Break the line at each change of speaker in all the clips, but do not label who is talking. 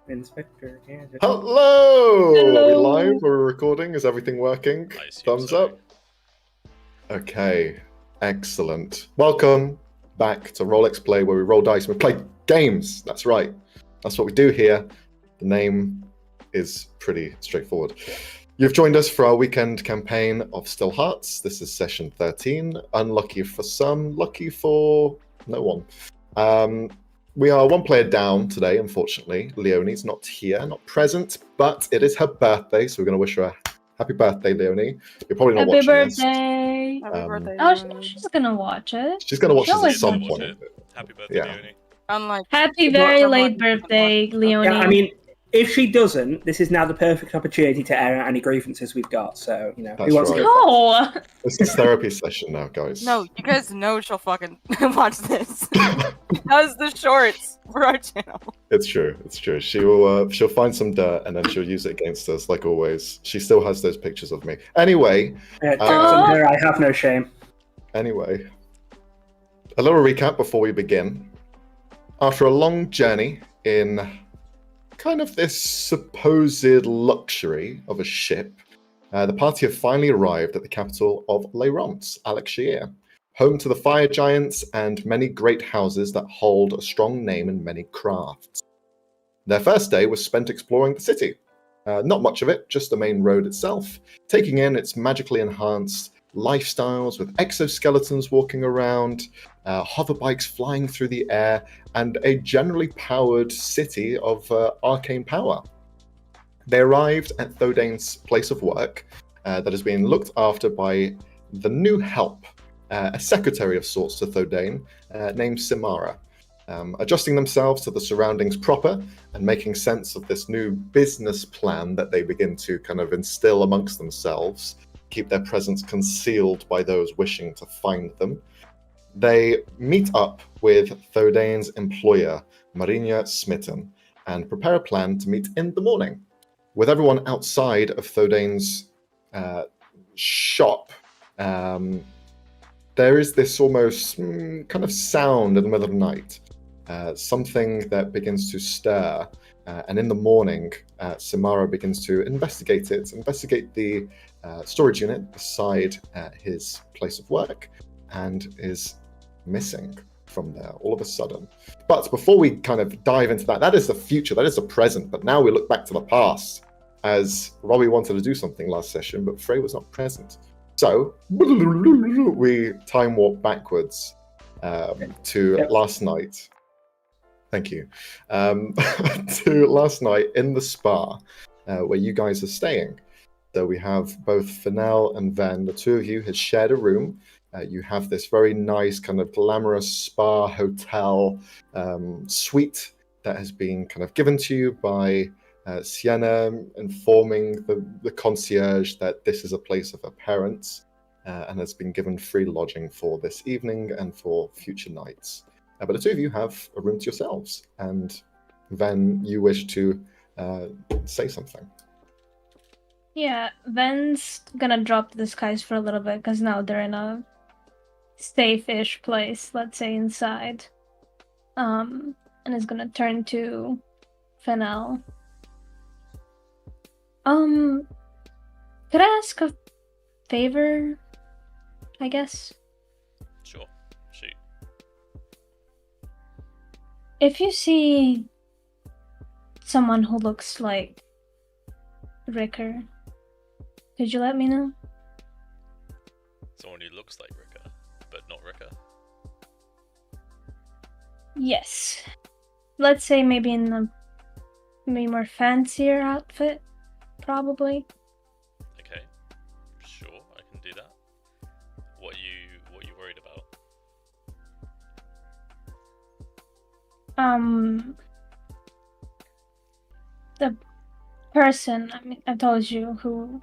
Inspector Gadget.
Hello!
Hello!
Are we live? Are we recording? Is everything working?
I assume
Thumbs
so.
up? Okay, excellent. Welcome back to Roll X Play, where we roll dice and we play games. That's right. That's what we do here. The name is pretty straightforward. You've joined us for our weekend campaign of Still Hearts. This is session 13. Unlucky for some, lucky for no one. We are one player down today, unfortunately. Leonie's not here, not present, but it is her birthday, so we're going to wish her a happy birthday, Leonie. You're probably not
Happy
watching this.
birthday!
Happy birthday,
Oh,
Leonie.
she's gonna watch it.
She's going to watch
She'll
this at
always
some
watch
point.
Happy birthday,
Yeah.
Leonie.
Unlike
Happy
Well,
very
someone
late
who doesn't
birthday,
watch-
Leonie.
Yeah, I mean, if she doesn't, this is now the perfect opportunity to air out any grievances we've got. So, you know,
That's
who wants
right.
to go first?
No!
This is therapy session now, guys.
No, you guys know she'll fucking watch this. How's the shorts for our channel?
It's true. It's true. She'll find some dirt and then she'll use it against us, like always. She still has those pictures of me. Anyway,
Jokes on her, I have no shame.
a little recap before we begin. After a long journey in kind of this supposed luxury of a ship, the party have finally arrived at the capital of Leyrance, Alexia, home to the fire giants and many great houses that hold a strong name in many crafts. Their first day was spent exploring the city. Not much of it, just the main road itself, taking in its magically enhanced lifestyles with exoskeletons walking around, hover bikes flying through the air, and a generally powered city of arcane power. They arrived at Thodane's place of work that is being looked after by the new help, a secretary of sorts to Thodane, named Simara. Adjusting themselves to the surroundings proper and making sense of this new business plan that they begin to kind of instill amongst themselves, keep their presence concealed by those wishing to find them. They meet up with Thodane's employer, Marina Smitten, and prepare a plan to meet in the morning. With everyone outside of Thodane's shop, there is this almost kind of sound in the middle of the night. Something that begins to stir, and in the morning, Samara begins to investigate the storage unit beside his place of work, and is missing from there all of a sudden. But before we kind of dive into that is the future, that is the present, but now we look back to the past, as Robbie wanted to do something last session, but Frey was not present. So, we time warp backwards to last night. Thank you. To last night in the spa where you guys are staying. So we have both Fennell and Ven, the two of you had shared a room. You have this very nice kind of glamorous spa hotel suite that has been kind of given to you by Sienna, informing the concierge that this is a place of her parents and has been given free lodging for this evening and for future nights. But the two of you have a room to yourselves, and Ven, you wish to say something.
Yeah, Ven's gonna drop the disguise for a little bit, because now they're in a safe-ish place, let's say inside. And is gonna turn to Fennell. Could I ask a favor, I guess?
Sure. Shoot.
If you see someone who looks like Ricker, could you let me know?
Someone who looks like Ricker, but not Ricker.
Yes. Let's say maybe in a maybe more fancier outfit, probably.
Okay. Sure, I can do that. What are you worried about?
The person, I told you, who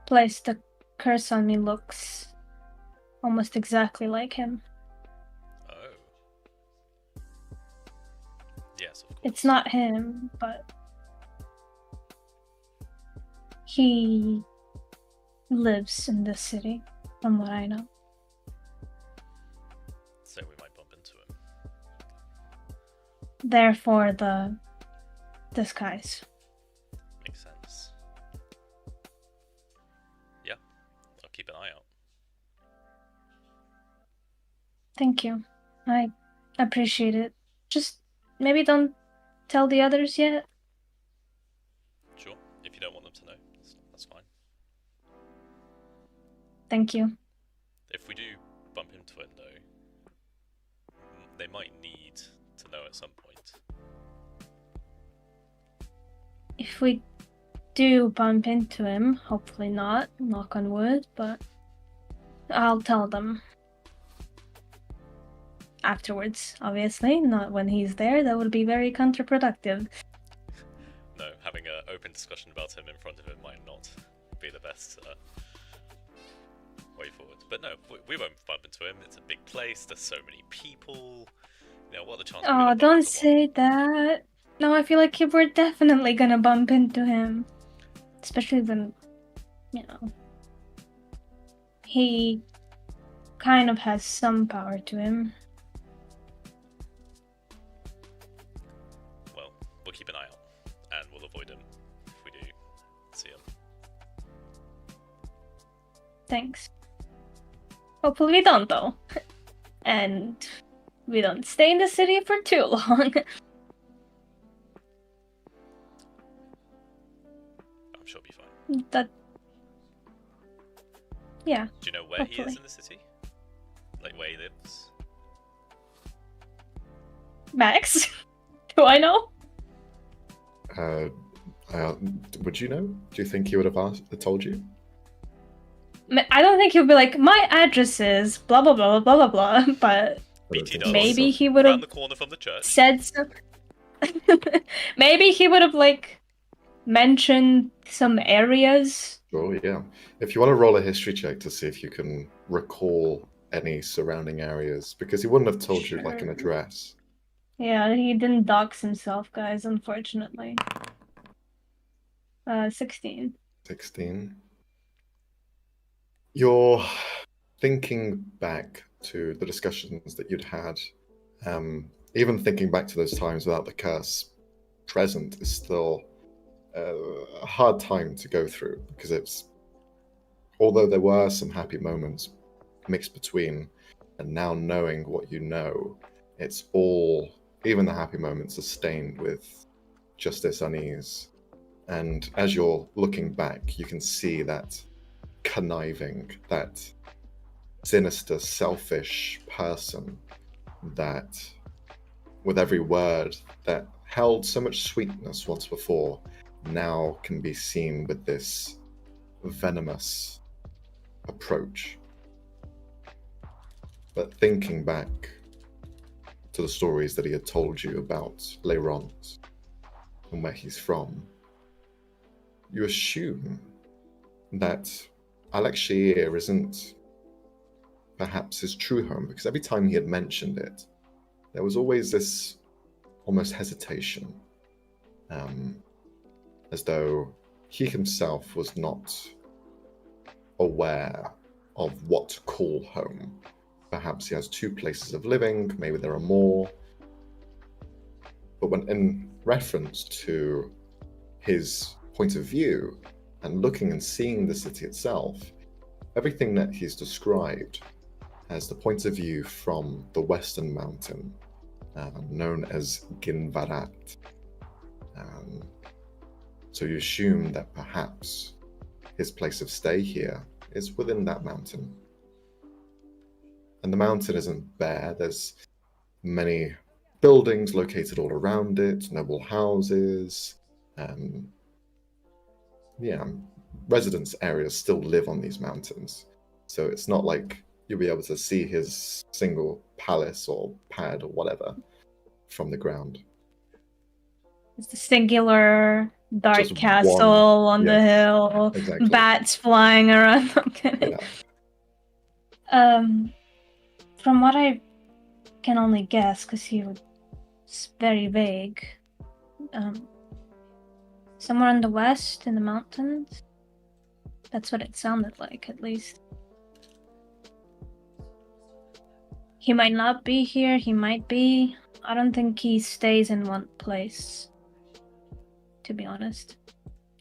placed the curse on me looks almost exactly like him.
Oh. Yes, of course.
It's not him, but he lives in this city, from what I know.
So we might bump into him.
Therefore, the disguise.
Makes sense. Yeah, I'll keep an eye out.
Thank you. I appreciate it. Just maybe don't tell the others yet.
Sure, if you don't want them to know, that's fine.
Thank you.
If we do bump into him, though, they might need to know at some point.
If we do bump into him, hopefully not, knock on wood, but I'll tell them. Afterwards, obviously, not when he's there. That would be very counterproductive.
No, having an open discussion about him in front of him might not be the best way forward. But no, we won't bump into him. It's a big place. There's so many people. You know, what are the chances?
Oh, don't say that. No, I feel like we're definitely gonna bump into him. Especially when, he kind of has some power to him.
Well, we'll keep an eye out, and we'll avoid him if we do see him.
Thanks. Hopefully we don't, though. And we don't stay in the city for too long.
I'm sure it'll be fine.
Yeah.
Do you know where he is
Hopefully.
in the city? Like, where he lives?
Max? Do I know?
Would you know? Do you think he would have told you?
I don't think he'll be like, my address is blah blah blah blah blah blah, but
BT
Maybe
does.
maybe he would
Around
have
the corner from the church.
said something. Maybe he would have, mentioned some areas.
Sure, yeah. If you want to roll a history check to see if you can recall any surrounding areas, because he wouldn't have told you like an
Sure.
address.
Yeah, he didn't dox himself, guys, unfortunately. 16.
16. You're thinking back to the discussions that you'd had. Even thinking back to those times without the curse present is still a hard time to go through, because although there were some happy moments mixed between, and now knowing what you know, it's all, even the happy moments, are stained with just this unease. And as you're looking back, you can see that conniving, that sinister, selfish person that, with every word that held so much sweetness once before, now can be seen with this venomous approach. But thinking back to the stories that he had told you about Leyront and where he's from, you assume that Alexia isn't perhaps his true home, because every time he had mentioned it, there was always this almost hesitation, as though he himself was not aware of what to call home. Perhaps he has two places of living, maybe there are more. But when in reference to his point of view and looking and seeing the city itself, everything that he's described as the point of view from the western mountain, known as Ginvarat. So you assume that perhaps his place of stay here is within that mountain. And the mountain isn't bare. There's many buildings located all around it, noble houses. Residence areas still live on these mountains. So it's not like you'll be able to see his single palace or pad or whatever from the ground.
It's the singular dark
Just
castle
one,
on the
yes,
hill,
exactly.
bats flying around. I'm kidding.
Yeah.
From what I can only guess, because he was very vague, somewhere in the west, in the mountains. That's what it sounded like, at least. He might not be here, he might be. I don't think he stays in one place. to be honest.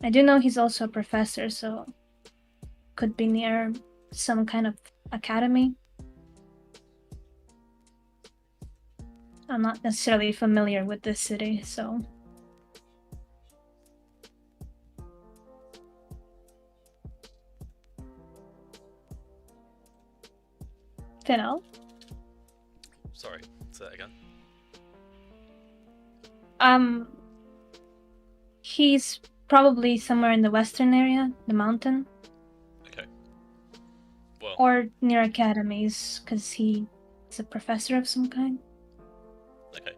I do know he's also a professor, so could be near some kind of academy. I'm not necessarily familiar with this city, so. Finel?
Sorry, say that again.
He's probably somewhere in the western area, the mountain,
Okay. Well,
or near academies, because he's a professor of some kind.
okay.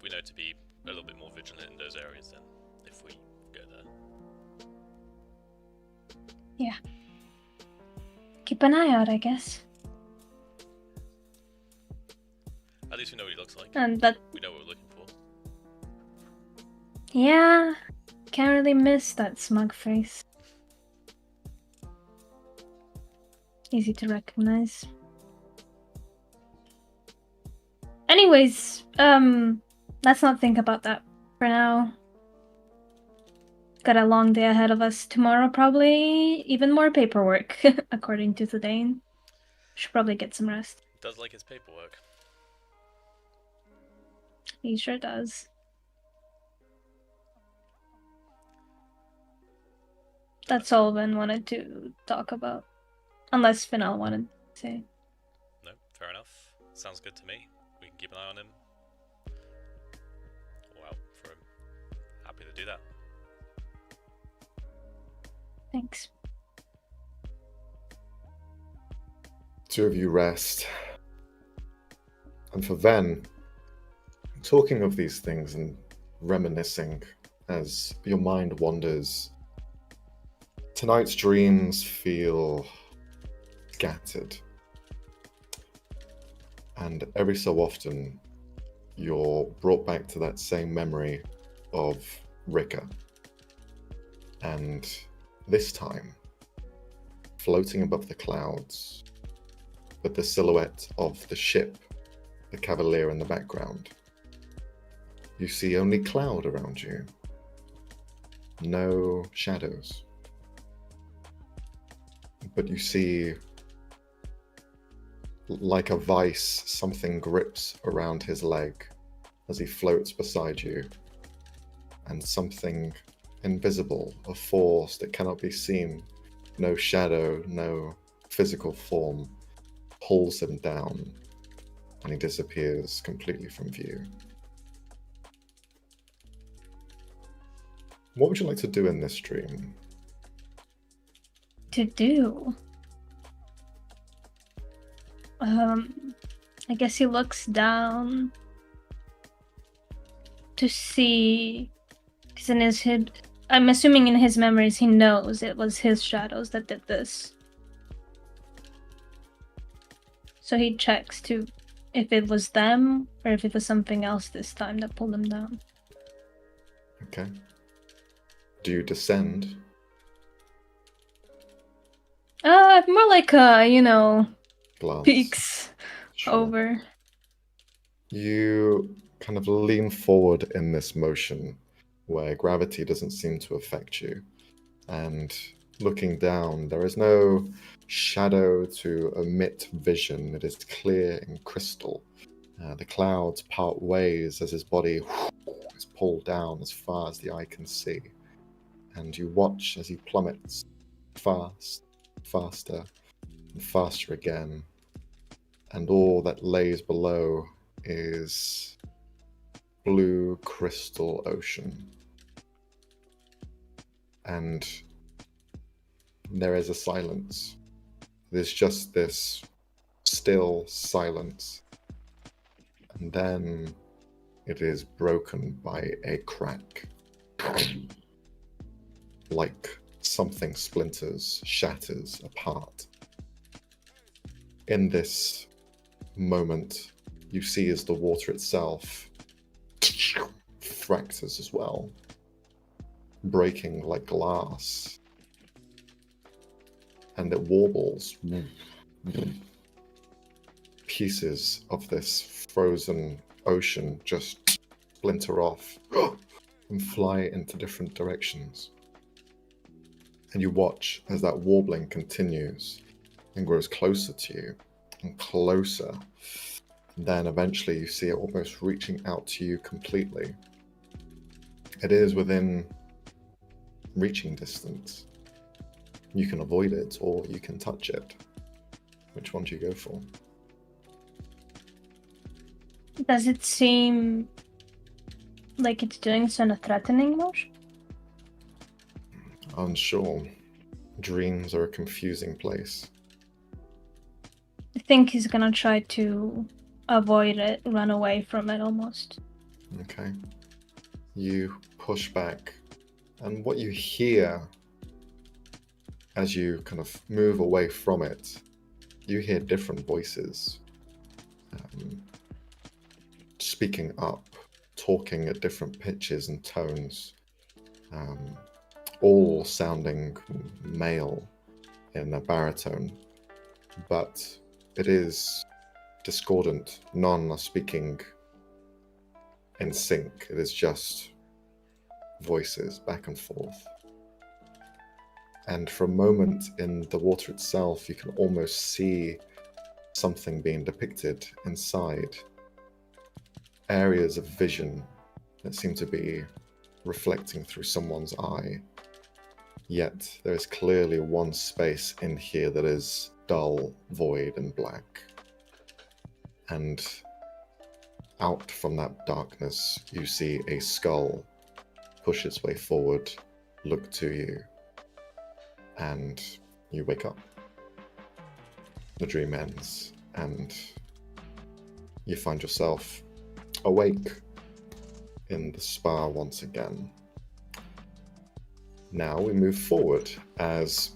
We know to be a little bit more vigilant in those areas then, if we go there.
Yeah. Keep an eye out, I guess.
At least we know what he looks like.
And that,
We know what we're looking for.
yeah, can't really miss that smug face. Easy to recognize. Anyways, let's not think about that for now. Got a long day ahead of us tomorrow, probably even more paperwork, according to Zidane. Should probably get some rest.
Does like his paperwork.
He sure does. That's all Ben wanted to talk about. Unless Final wanted to say.
No, fair enough. Sounds good to me. We can keep an eye on him. Or out for him. Happy to do that.
Thanks.
Two of you rest. And for Ven, talking of these things and reminiscing as your mind wanders, tonight's dreams feel scattered. And every so often, you're brought back to that same memory of Rika. And this time, floating above the clouds, with the silhouette of the ship, the Cavalier in the background, you see only cloud around you. No shadows. But you see, like a vice, something grips around his leg as he floats beside you, and something invisible, a force that cannot be seen, no shadow, no physical form, pulls him down, and he disappears completely from view. What would you like to do in this dream?
To do? I guess he looks down to see, because in his head, I'm assuming in his memories he knows it was his shadows that did this. So he checks to if it was them or if it was something else this time that pulled him down.
Okay. Do you descend?
More like
Glance.
peeks
Sure.
over.
You kind of lean forward in this motion where gravity doesn't seem to affect you. And looking down, there is no shadow to omit vision. It is clear and crystal. The clouds part ways as his body is pulled down as far as the eye can see. And you watch as he plummets fast, faster, and faster again. And all that lays below is blue crystal ocean. And there is a silence. There's just this still silence. And then it is broken by a crack. Like something splinters, shatters apart. In this moment, you see as the water itself fractures as well, breaking like glass. And it warbles. Pieces of this frozen ocean just splinter off and fly into different directions. And you watch as that warbling continues and grows closer to you and closer. And then eventually you see it almost reaching out to you completely. It is within reaching distance. You can avoid it or you can touch it. Which one do you go for?
Does it seem like it's doing so in a threatening motion?
Unsure. Dreams are a confusing place.
I think he's gonna try to avoid it, run away from it almost.
Okay. You push back, and what you hear as you kind of move away from it, you hear different voices speaking up, talking at different pitches and tones, all sounding male in a baritone, but it is discordant. None are speaking in sync. It is just voices back and forth. And for a moment in the water itself, you can almost see something being depicted inside. Areas of vision that seem to be reflecting through someone's eye. Yet there is clearly one space in here that is dull, void, and black. And out from that darkness, you see a skull push its way forward, look to you, and you wake up. The dream ends, and you find yourself awake in the spa once again. Now we move forward as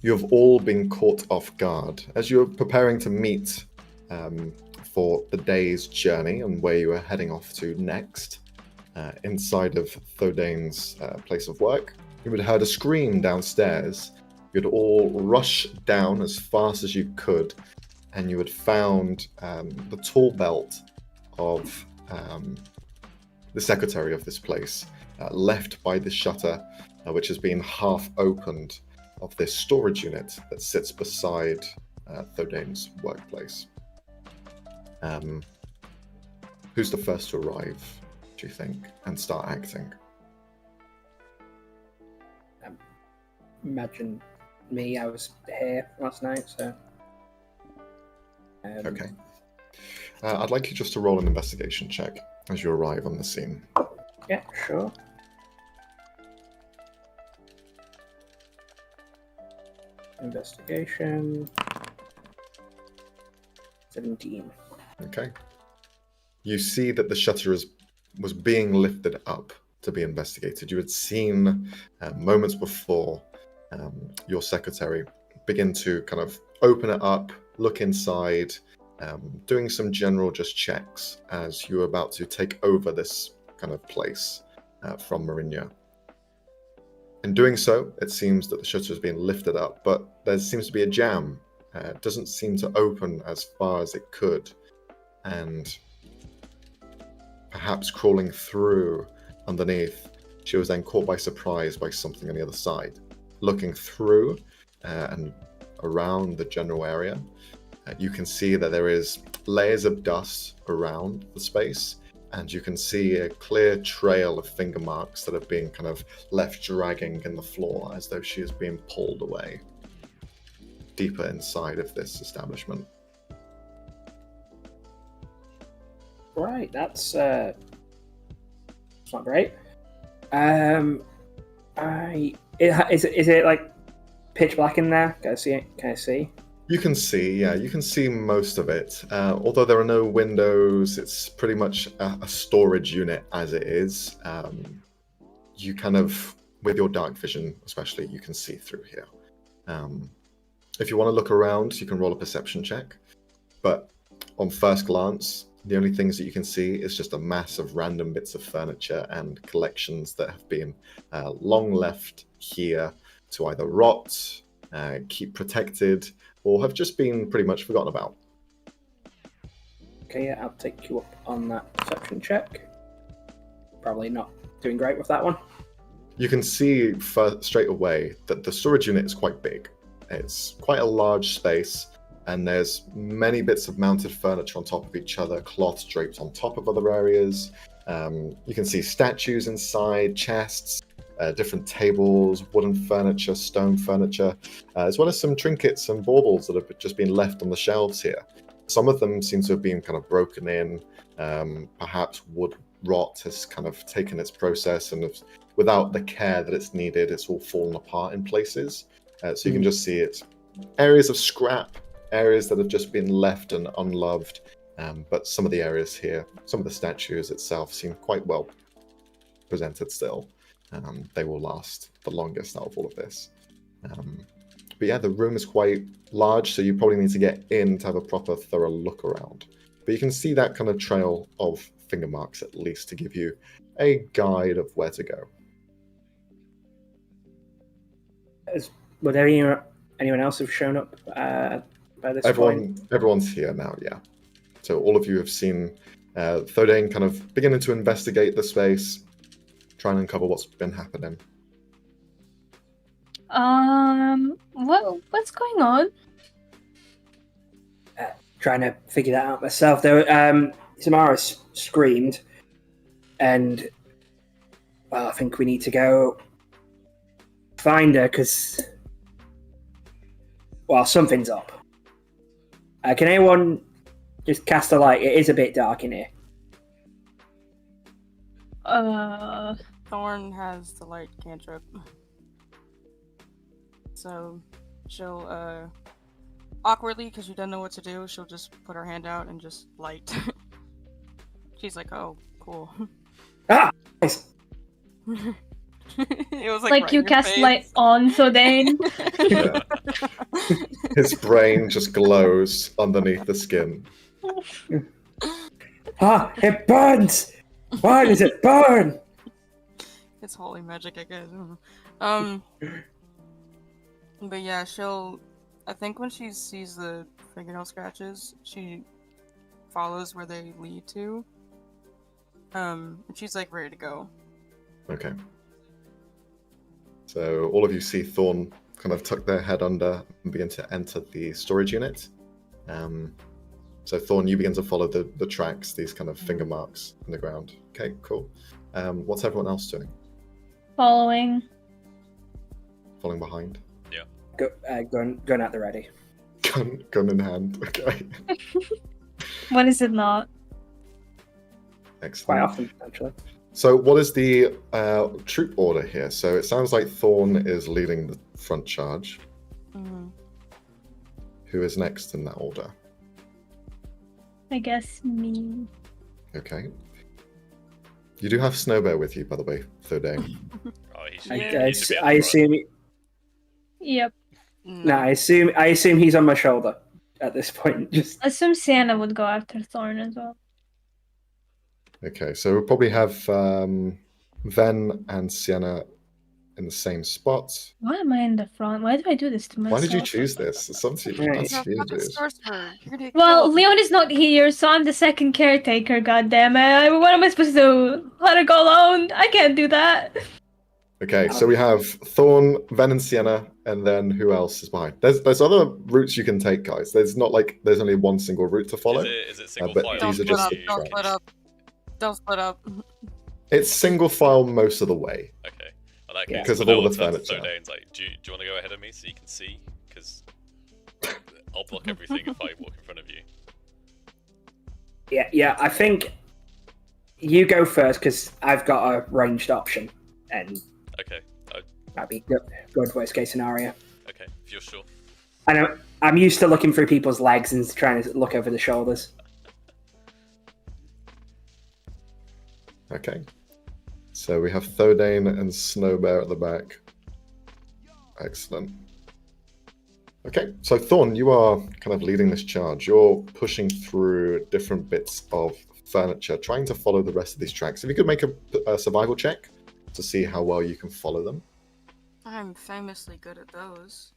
you have all been caught off guard as you're preparing to meet for the day's journey and where you are heading off to next. Inside of Thodane's place of work, you would have heard a scream downstairs. You'd all rush down as fast as you could, and you had found the tool belt of the secretary of this place, left by the shutter, which has been half opened, of this storage unit that sits beside Thodane's workplace. Who's the first to arrive, do you think, and start acting?
Imagine me, I was here last night, so...
Okay. I'd like you just to roll an investigation check as you arrive on the scene.
Yeah, sure. Investigation. 17.
Okay. You see that the shutter was being lifted up to be investigated. You had seen moments before your secretary begin to kind of open it up, look inside, doing some general just checks as you were about to take over this kind of place from Marinia. In doing so, it seems that the shutter has been lifted up, but there seems to be a jam. It doesn't seem to open as far as it could. And perhaps crawling through underneath, she was then caught by surprise by something on the other side. Looking through and around the general area, you can see that there is layers of dust around the space, and you can see a clear trail of finger marks that have been kind of left dragging in the floor as though she is being pulled away deeper inside of this establishment.
Right, that's not great. Is it like pitch black in there? Can I see it? Can I see?
You can see, yeah, you can see most of it. Although there are no windows, it's pretty much a storage unit as it is. You kind of, with your dark vision especially, you can see through here. If you want to look around, you can roll a perception check. But on first glance, the only things that you can see is just a mass of random bits of furniture and collections that have been long left here to either rot, keep protected, or have just been pretty much forgotten about.
Okay, yeah, I'll take you up on that perception check. Probably not doing great with that one.
You can see straight away that the storage unit is quite big. It's quite a large space, and there's many bits of mounted furniture on top of each other, cloths draped on top of other areas. You can see statues inside, chests, different tables, wooden furniture, stone furniture, as well as some trinkets and baubles that have just been left on the shelves here. Some of them seem to have been kind of broken in. Perhaps wood rot has kind of taken its process, and without the care that it's needed, it's all fallen apart in places. So you can just see it. Areas of scrap, areas that have just been left and unloved. But some of the areas here, some of the statues itself seem quite well presented still. They will last the longest out of all of this. But yeah, the room is quite large, so you probably need to get in to have a proper thorough look around. But you can see that kind of trail of finger marks at least to give you a guide of where to go.
Would anyone else have shown up by this point?
Everyone's here now, yeah. So all of you have seen Thodane kind of beginning to investigate the space, try and uncover what's been happening.
What's going on?
Trying to figure that out myself. Though, Samara screamed, and well, I think we need to go find her because, well, something's up. Can anyone just cast a light? It is a bit dark in here.
Thorn has the light cantrip. So she'll awkwardly, because she doesn't know what to do, she'll just put her hand out and just light. She's like, oh, cool.
Ah! Nice.
It was
Like
right
you
in your
cast
face.
light on Thordane.
His brain just glows underneath the skin.
Ah! It burns! Why does it burn?
It's holy magic, I guess. But yeah, I think when she sees the fingernail scratches, she follows where they lead to. And she's like ready to go.
Okay. So all of you see Thorn kind of tuck their head under and begin to enter the storage unit. So Thorn, you begin to follow the tracks, these kind of finger marks in the ground. Okay, cool. What's everyone else doing?
Following.
Following behind?
Going out the ready.
Gun in hand. Okay.
What is it not?
Excellent.
Quite often, actually.
So what is the troop order here? So it sounds like Thorn is leading the front charge.
Mm-hmm.
Who is next in that order?
I guess me.
Okay. You do have Snowbear with you, by the way, Thordane.
Oh, he should,
I,
he
I,
needs to be at the
I
front.
assume.
Yep.
No, I assume he's on my shoulder at this point. Just
Assume Sienna would go after Thorn as well.
Okay, so we'll probably have Ven and Sienna in the same spot.
Why am I in the front? Why do I do this to myself?
Why did you choose this? It's something
Right.
that's
You're a
you,
fucking
dude.
sorcerer. You're gonna
Well,
kill.
Leon is not here, so I'm the second caretaker, goddammit. What am I supposed to do? Let her go alone? I can't do that.
Okay, so we have Thorn, Ven, and Sienna, and then who else is behind? There's other routes you can take, guys. There's not like there's only one single route to follow.
Is it single
but
file?
Don't
these are
split
just
up.
the
Don't split
tracks.
up. Don't split up.
It's single file most of the way.
Okay. In that
Yeah.
case,
Because of
then
all
we'll
the
turn to
furniture.
Thodane's like, do you want to go ahead of me so you can see? Because I'll block everything if I walk in front of you.
yeah. I think you go first because I've got a ranged option, and
Okay.
that'd be good worst case scenario.
Okay. If you're sure.
I know I'm used to looking through people's legs and trying to look over the shoulders.
Okay. So we have Thodane and Snowbear at the back. Excellent. Okay, so Thorn, you are kind of leading this charge. You're pushing through different bits of furniture, trying to follow the rest of these tracks. If you could make a survival check to see how well you can follow them.
I'm famously good at those.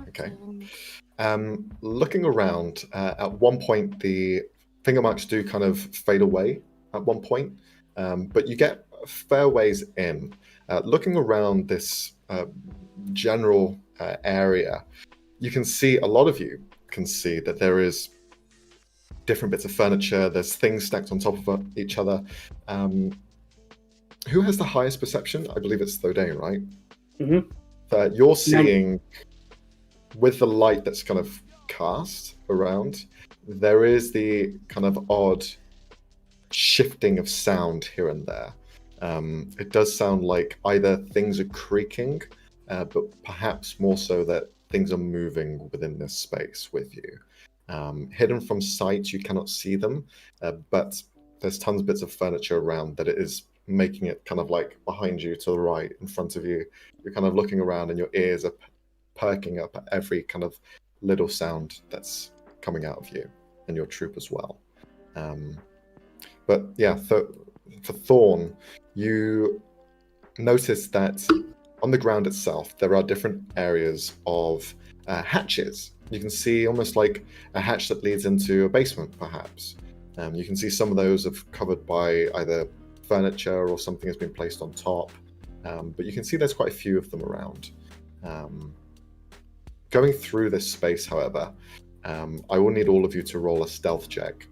Okay.
14.
Looking around, at one point the finger marks do kind of fade away, at one point, but you get a fair ways in. Looking around this general area, you can see, a lot of you can see that there is different bits of furniture, there's things stacked on top of each other. Who has the highest perception? I believe it's Thodain, right?
Mm-hmm.
You're seeing, with the light that's kind of cast around, there is the kind of odd shifting of sound here and there. It does sound like either things are creaking, but perhaps more so that things are moving within this space with you. Hidden from sight, you cannot see them, but there's tons of bits of furniture around that it is making it kind of like behind you, to the right, in front of you. You're kind of looking around and your ears are perking up at every kind of little sound that's coming out of you and your troop as well. But yeah, for Thorn, you notice that on the ground itself, there are different areas of hatches. You can see almost like a hatch that leads into a basement, perhaps. You can see some of those are covered by either furniture or something has been placed on top. But you can see there's quite a few of them around. Going through this space, however, I will need all of you to roll a stealth check.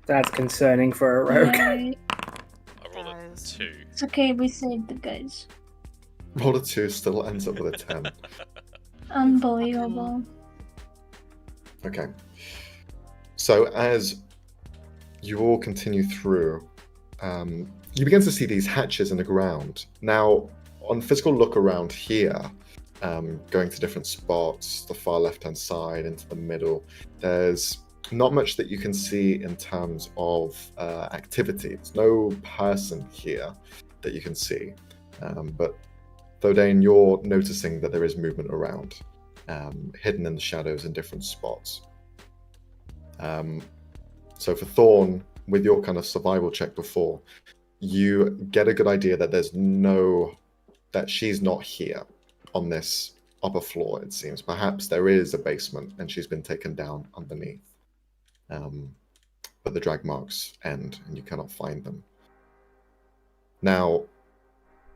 That's concerning for a rogue.
Yay.
I rolled a
Guys.
2.
It's okay, we saved the guys.
Roll a 2, still ends up with a 10.
Unbelievable.
Okay. So as you all continue through, you begin to see these hatches in the ground. Now, on physical look around here, going to different spots, the far left-hand side, into the middle, there's not much that you can see in terms of activity. There's no person here that you can see. But Thodain, you're noticing that there is movement around, hidden in the shadows in different spots. So for Thorn, with your kind of survival check before, you get a good idea that that she's not here on this upper floor, it seems. Perhaps there is a basement and she's been taken down underneath. But the drag marks end and you cannot find them. Now,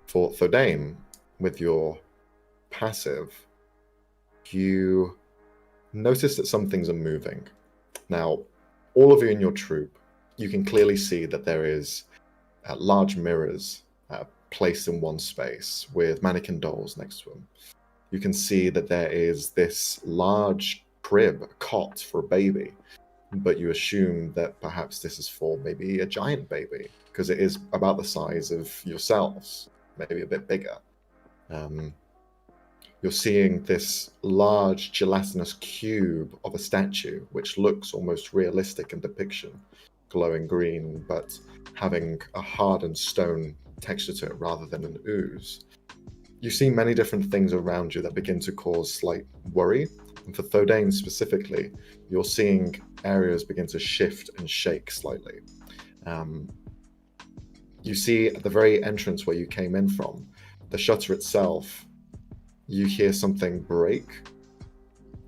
for Thodain, with your passive, you notice that some things are moving. Now, all of you in your troop, you can clearly see that there is large mirrors placed in one space with mannequin dolls next to them. You can see that there is this large crib, a cot for a baby, but you assume that perhaps this is for maybe a giant baby, because it is about the size of yourselves, maybe a bit bigger. You're seeing this large gelatinous cube of a statue, which looks almost realistic in depiction, glowing green, but having a hardened stone texture to it rather than an ooze. You see many different things around you that begin to cause slight worry. And for Thodain specifically, you're seeing areas begin to shift and shake slightly. You see at the very entrance where you came in from, the shutter itself, you hear something break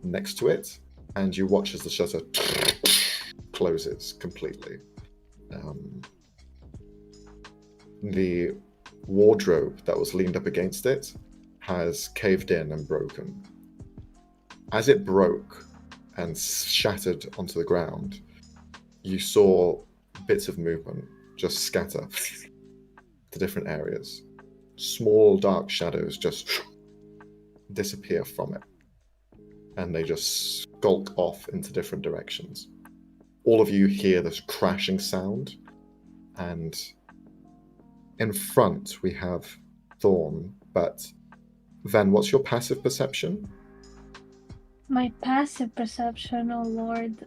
next to it, and you watch as the shutter closes completely. The wardrobe that was leaned up against it has caved in and broken. As it broke and shattered onto the ground, you saw bits of movement just scatter to different areas. Small dark shadows just disappear from it, and they just skulk off into different directions. All of you hear this crashing sound, and in front we have Thorn, but Ven, what's your passive perception?
My passive perception, oh lord.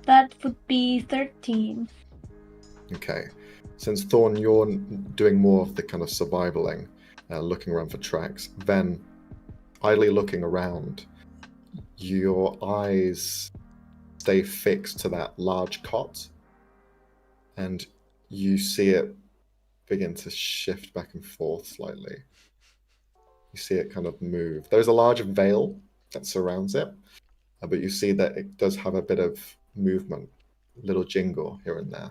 That would be 13.
Okay. Since Thorn, you're doing more of the kind of survivaling, looking around for tracks, Ven, idly looking around, your eyes stay fixed to that large cot, and you see it begin to shift back and forth slightly. You see it kind of move. There's a large veil that surrounds it, but you see that it does have a bit of movement, a little jingle here and there.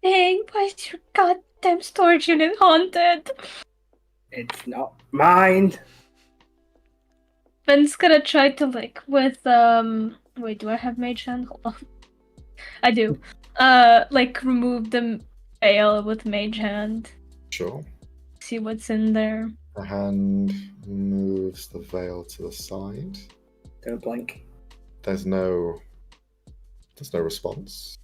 Dang, why is your goddamn storage unit haunted?
It's not mine.
Ben's gonna try to wait, do I have mage hand? Hold on. I do. Remove the veil with mage hand.
Sure.
See what's in there.
The hand moves the veil to the side.
Don't blink.
There's no response.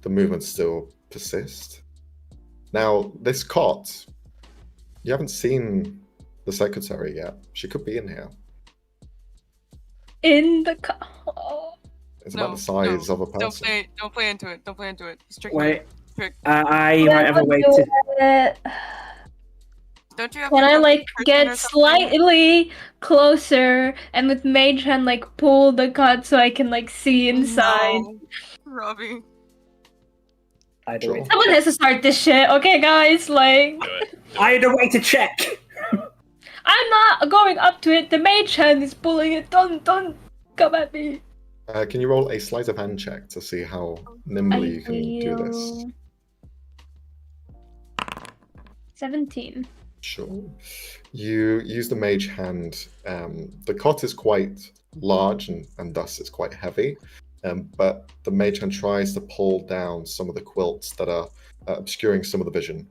The movements still persist. Now, this cot, you haven't seen the secretary yet. She could be in here.
In the oh.
It's about the size of a person.
Don't play into it. Don't play into it. It's tricky.
Wait,
Trick.
I might have a way to.
Don't you have
Can
to
I
go
like
person
get
or something?
slightly closer and with mage hand like pull the cut so I can like see inside?
No, Robbie.
I
Sure.
Someone has to start this shit, okay, guys? Like,
Do it.
I had a way to check.
I'm not going up to it. The mage hand is pulling it. Don't come at me.
Can you roll a sleight of hand check to see how nimbly you can do this?
17.
Sure. You use the mage hand. The cot is quite large and thus it's quite heavy, but the mage hand tries to pull down some of the quilts that are obscuring some of the vision.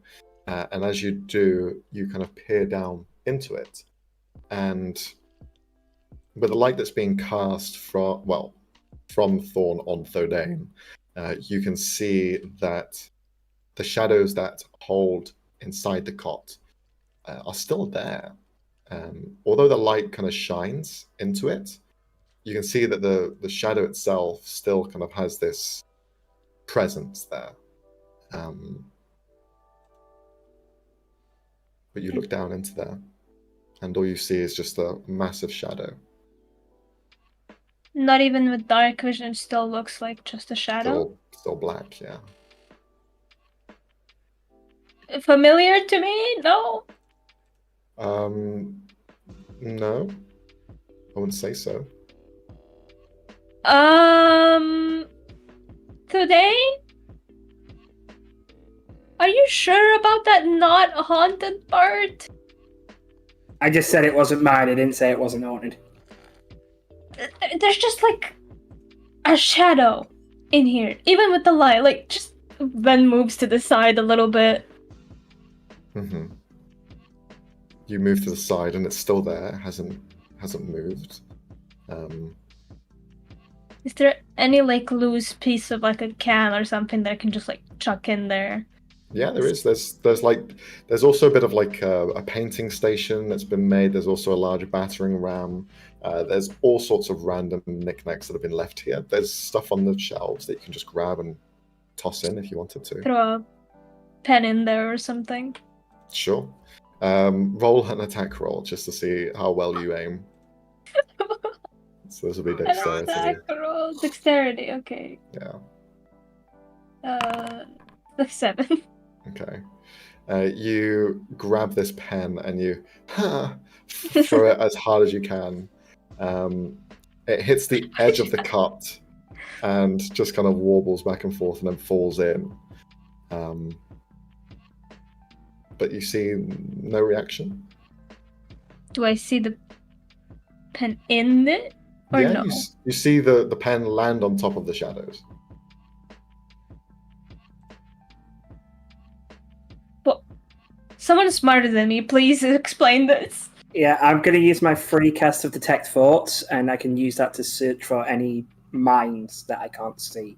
And as you do, you kind of peer down into it. And with the light that's being cast from Thorn on Thodane, you can see that the shadows that hold inside the cot are still there. Although the light kind of shines into it, you can see that the shadow itself still kind of has this presence there. But you look down into there, and all you see is just a massive shadow.
Not even with dark vision, it still looks like just a shadow.
Still black, yeah.
Familiar to me? No.
No, I wouldn't say so.
Today? Are you sure about that not haunted part?
I just said it wasn't mine. I didn't say it wasn't haunted.
There's just like a shadow in here, even with the light. Like, just Ben moves to the side a little bit.
Mm-hmm. You move to the side, and it's still there. It hasn't moved.
Is there any like loose piece of like a can or something that I can just like chuck in there?
Yeah, there is. There's also a bit of like a painting station that's been made. There's also a large battering ram. There's all sorts of random knickknacks that have been left here. There's stuff on the shelves that you can just grab and toss in if you wanted to.
Throw a pen in there or something.
Sure. Roll an attack roll just to see how well you aim. So this will be
An
dexterity.
attack roll. Dexterity, okay.
Yeah.
7.
Okay. You grab this pen and you throw it as hard as you can. It hits the edge of the cut and just kind of warbles back and forth and then falls in. But you see no reaction.
Do I see the pen in it? Or
yeah,
no?
you see the pen land on top of the shadows.
Someone smarter than me, please explain this.
Yeah, I'm going to use my free cast of Detect Thoughts, and I can use that to search for any minds that I can't see.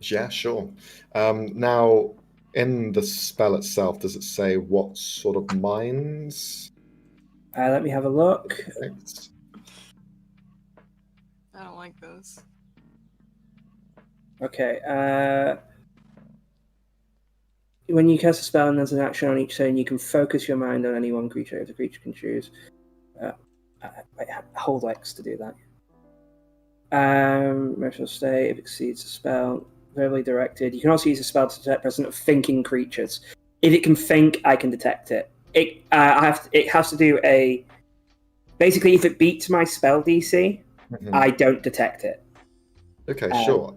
Yeah, sure. Now, in the spell itself, does it say what sort of minds?
Let me have a look.
I don't like this.
Okay. When you cast a spell and there's an action on each zone, you can focus your mind on any one creature if the creature can choose. Hold X to do that. Emotional state, if it exceeds the spell. verbally directed. You can also use a spell to detect presence of thinking creatures. If it can think, I can detect it. It has to do a. Basically, if it beats my spell DC, I don't detect it.
Okay, sure.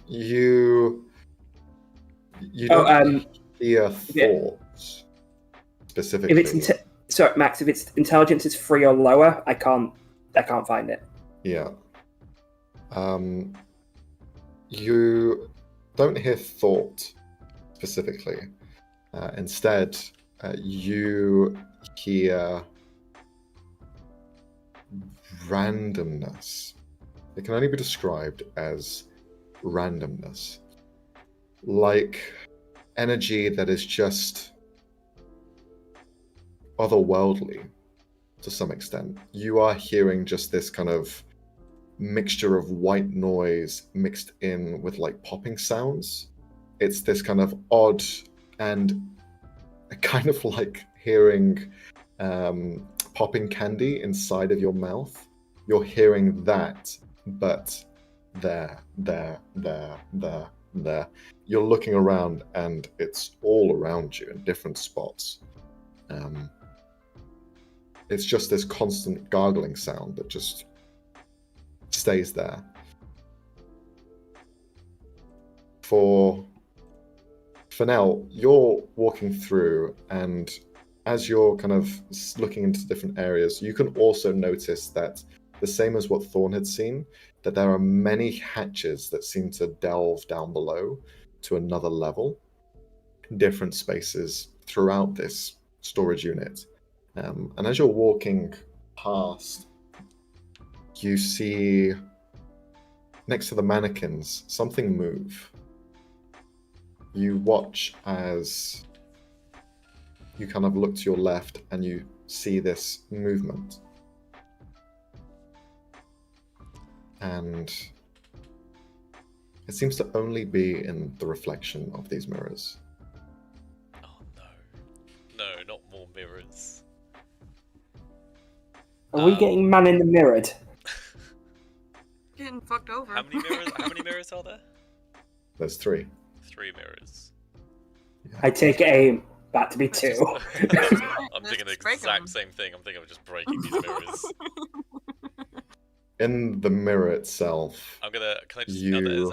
You don't hear thoughts specifically.
If it's sorry, Max, if its intelligence is 3 or lower, I can't find it.
Yeah. You don't hear thought specifically. Instead, you hear randomness. It can only be described as randomness. Like energy that is just otherworldly to some extent. You are hearing just this kind of mixture of white noise mixed in with like popping sounds. It's this kind of odd and kind of like hearing popping candy inside of your mouth. You're hearing that, but there. You're looking around and it's all around you in different spots. It's just this constant gargling sound that just stays there. For now, you're walking through, and as you're kind of looking into different areas, you can also notice that, the same as what Thorn had seen, that there are many hatches that seem to delve down below to another level, different spaces throughout this storage unit. And as you're walking past, you see next to the mannequins something move. You watch as you kind of look to your left and you see this movement. And it seems to only be in the reflection of these mirrors.
Oh no. No, not more mirrors.
Are we getting man in the mirrored?
Getting fucked over.
How many mirrors are there?
There's 3.
3 mirrors.
I take aim. That to be 2.
I'm thinking the exact same thing. I'm thinking of just breaking these mirrors.
In the mirror itself,
Can I just?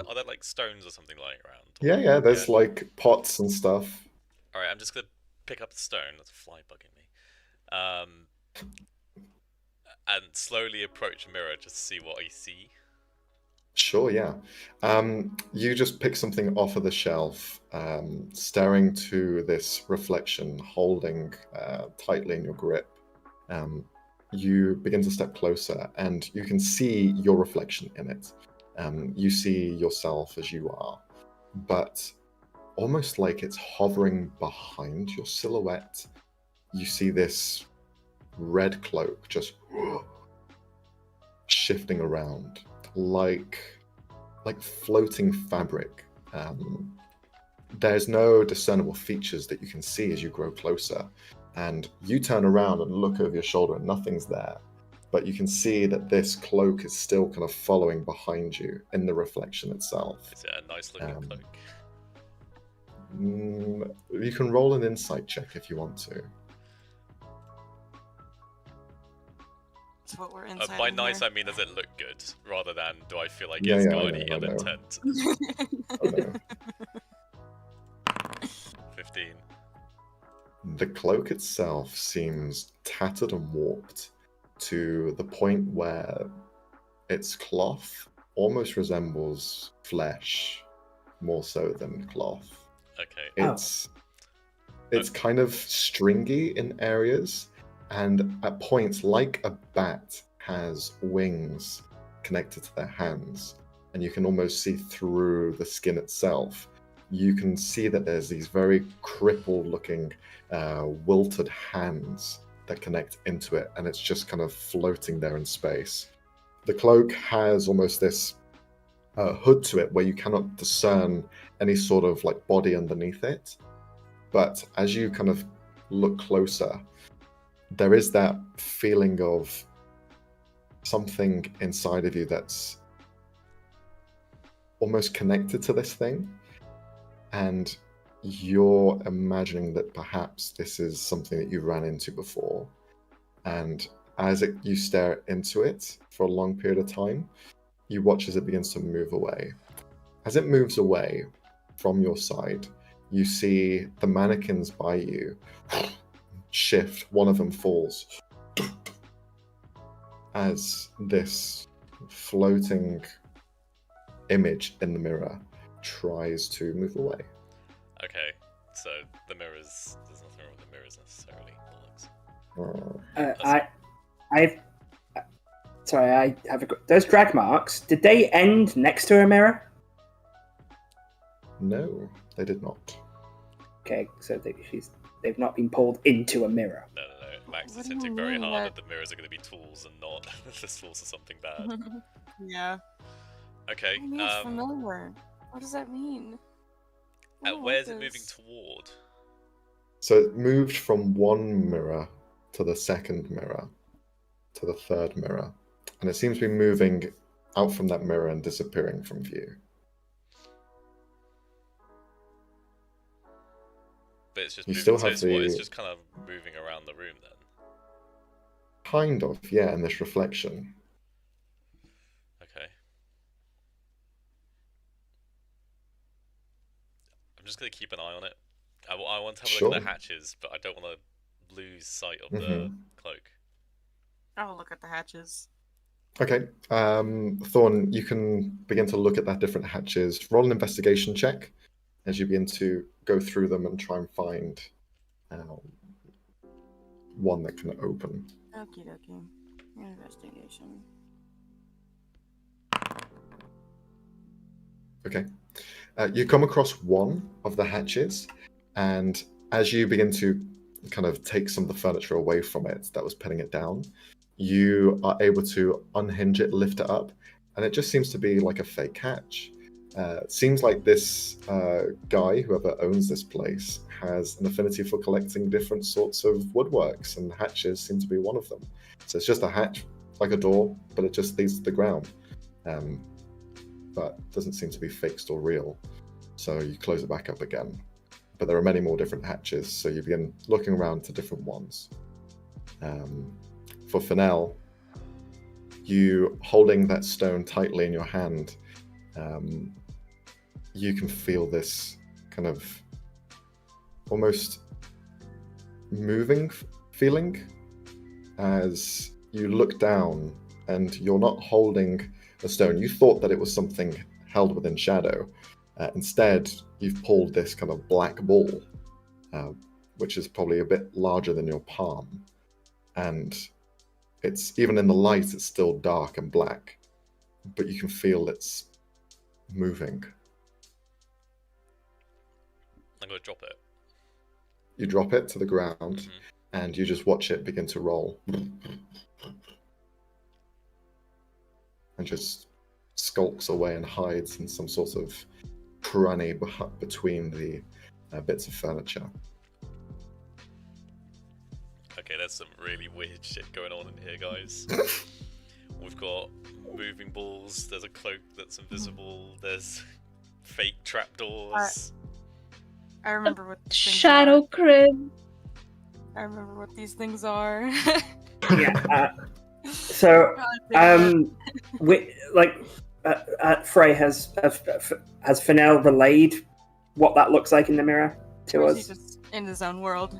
Are there like stones or something lying around?
Yeah, there's like pots and stuff.
All right, I'm just gonna pick up the stone. That's a fly bugging me. And slowly approach a mirror just to see what I see.
Sure, yeah. You just pick something off of the shelf, staring to this reflection, holding tightly in your grip. You begin to step closer, and you can see your reflection in it. You see yourself as you are, but almost like it's hovering behind your silhouette. You see this red cloak just shifting around, like floating fabric. There's no discernible features that you can see as you grow closer. And you turn around and look over your shoulder and nothing's there. But you can see that this cloak is still kind of following behind you in the reflection itself.
Is it a nice looking cloak?
You can roll an insight check if you want to.
That's what we're inside.
By nice, here. I mean, does it look good? Rather than, do I feel like
it's
got any ill intent? 15.
The cloak itself seems tattered and warped to the point where its cloth almost resembles flesh more so than cloth.
Okay.
It's kind of stringy in areas, and at points, like a bat has wings connected to their hands, and you can almost see through the skin itself. You can see that there's these very crippled looking wilted hands that connect into it, and it's just kind of floating there in space. The cloak has almost this hood to it where you cannot discern any sort of like body underneath it, but as you kind of look closer, there is that feeling of something inside of you that's almost connected to this thing, and you're imagining that perhaps this is something that you ran into before. And as you stare into it for a long period of time, you watch as it begins to move away. As it moves away from your side, you see the mannequins by you shift. One of them falls as this floating image in the mirror tries to move away.
Okay, so the mirrors. There's nothing wrong with the mirrors necessarily.
I have those drag marks. Did they end next to a mirror?
No, they did not.
Okay, so they've not been pulled into a mirror.
No. Max
What
is
do you
hinting very
mean
hard
that-
that the mirrors are going to be tools and not the source of something bad.
Yeah.
Okay.
What do you mean it's familiar? What does that mean? I don't
Where's
like
it moving
this.
toward?
So it moved from one mirror to the second mirror to the third mirror, and it seems to be moving out from that mirror and disappearing from view.
But it's just
You
moving.
still
So
have
it's what? It's
the-
just kind of moving around the room then.
Kind of, yeah, in this reflection.
Okay. I'm just going to keep an eye on it. I want to have a look at
Sure.
the hatches, but I don't want to lose sight of the
Mhm.
cloak.
I'll look at the hatches.
Okay, Thorn, you can begin to look at that different hatches. Roll an investigation check as you begin to go through them and try and find one that can open.
Okie dokie. Investigation.
Okay. You come across one of the hatches, and as you begin to kind of take some of the furniture away from it that was pinning it down, you are able to unhinge it, lift it up, and it just seems to be like a fake hatch. It seems like this guy, whoever owns this place, has an affinity for collecting different sorts of woodworks, and hatches seem to be one of them. So it's just a hatch, like a door, but it just leads to the ground. But doesn't seem to be fixed or real. So you close it back up again. But there are many more different hatches, so you begin looking around to different ones. For Fennel, you holding that stone tightly in your hand, you can feel this kind of almost moving feeling as you look down, and you're not holding a stone. You thought that it was something held within shadow. Instead, you've pulled this kind of black ball, which is probably a bit larger than your palm. And it's even in the light, it's still dark and black, but you can feel it's moving.
I'm going to drop it.
You drop it to the ground,
Mhm.
and you just watch it begin to roll. And just skulks away and hides in some sort of cranny between the bits of furniture.
Okay, there's some really weird shit going on in here, guys. We've got moving balls, there's a cloak that's invisible, there's fake trapdoors.
I remember what these things
Shadow crib.
are. I remember what these things are.
Yeah. So, Frey has Fennel relayed what that looks like in the mirror to
Or is he
us.
just in his own world,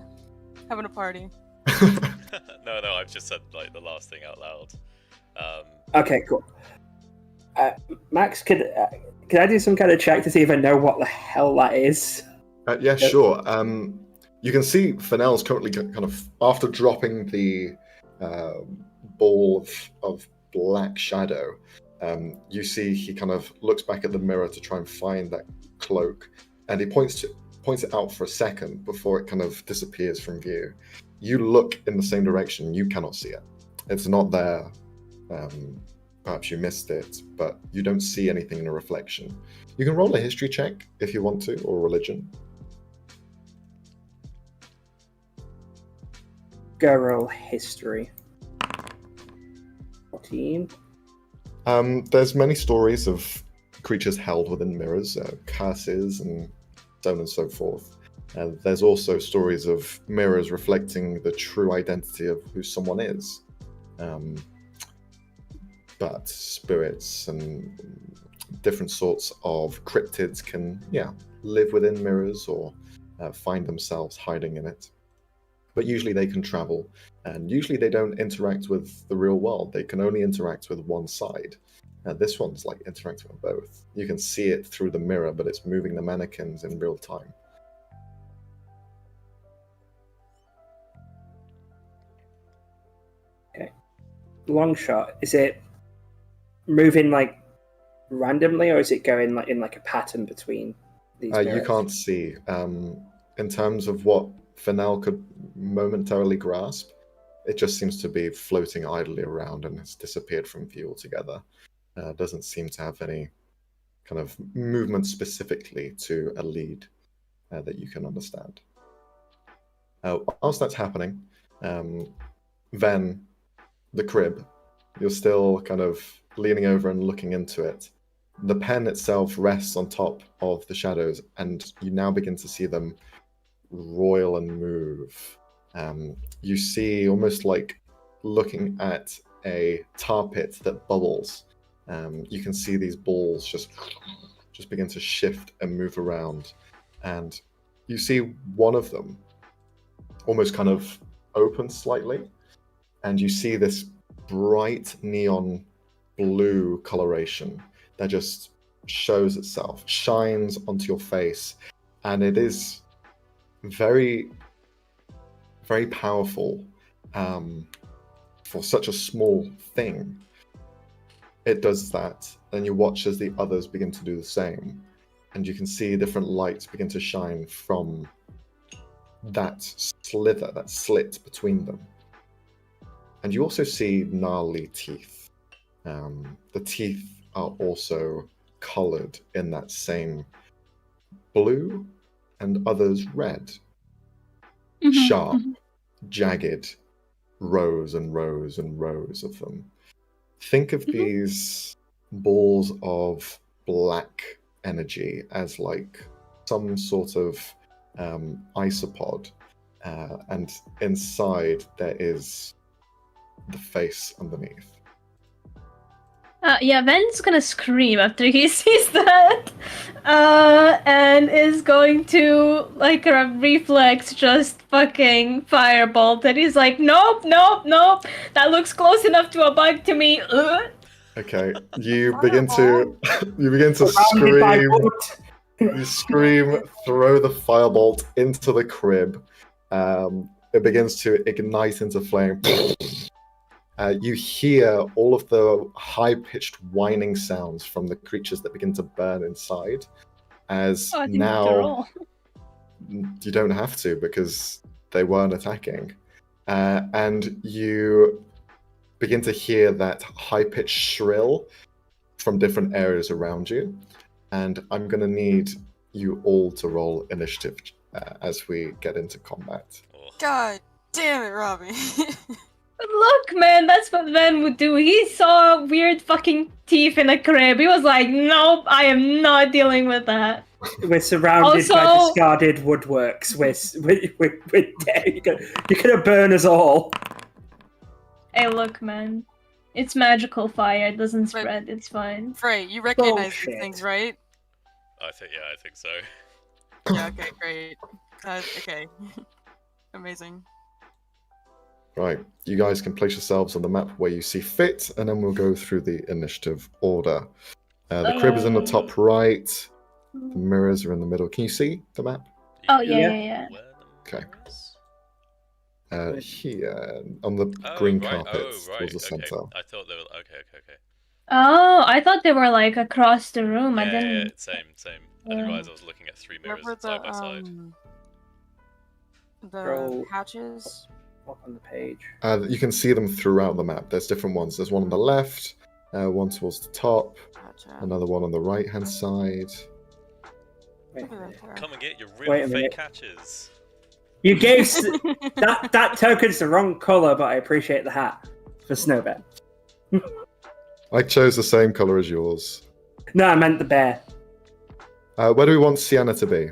having a party?
No, I've just said like the last thing out loud.
Okay, cool. Max, could I do some kind of check to see if I know what the hell that is?
Yeah, sure. You can see Fennel's currently kind of, after dropping the ball of black shadow, you see he kind of looks back at the mirror to try and find that cloak, and he points it out for a second before it kind of disappears from view. You look in the same direction, you cannot see it. It's not there. Perhaps you missed it, but you don't see anything in a reflection. You can roll a history check if you want to, or religion.
Go roll history. 14.
There's many stories of creatures held within mirrors, curses, and so on and so forth. There's also stories of mirrors reflecting the true identity of who someone is. But spirits and different sorts of cryptids can, live within mirrors or find themselves hiding in it. But usually they can travel, and usually they don't interact with the real world. They can only interact with one side. This one's like interacting with both. You can see it through the mirror, but it's moving the mannequins in real time.
Okay. Long shot. Is it moving like randomly, or is it going like in like a pattern between these mirrors?
You can't see. In terms of what Fennel could momentarily grasp, it just seems to be floating idly around and has disappeared from view altogether. Doesn't seem to have any kind of movement specifically to a lead that you can understand. Whilst that's happening, Ven, the crib, you're still kind of leaning over and looking into it. The pen itself rests on top of the shadows, and you now begin to see them roil and move. You see almost like looking at a tar pit that bubbles. You can see these balls just begin to shift and move around, and you see one of them almost kind of open slightly, and you see this bright neon blue coloration that just shows itself, shines onto your face, and it is very, very powerful for such a small thing. It does that, and you watch as the others begin to do the same, and you can see different lights begin to shine from that slither, that slit between them. And you also see gnarly teeth. The teeth are also colored in that same blue, and others red. Sharp, jagged rows and rows and rows of them. Think of these balls of black energy as like some sort of isopod, and inside there is the face underneath.
Ven's gonna scream after he sees that, and is going to, like a reflex, just fucking firebolt. And he's like, nope, that looks close enough to a bug to me.
Okay, you begin to scream. You scream, throw the firebolt into the crib. It begins to ignite into flame. You hear all of the high-pitched whining sounds from the creatures that begin to burn inside. As now, you don't have to because they weren't attacking. And you begin to hear that high-pitched shrill from different areas around you. And I'm going to need you all to roll initiative as we get into combat.
God damn it, Robbie.
Look, man, that's what Ven would do. He saw weird fucking teeth in a crib. He was like, nope, I am not dealing with that.
We're surrounded by discarded woodworks. You're gonna burn us all.
Hey, look, man. It's magical fire. It doesn't spread. It's fine.
Frey, you recognize these things, right?
I think so.
Yeah, okay, great. Okay. Amazing.
Right, you guys can place yourselves on the map where you see fit, and then we'll go through the initiative order. The crib is in the top right. The mirrors are in the middle. Can you see the map?
Oh, yeah.
Okay. Here, on the green carpet towards the center.
I thought they were... Okay.
Oh, I thought they were, like, across the room. I didn't...
Yeah, same. I didn't realize I was looking at three mirrors side by side.
The hatches...
Up on the page.
You can see them throughout the map. There's different ones. There's one on the left, one towards the top, another one on the right-hand side.
Come and get your real fake hatches.
You gave that token's the wrong color, but I appreciate the hat for Snowbed.
I chose the same color as yours.
No, I meant the bear.
Where do we want Sienna to be?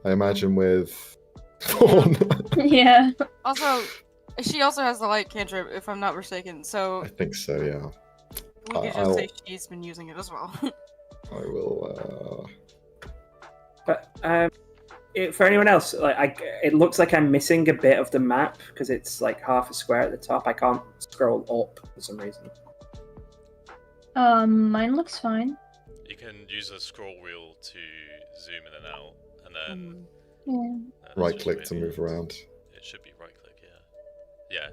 I imagine with Thorn.
Yeah.
Also, she also has the light cantrip, if I'm not mistaken. So
I think so, yeah.
we could just say she's been using it as well.
I will.
But for anyone else, it looks like I'm missing a bit of the map because it's like half a square at the top. I can't scroll up for some reason.
Mine looks fine.
You can use a scroll wheel to zoom in and out, and then
Yeah.
Right click to move around.
It should be right click, yeah. Yeah.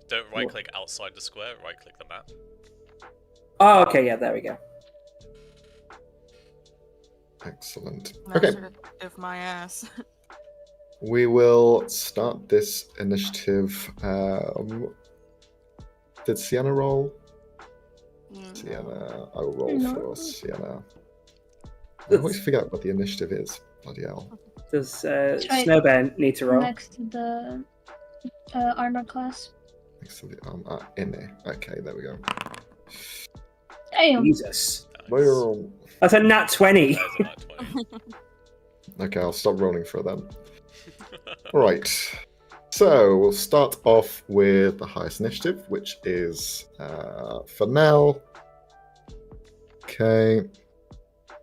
Don't right click outside the square, right click the map.
Oh, okay, yeah, there we go.
Excellent.
Master
Okay,
Detective my ass.
we will start this initiative. Did Sienna roll? Sienna, I will roll for Sienna. I always forget what the initiative is. Bloody hell.
Does Snowbear need to roll?
Next to the armor class.
Next to the inne. Okay, there we go.
Damn.
Jesus.
Nice.
Well,
That's a nat 20.
There's a nat 20.
okay, I'll stop rolling for it then. Right. So we'll start off with the highest initiative, which is Fennel. Okay.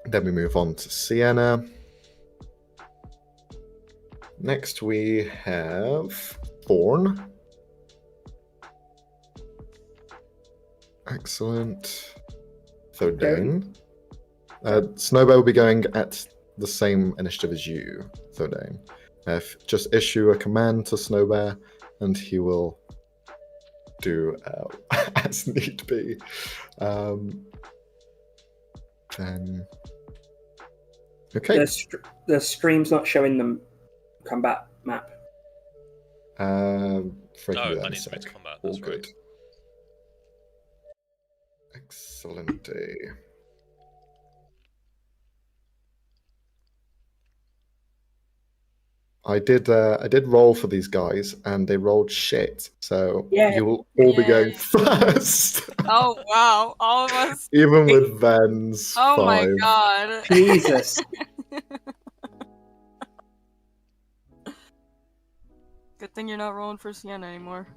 Then we move on to Sienna. Next we have Thorn. Excellent. Thodane. Snowbear will be going at the same initiative as you, Thodane. Just issue a command to Snowbear, and he will do as need be. Then, okay.
The stream's not showing the combat map.
Frankie,
No,
then
I
a
need to
sec.
move to combat.
All
That's
good.
right.
Excellent. I did roll for these guys, and they rolled shit. So you will all be going first.
Oh wow, all of us.
Even with Ven's
Oh
5.
my god.
Jesus.
Good thing you're not rolling for Sienna anymore.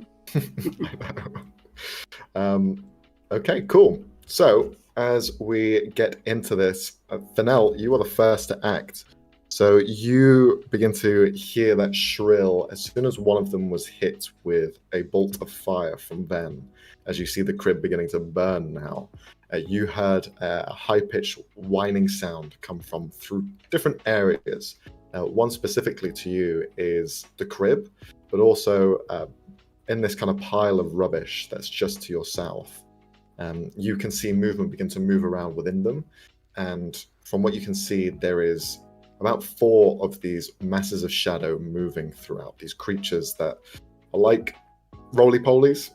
Okay, cool. So as we get into this, Fennel, you are the first to act. So you begin to hear that shrill as soon as one of them was hit with a bolt of fire from Ven. As you see the crib beginning to burn now, you heard a high-pitched whining sound come from through different areas. One specifically to you is the crib, but also in this kind of pile of rubbish that's just to your south. You can see movement begin to move around within them, and from what you can see, there is about 4 of these masses of shadow moving throughout. These creatures that are like roly-polies,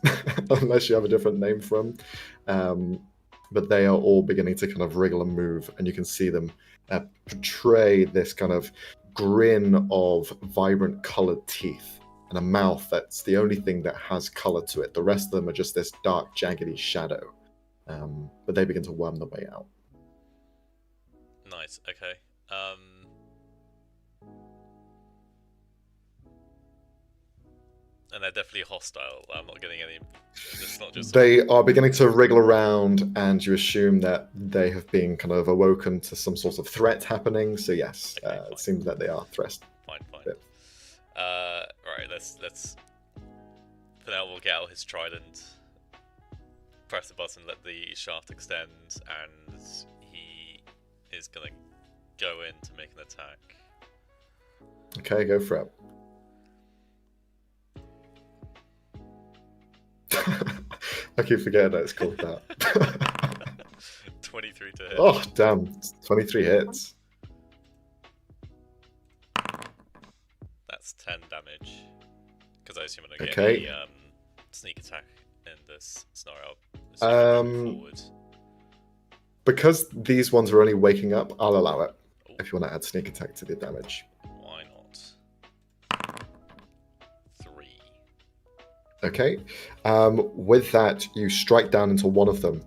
unless you have a different name for them. But they are all beginning to kind of wriggle and move, and you can see them portray this kind of grin of vibrant colored teeth and a mouth that's the only thing that has color to it. The rest of them are just this dark, jaggedy shadow. But they begin to worm their way out.
Nice, okay. And they're definitely hostile. I'm not getting any. It's not just.
They are beginning to wriggle around, and you assume that they have been kind of awoken to some sort of threat happening. So yes,
Okay,
it seems that they are threat.
Fine.
Yeah.
Right, let's. For now, we'll get out his trident, press the button, let the shaft extend, and he is gonna go in to make an attack.
Okay, go for it. I keep forgetting that it's called that.
23 to hit.
Oh, damn. 23 hits.
That's 10 damage. Because I assume I'm going to
Okay.
get a sneak attack in this scenario. I'll forward.
Because these ones are only waking up, I'll allow it. If you want to add sneak attack to the damage.
Why not? 3.
Okay. With that, you strike down into one of them.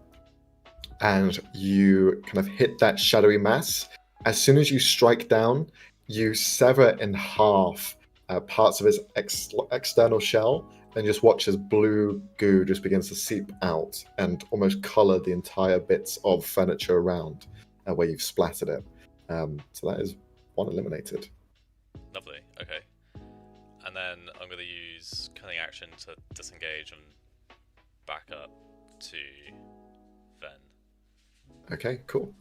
and you kind of hit that shadowy mass. As soon as you strike down, you sever in half parts of its external shell, and just watch as blue goo just begins to seep out and almost color the entire bits of furniture around where you've splattered it. So that is one eliminated.
Lovely. Okay. And then I'm going to use cunning action to disengage and back up to Ven.
Okay, cool.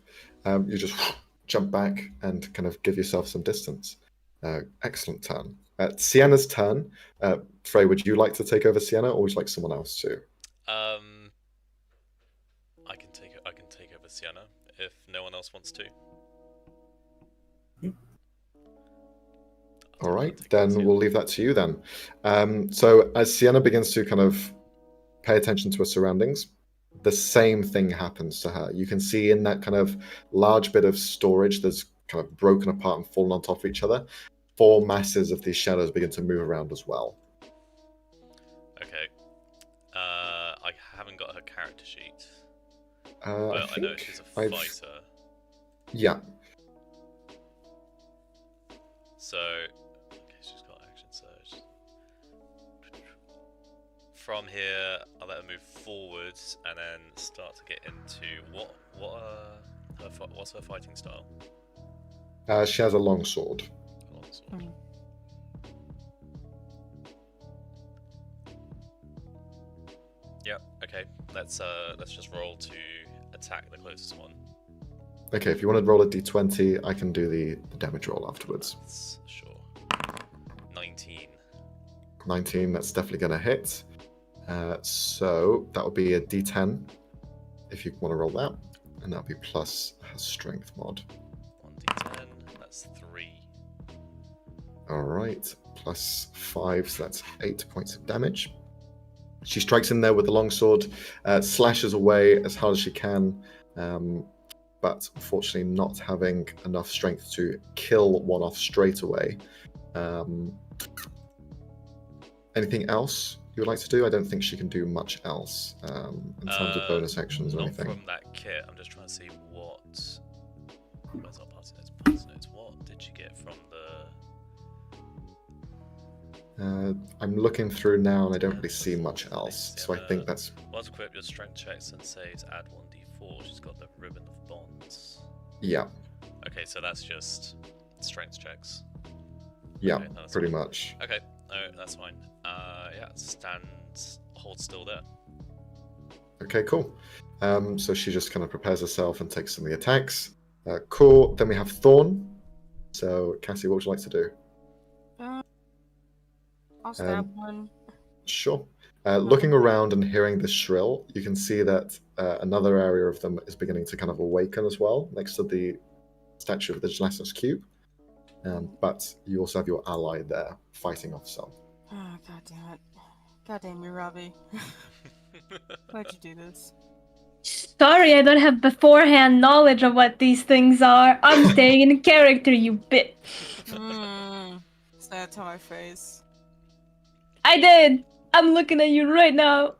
You just jump back and kind of give yourself some distance. Excellent turn. Sienna's turn. Frey, would you like to take over Sienna, or would you like someone else to?
I can take over Sienna if no one else wants to.
All right, then we'll leave that to you then. So as Sienna begins to kind of pay attention to her surroundings, the same thing happens to her. You can see in that kind of large bit of storage that's kind of broken apart and fallen on top of each other, 4 masses of these shadows begin to move around as well.
Okay. I haven't got her character sheet.
But
I know she's a fighter.
Yeah.
So, okay, she's got action surge. From here, I'll let her move forwards and then start to get into what's her fighting style?
She has a long sword.
A long sword. Yep. Okay. Let's just roll to attack the closest one.
Okay, if you want to roll a d20, I can do the damage roll afterwards.
Sure. 19.
19, that's definitely going to hit. So that would be a d10 if you want to roll that, and that'll be plus her strength mod.
1d10, that's 3.
All right, plus 5, so that's 8 points of damage. She strikes in there with the longsword, slashes away as hard as she can, but unfortunately not having enough strength to kill one off straight away. Anything else you would like to do? I don't think she can do much else in terms of bonus actions or anything.
Not from that kit. I'm just trying to see what. Where's our party notes? Party notes. What did she get from the?
I'm looking through now and I don't really see much else. So I think that's.
Once equipped, your strength checks and saves add 1d4. She's got the ribbon of bonds.
Yeah.
Okay, so that's just strength checks.
Yeah,
okay, no,
pretty
fine.
much.
Okay, no, that's fine. Yeah, hold still there.
Okay, cool. So she just kind of prepares herself and takes some of the attacks. Cool. Then we have Thorn. So, Cassie, what would you like to do?
I'll stab one.
Sure. Looking around and hearing the shrill, you can see that another area of them is beginning to kind of awaken as well, next to the statue of the Gelatinous Cube. But you also have your ally there fighting off some.
Oh, god damn it. God damn you, Robbie. Why'd you do this?
Sorry, I don't have beforehand knowledge of what these things are. I'm staying in character, you bit.
Say that to my face.
I did! I'm looking at you right now.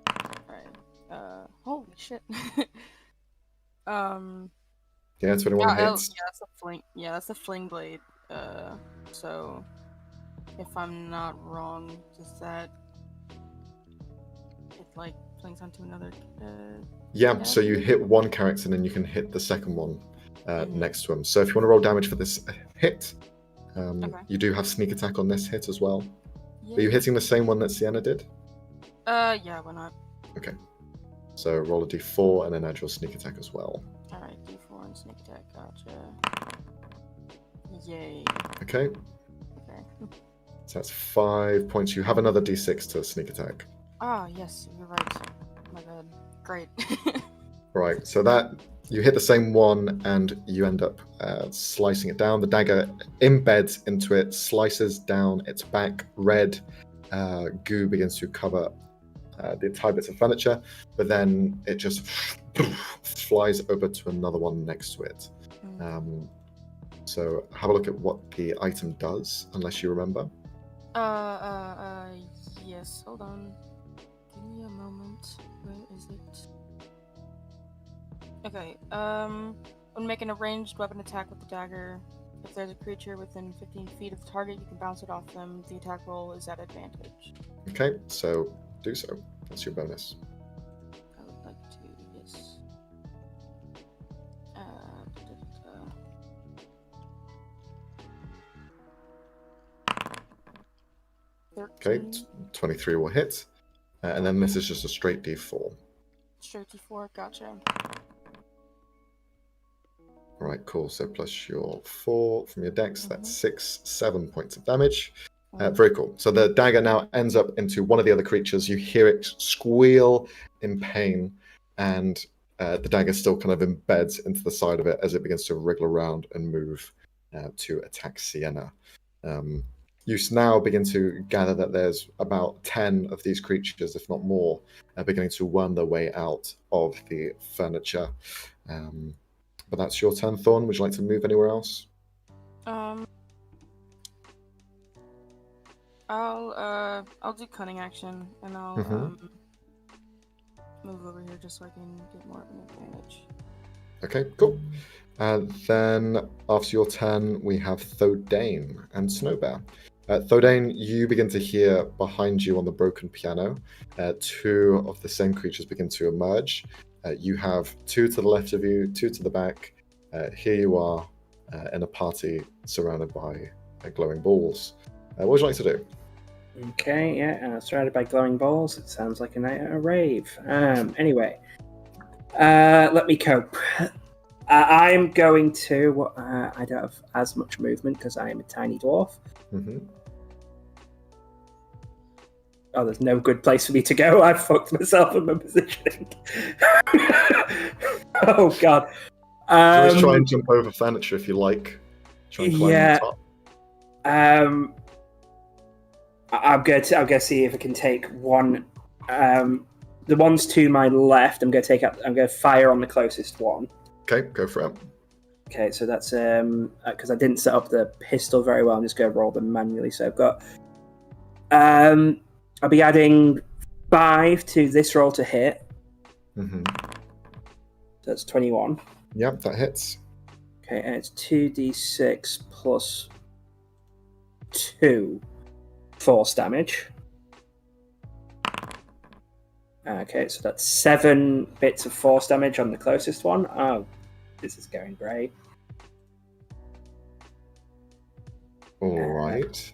Alright. Holy shit.
Yeah, 21 hits.
Yeah, that's a fling. Yeah, that's a fling blade. So if I'm not wrong, does that it like flings onto another?
Yeah, so you hit one character and then you can hit the second one next to him. So if you want to roll damage for this hit,
okay.
You do have sneak attack on this hit as well.
Yeah.
Are you hitting the same one that Sienna did?
Yeah, why not?
Okay. So roll a d4 and then add your sneak attack as well.
Alright, d4 and sneak attack, gotcha. Yay.
Okay.
Okay.
So that's 5 points. You have another d6 to sneak attack.
Ah, yes, you're right. Oh my god. Great.
Right, so that you hit the same one and you end up slicing it down. The dagger embeds into it, slices down its back. Red goo begins to cover the entire bits of furniture, but then it just flies over to another one next to it. So have a look at what the item does, unless you remember.
Yes, hold on. Give me a moment. Where is it? Okay. When making a ranged weapon attack with the dagger, if there's a creature within 15 feet of the target, you can bounce it off them. The attack roll is at advantage.
Okay, so do so. That's your bonus.
I would like to, yes.
Okay,
13.
23 will hit. And then this is just a straight D4.
Straight D4, gotcha.
All right, cool. So plus your 4 from your dex, that's 7 points of damage. Very cool. So the dagger now ends up into one of the other creatures. You hear it squeal in pain, and the dagger still kind of embeds into the side of it as it begins to wriggle around and move to attack Sienna. You now begin to gather that there's about 10 of these creatures, if not more, beginning to worm their way out of the furniture. But that's your turn, Thorn. Would you like to move anywhere else?
I'll do cunning action, and I'll move over here just so I can get more of an advantage.
Okay, cool. And then after your turn, we have Thodane and Snowbear. Thodane, you begin to hear behind you on the broken piano, 2 of the same creatures begin to emerge. You have 2 to the left of you, 2 to the back. Here you are in a party surrounded by glowing balls. What would you like to do?
Okay, yeah, surrounded by glowing balls. It sounds like a night at a rave. Anyway, let me cope. I'm going to... I don't have as much movement because I am a tiny dwarf. Oh, there's no good place for me to go. I've fucked myself in my positioning. Oh, God.
You always try and jump over furniture if you like. Try and climb on top.
I'm going to see if I can take one. The ones to my left, I'm going to fire on the closest one.
Okay, go for it.
Okay, so that's because I didn't set up the pistol very well. I'm just going to roll them manually. So I've got. I'll be adding 5 to this roll to hit. So that's 21.
Yep, that hits.
Okay, and it's 2d6 plus 2 force damage. Okay, so that's 7 bits of force damage on the closest one. Oh, this is going great.
All right.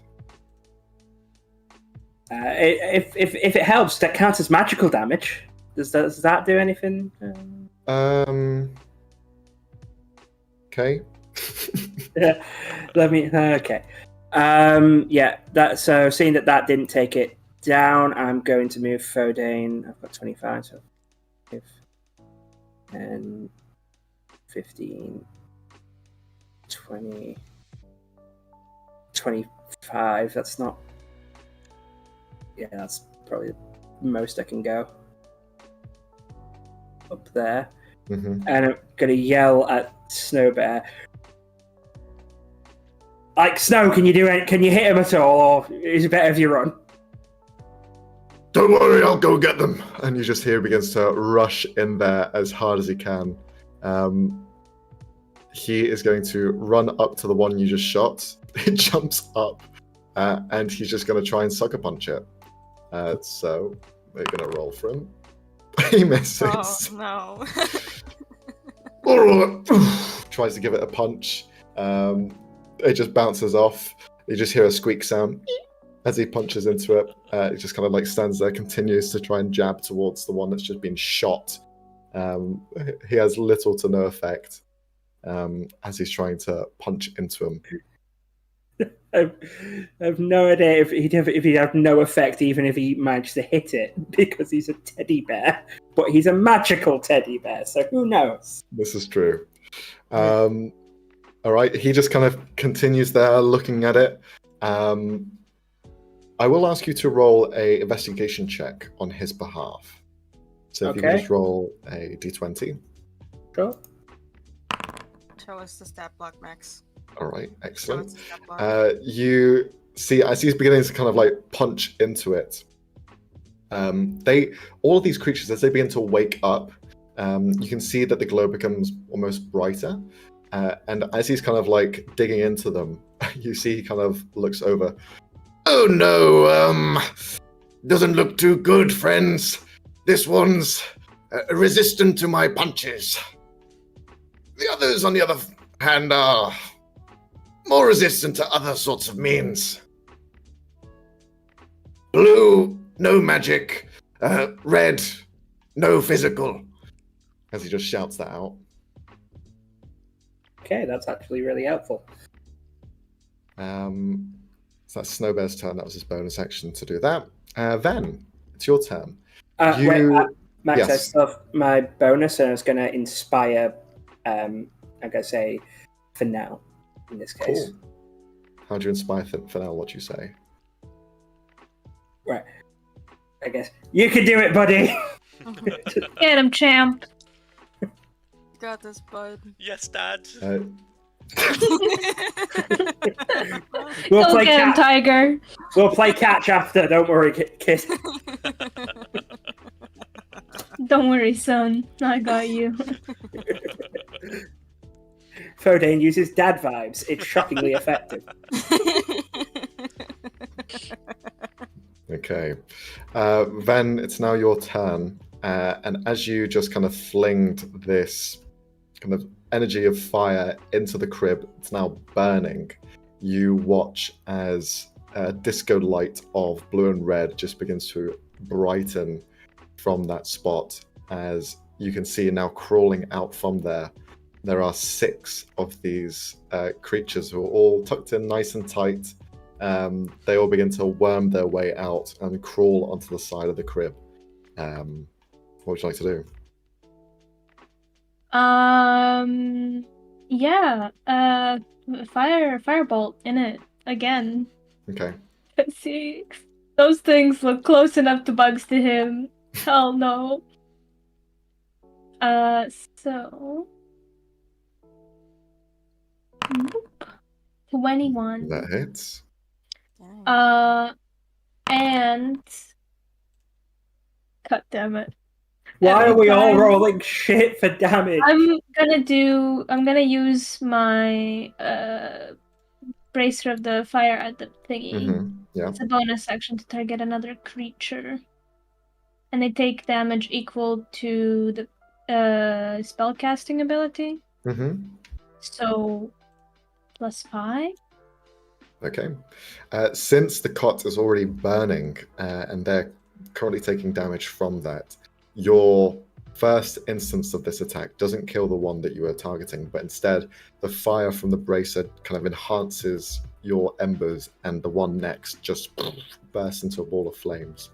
If it helps, that counts as magical damage. Does that do anything?
Okay.
Yeah. Let me. Okay. Yeah. That. So seeing that didn't take it down, I'm going to move Fodane. I've got 25, so 10, 15, 20, 25. That's not. Yeah, that's probably the most I can go. Up there. And I'm going to yell at Snowbear. Like, Snow, can you hit him at all, or is it better if you run?
Don't worry, I'll go get them. And you just hear he begins to rush in there as hard as he can. He is going to run up to the one you just shot. He jumps up, and he's just going to try and sucker punch it. So we're going to roll for him. He misses.
Oh, no.
Tries to give it a punch. It just bounces off. You just hear a squeak sound as he punches into it. It just kind of like stands there, continues to try and jab towards the one that's just been shot. He has little to no effect as he's trying to punch into him.
I have no idea if he'd have no effect even if he managed to hit it, because he's a teddy bear, but he's a magical teddy bear, so who knows?
This is true. All right, he just kind of continues there looking at it. I will ask you to roll a investigation check on his behalf. So if you can just roll a d20.
Sure.
Tell us the stat block, Max.
All right, excellent. You see, as he's beginning to kind of like punch into it, all of these creatures, as they begin to wake up, You can see that the glow becomes almost brighter. And as he's kind of like digging into them, you see he kind of looks over. Oh no, doesn't look too good, friends. This one's resistant to my punches. The others, on the other hand, are more resistant to other sorts of means. Blue, no magic. Red, no physical. As he just shouts that out.
Okay, that's actually really helpful.
So that's Snowbear's turn. That was his bonus action to do that. Then, it's your turn.
Wait, Max,
yes.
I still have my bonus, and I was going to inspire, I'm going to say, for now, in this case.
Cool. How do you inspire for now? What do you say?
Right. I guess. You can do it, buddy!
Get him, champ.
You got this, bud.
Yes, Dad.
We'll
Go
play
get him,
catch.
tiger.
We'll play catch after, don't worry, kid.
Don't worry, son. I got you.
Fodane uses dad vibes. It's shockingly effective.
Okay. Ven, it's now your turn. And as you just kind of flinged this kind of energy of fire into the crib, it's now burning. You watch as a disco light of blue and red just begins to brighten from that spot. As you can see now crawling out from there, there are 6 of these creatures who are all tucked in nice and tight. They all begin to worm their way out and crawl onto the side of the crib. What would you like to do?
Yeah. Firebolt in it again.
Okay.
See, those things look close enough to bugs to him. Hell no. So. Nope. 21.
That hits.
And. God damn it.
Why are we all
Every time-
rolling shit for damage?
I'm gonna use my bracer of the fire at the thingy.
Mm-hmm. Yeah.
It's a bonus action to target another creature. And they take damage equal to the spellcasting ability.
Mm-hmm.
So +5.
Okay. Since the cot is already burning and they're currently taking damage from that, your first instance of this attack doesn't kill the one that you were targeting, but instead the fire from the bracer kind of enhances your embers, and the one next just bursts into a ball of flames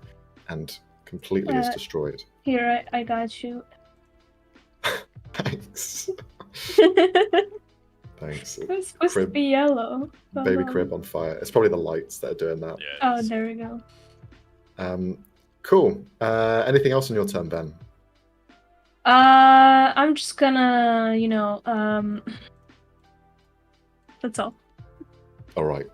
and completely is destroyed.
Here, I got you.
Thanks. Thanks.
It's supposed to
Crib.
be yellow.
Baby crib on fire. It's probably the lights that are doing that.
Yeah,
Oh,
it's-
there we go.
Cool. Anything else on your turn, Ben?
I'm just gonna, that's all.
All right.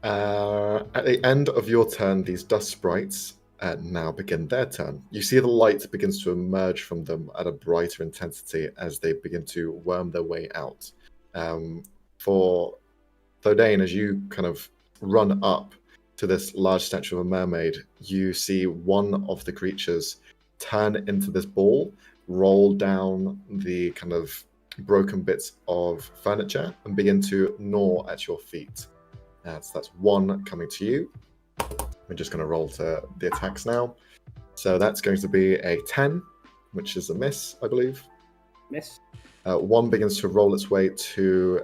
At the end of your turn, these dust sprites now begin their turn. You see the light begins to emerge from them at a brighter intensity as they begin to worm their way out. For Thordain, as you kind of run up to this large statue of a mermaid, you see one of the creatures turn into this ball, roll down the kind of broken bits of furniture, and begin to gnaw at your feet. So that's one coming to you. We're just going to roll to the attacks now. So that's going to be a 10, which is a miss, I believe.
Miss.
One begins to roll its way to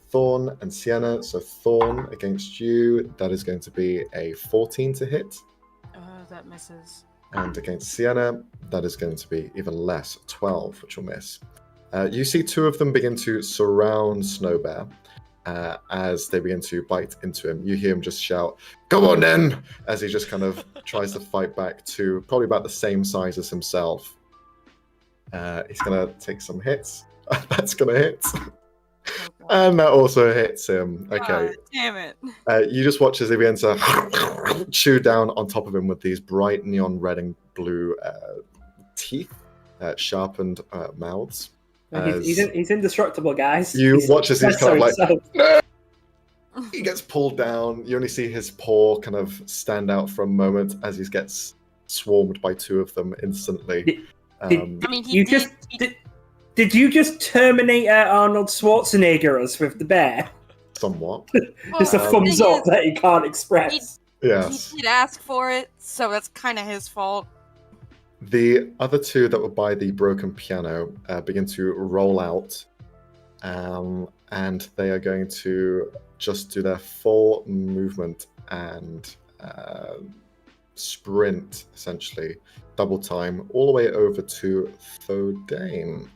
Thorn and Sienna. So Thorn against you, that is going to be a 14 to hit.
That misses.
And against Sienna, that is going to be even less, 12, which will miss. You see 2 of them begin to surround Snowbear as they begin to bite into him. You hear him just shout, "Come on then!" as he just kind of tries to fight back to probably about the same size as himself. He's going to take some hits. That's going to hit. And that also hits him. Okay.
God, damn it.
You just watch as he begins to chew down on top of him with these bright neon red and blue teeth. sharpened mouths.
He's indestructible, guys.
You watch as he's kind of like,
himself.
he gets pulled down. You only see his paw kind of stand out for a moment as he gets swarmed by 2 of them instantly.
I mean,
Did you just Terminator Arnold Schwarzenegger us with the bear?
Somewhat.
Just a thumbs
thing
up
is,
that he can't express.
Yes.
He did ask for it, so that's kind of his fault.
The other 2 that were by the broken piano begin to roll out, and they are going to just do their full movement and sprint, essentially, double time, all the way over to Thodane.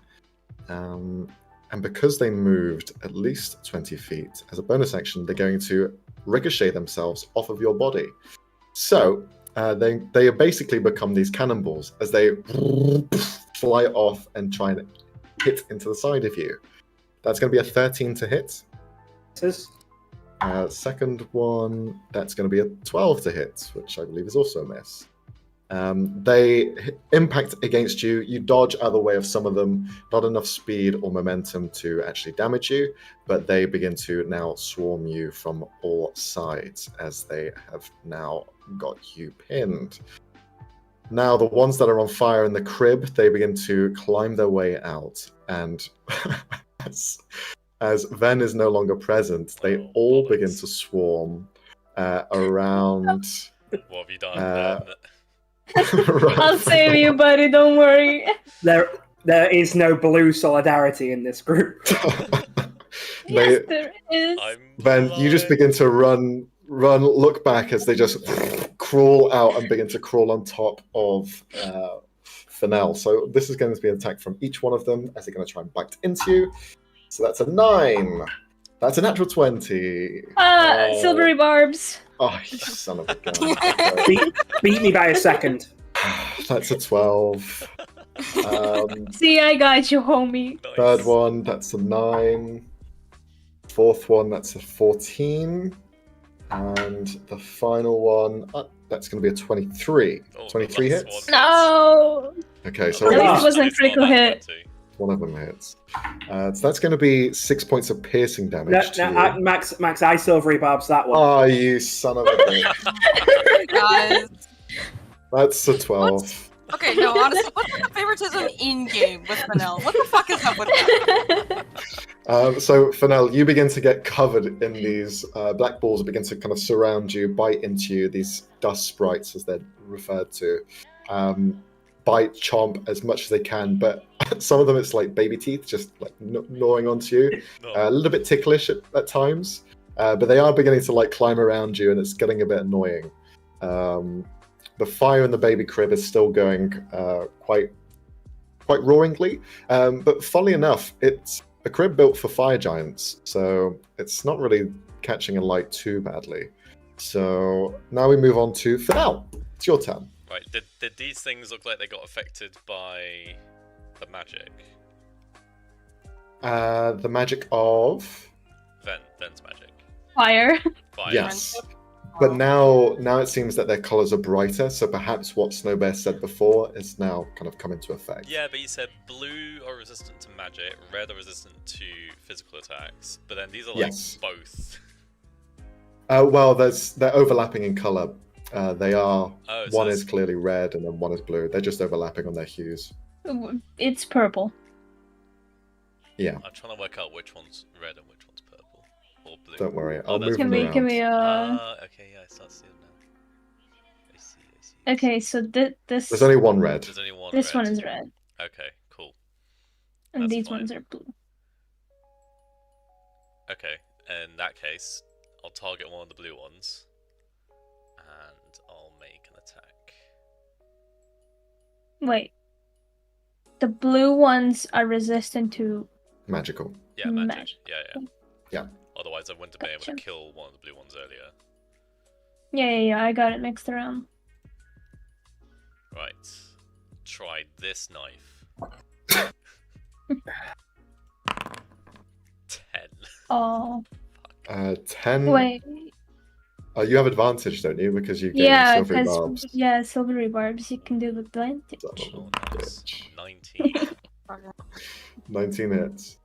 And because they moved at least 20 feet, as a bonus action, they're going to ricochet themselves off of your body. So they basically become these cannonballs as they fly off and try and hit into the side of you. That's going to be a 13 to hit. Second one, that's going to be a 12 to hit, which I believe is also a miss. They impact against you. You dodge out of the way of some of them. Not enough speed or momentum to actually damage you, but they begin to now swarm you from all sides as they have now got you pinned. Now the ones that are on fire in the crib, they begin to climb their way out, and as Ven is no longer present, they all begin to swarm around.
What have you done, Ven?
Right.
I'll save you, buddy. Don't worry.
There is no blue solidarity in this group.
Yes, there is.
Ven, you just begin to run, look back as they just crawl out and begin to crawl on top of Fennel. So this is going to be an attack from each one of them as they're going to try and bite into you. So that's a 9. That's a natural 20.
Silvery barbs.
Oh, you son of a gun.
Beat me by a second.
That's a 12.
See, I got you, homie.
Nice.
Third one, that's a 9. Fourth one, that's a 14. And the final one, that's going to be a 23.
Oh,
23
the last
hits?
one
No.
Okay, so
At least
Ah.
it wasn't a
It's not
critical
that
hit.
20.
one of them hits. So that's going to be 6 points of piercing damage to you.
Max, I silvery barbs that one.
Oh, you son of a bitch.
Guys.
That's a 12.
Okay, no, honestly, what's with the favoritism in-game with Fennel? What the fuck is up with that?
So, Fennel, you begin to get covered in these black balls that begin to kind of surround you, bite into you, these dust sprites, as they're referred to. Bite, chomp as much as they can, but some of them it's like baby teeth, just like gnawing onto you.
No.
A little bit ticklish at times, but they are beginning to like climb around you, and it's getting a bit annoying. The fire in the baby crib is still going quite roaringly, but funnily enough, it's a crib built for fire giants, so it's not really catching alight too badly. So now we move on to Fennel. It's your turn.
Right, did these things look like they got affected by the magic?
The magic of
Ven's magic.
Fire.
Fire.
yes, but now it seems that their colours are brighter. So perhaps what Snowbear said before is now kind of come into effect.
Yeah, but you said blue are resistant to magic, red are resistant to physical attacks, but then these are like
Yes.
both.
Well, they're overlapping in colour. They are.
Oh, so
One
it's-
is clearly red, and then one is blue. They're just overlapping on their hues.
It's purple.
Yeah,
I'm trying to work out which one's red and which one's purple. Or blue.
don't worry.
Oh,
I'll
that's
move
Can
them
we?
around.
Can we?
Okay, yeah, I start seeing now. I see.
Okay, so this.
There's only one red.
There's only one
This
red.
one is red,
Okay, cool.
and
That's
these
fine.
ones are blue.
Okay, in that case, I'll target one of the blue ones. And I'll make an attack.
Wait. The blue ones are resistant to.
Magical.
Yeah, magic.
Magic.
Yeah.
Yeah.
Otherwise, I wouldn't have been able to
Gotcha.
kill one of the blue ones earlier.
Yeah. I got it mixed around.
Right. Try this knife. 10.
Oh.
10.
Wait.
Oh, you have advantage, don't you? Because you gain
Yeah,
silvery
because
barbs.
silvery barbs you can do with advantage.
Son of
Oh,
a
nice.
bitch.
19.
19 hits.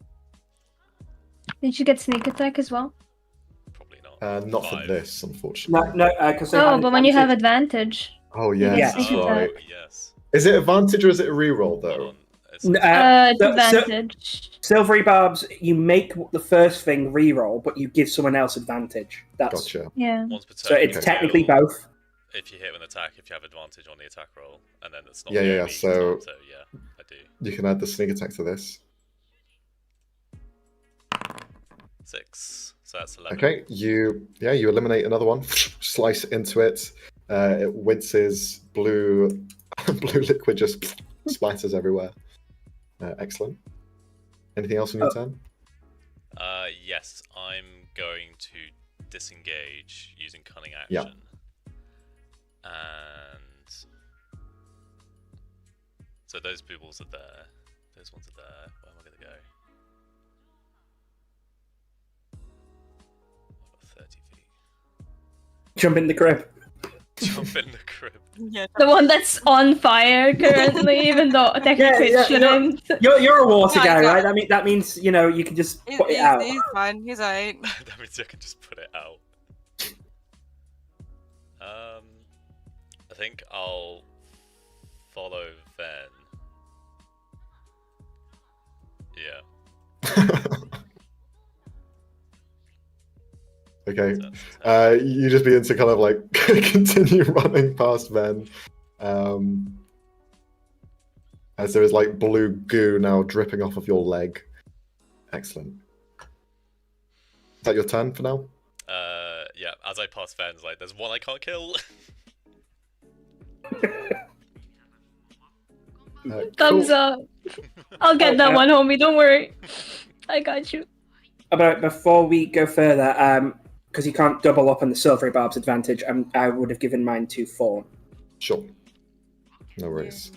Did you get sneak attack as well?
Probably not.
Not for
5.
this, unfortunately.
No, because
Oh, but when you have advantage.
Oh,
You
yeah,
get
that's
sneak
right.
attack.
Yes.
Is it advantage or is it a reroll,
Hold
though?
on. It's
It's advantage.
Silvery barbs, you make the first thing reroll, but you give someone else advantage. That's
Gotcha.
Yeah.
once per turn.
so it's
you
technically
heal
both.
If you hit with an attack, if you have advantage on the attack roll, and then it's not
Yeah,
the
yeah,
enemy
so-
time, so yeah, I do.
You can add the sneak attack to this.
6. So that's 11.
Okay, you eliminate another one, slice into it. It winces, blue liquid just splatters everywhere. Excellent. Anything else on your turn?
Yes, I'm going to disengage using cunning
Yeah.
action. And so those blue balls are there. Those ones are there. Where am I going to go? I've got 30 feet.
Jump in the crib.
Jump in the crib.
Yeah.
The one that's on fire currently, even though technically
Yeah,
it shouldn't.
You're a water
No,
guy,
no.
right? That means you can just put it out.
He's fine. He's alright.
That means I can just put it out. I think I'll follow Ven. Yeah.
Okay.
So that's
You just begin to kind of like continue running past Ven. As there is like blue goo now dripping off of your leg. Excellent. Is that your turn for now?
yeah, as I pass Ven, it's like, there's one I can't kill.
Thumbs
Cool.
up. I'll get that one, homie. Don't worry. I got you.
But before we go further, because you can't double up on the silvery barbs advantage, I would have given mine to Fawn.
Sure. No worries.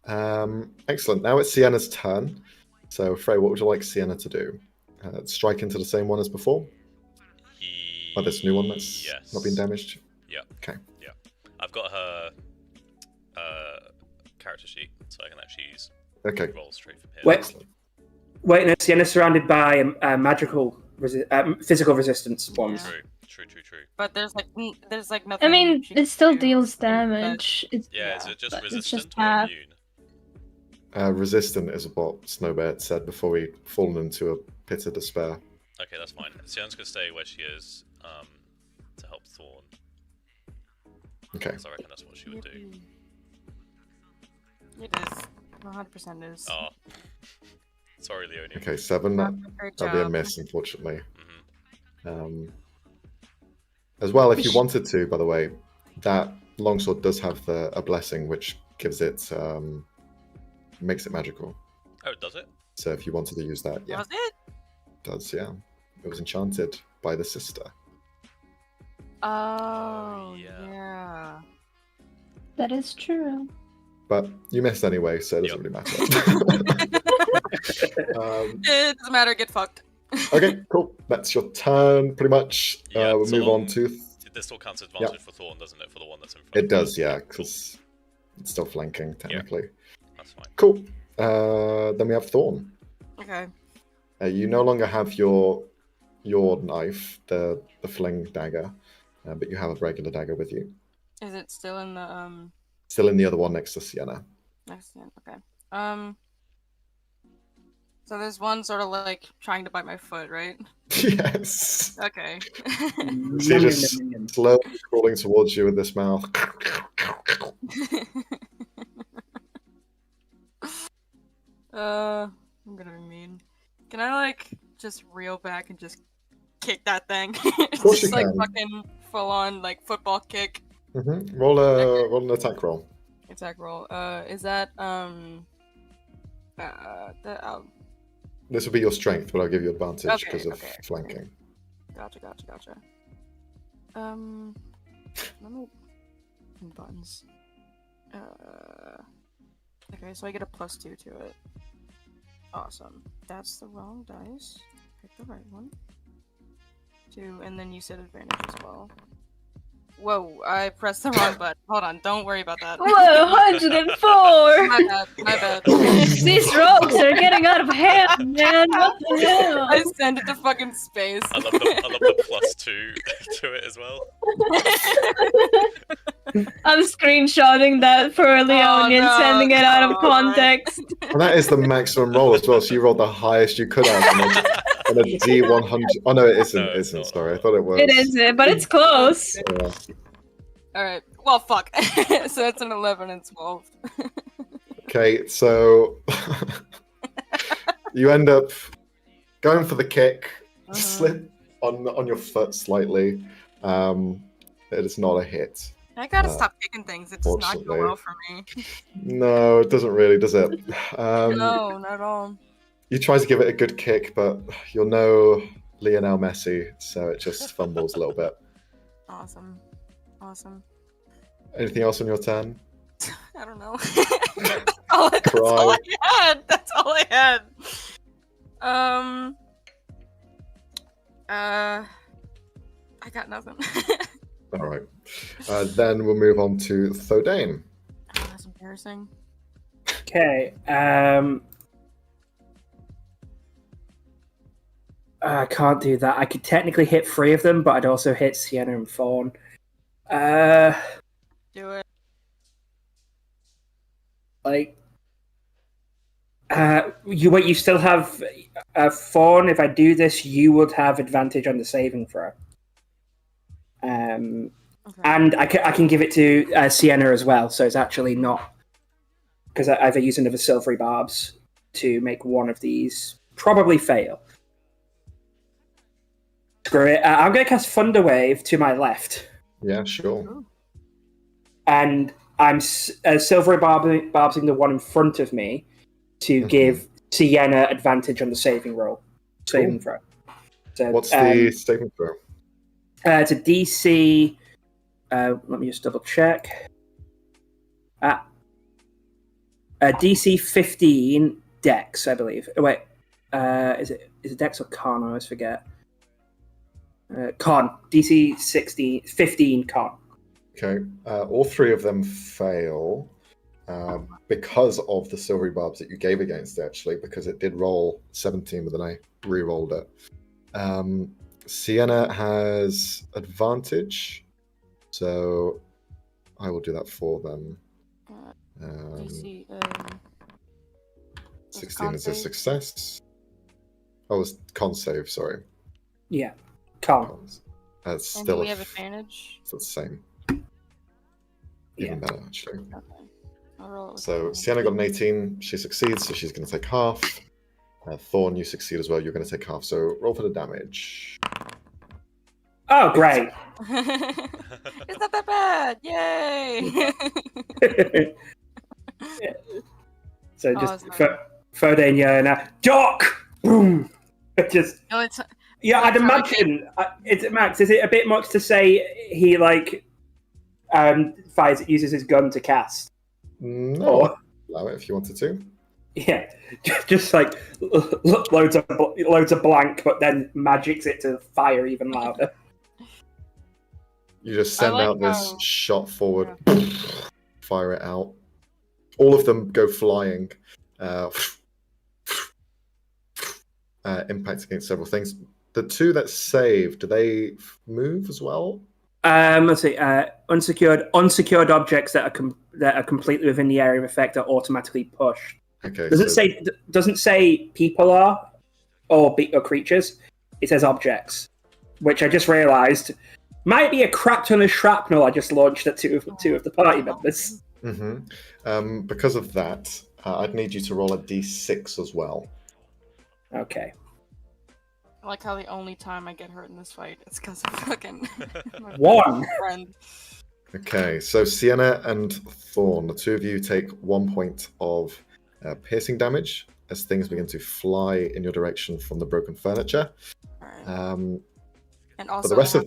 Excellent. Now it's Sienna's turn. So, Frey, what would you like Sienna to do? Strike into the same one as before? Oh, this new one that's not been damaged?
Yeah.
Okay.
Yeah. I've got her character sheet, so I can actually use
Okay.
roll straight from here.
Wait.
Excellent.
Wait, no, Sienna's surrounded by magical, physical resistance ones.
True.
But there's like nothing.
I mean,
she
it
can
still
do.
deals damage. It's,
Yeah, is it just
but it's
resistant
just
or
half.
Resistant is what Snowbeard said before we'd fallen into a pit of despair.
Okay, that's fine. Sion's gonna stay where she is, to help Thorn.
Okay.
So I reckon that's what she would do.
It is. 100% is.
Oh. Sorry, Leonie.
Okay, 7.
Great
That'll be a
job.
miss, unfortunately.
Mm-hmm.
As well, if you wanted to, by the way, that longsword does have a blessing, which gives it makes it magical.
Oh, does it?
So if you wanted to use that, yeah,
Was it?
it does. Yeah, it was enchanted by the sister.
Oh,
yeah.
yeah.
That is true.
But you missed anyway, so it doesn't really matter.
It doesn't matter. Get fucked.
Okay, cool. That's your turn, pretty much.
Yeah,
We'll
so
move on to.
This still counts as advantage for Thorn, doesn't it? For the one that's in front.
It
of
does,
her?
yeah,
Cool.
because it's still flanking technically.
That's fine.
Cool. Then we have Thorn.
Okay.
You no longer have your knife, the fling dagger, but you have a regular dagger with you.
Is it still in the
Still in the other one next to Sienna.
next thing? Okay. So there's one sort of like trying to bite my foot, right?
Yes.
Okay.
She just slowly crawling towards you with this mouth.
I'm gonna be mean. Can I like just reel back and just kick that thing?
Of course
Just
you
like
can.
fucking full on like football kick.
Roll an attack roll.
Attack roll. Is that
This will be your strength, but I'll give you advantage
Okay,
because of
okay.
flanking.
Gotcha. Let me buttons. Okay, so I get a +2 to it. Awesome. That's the wrong dice. Pick the right one. 2, and then you said advantage as well. Whoa, I pressed the wrong button. Hold on, don't worry about that.
Whoa, 104!
My bad, my bad.
These rogues are getting out of hand, man. What the hell?
I sent it to fucking space.
I love the +2 to it as well.
I'm screenshotting that for Leon and sending it out of context.
And that is the maximum roll as well. So you rolled the highest you could have on a D100. Oh no, it isn't.
No,
It
it's
isn't.
not.
Sorry, I thought it was.
It isn't, but it's close.
Yeah.
Alright, well, fuck. So it's an 11 and 12.
Okay, so you end up going for the kick, slip on your foot slightly. It is not a hit.
I gotta stop kicking things. It does not go well for me.
No, it doesn't really, does it?
No, not at all.
You try to give it a good kick, but you're no Lionel Messi, so it just fumbles a little bit.
Awesome. Awesome.
Anything else on your turn?
I don't know. That's all I had. That's all I had. I got nothing.
All right. Then we'll move on to Thodane.
Oh, that's embarrassing.
Okay. I can't do that. I could technically hit 3 of them, but I'd also hit Sienna and Fawn.
Do it.
Like, you still have Fawn. If I do this, you would have advantage on the saving throw.
Okay.
And I can give it to Sienna as well. So it's actually not because I either use another silvery barbs to make one of these probably fail. Screw it. I'm going to cast Thunder Wave to my left.
Yeah, sure.
Ooh.
And I'm silvery barbsing the one in front of me to give Sienna advantage on the saving throw. So,
what's the saving throw?
It's a DC. Let me just double check. A DC 15 Dex, I believe. Oh, wait, is it Dex or Con? I always forget. Con. DC 15 Con.
Okay. All 3 of them fail because of the silvery barbs that you gave against it, actually, because it did roll 17, but then I re-rolled it. Sienna has advantage, so I will do that for them.
DC,
16 is a success. Oh, it's con save, sorry.
Yeah. Con.
Cons. That's
And
still
do we have advantage?
It's the same.
Yeah.
Even better, actually.
Okay. I'll roll it with
So
advantage.
Sienna got an 18. She succeeds, so she's going to take half. Thorn, you succeed as well. You're going to take half. So roll for the damage.
Oh, great.
It's not that bad! Yay!
So
Oh,
just
that's nice.
Fodenia and Doc! Boom! Just
No, it's
yeah, I'd
it's not like
imagine. Max, is it a bit much to say he uses his gun to cast?
No,
Or
allow it if you wanted to.
yeah, just like loads of blank, but then magics it to fire even louder.
You just
I
send
like
out this
how-
shot forward, fire it out. All of them go flying, impact against several things. The 2 that save, do they move as well?
Let's see. Unsecured objects that are completely within the area of effect are automatically pushed.
Okay.
Doesn't say people are or creatures. It says objects, which I just realised might be a crap ton of shrapnel I just launched at two of the party members.
Because of that, I'd need you to roll a d6 as well.
Okay.
I like how the only time I get hurt in this fight is because of fucking my
1.
friend.
Okay, so Sienna and Thorn, the 2 of you take 1 point of piercing damage as things begin to fly in your direction from the broken furniture.
Alright. And
But
also
the rest
I
of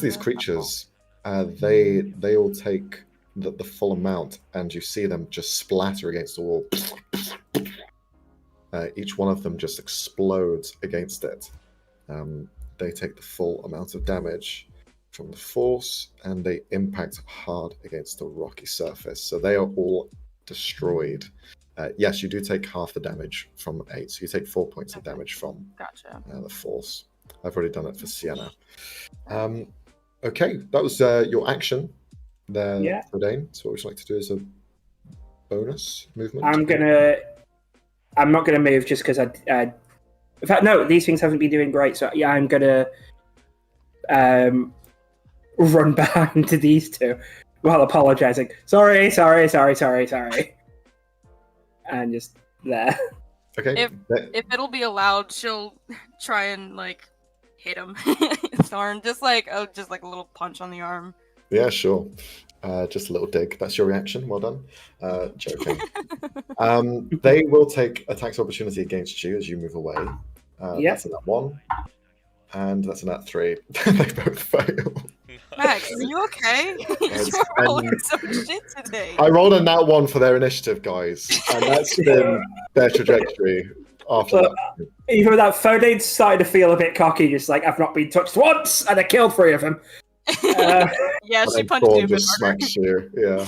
these creatures, they all take the full amount, and you see them just splatter against the wall. Each one of them just explodes against it. They take the full amount of damage. from the force, and they impact hard against the rocky surface. So they are all destroyed. Yes, you do take half the damage from 8, so you take 4 points of damage from
Gotcha.
the force. I've already done it for Sienna. Okay, that was your action there,
Yeah.
Rodane. So what would you like to do as a bonus movement?
I'm not gonna move just because in fact, no, these things haven't been doing great. So yeah, I'm gonna run behind to these two while apologizing. Sorry. And just there.
Okay.
If it'll be allowed, she'll try and like hit him. His arm, just like a little punch on the arm.
Yeah, sure. Just a little dig. That's your reaction. Well done. Joking. They will take attacks of opportunity against you as you move away. That's a nat 1. And that's a nat 3. They both fail.
Max, are you okay? You're rolling some shit today.
I rolled a nat 1 for their initiative, guys. And that's been their trajectory after that.
Even with that, Foden started to feel a bit cocky, just like, I've not been touched once, and I killed 3 of them.
Yeah, she punched you a bit
just
harder.
smacks you. Yeah.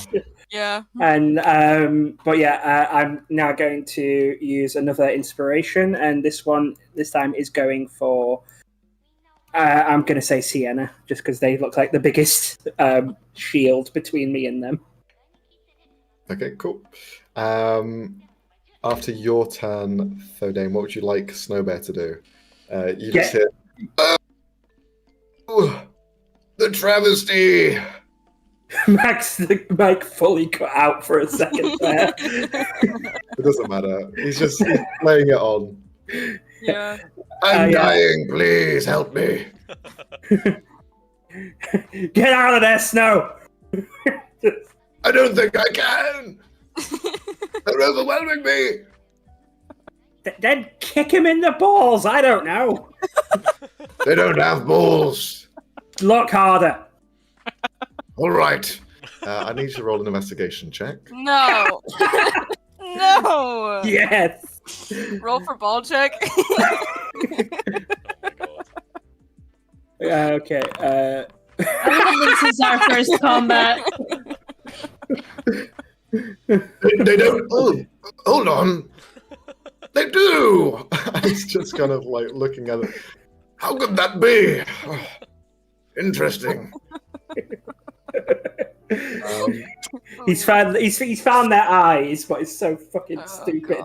Yeah.
And but yeah, I'm now going to use another inspiration, and this time is going for. I'm going to say Sienna, just because they look like the biggest shield between me and them.
Okay, cool. After your turn, Thodane, what would you like Snowbear to do? You just hit. Oh, the travesty!
The mic fully cut out for a second there.
It doesn't matter. He's playing it on.
Yeah.
I'm dying. Please help me.
Get out of there, Snow!
I don't think I can. They're overwhelming me.
Then kick him in the balls. I don't know.
They don't have balls.
Look harder.
All right. I need you to roll an investigation check.
No. No.
Yes.
Roll for ball check.
Okay.
I think this is our first combat.
They don't. Oh, hold on. They do. He's just kind of like looking at it. How could that be? Interesting.
He's found their eyes, but it's so fucking stupid.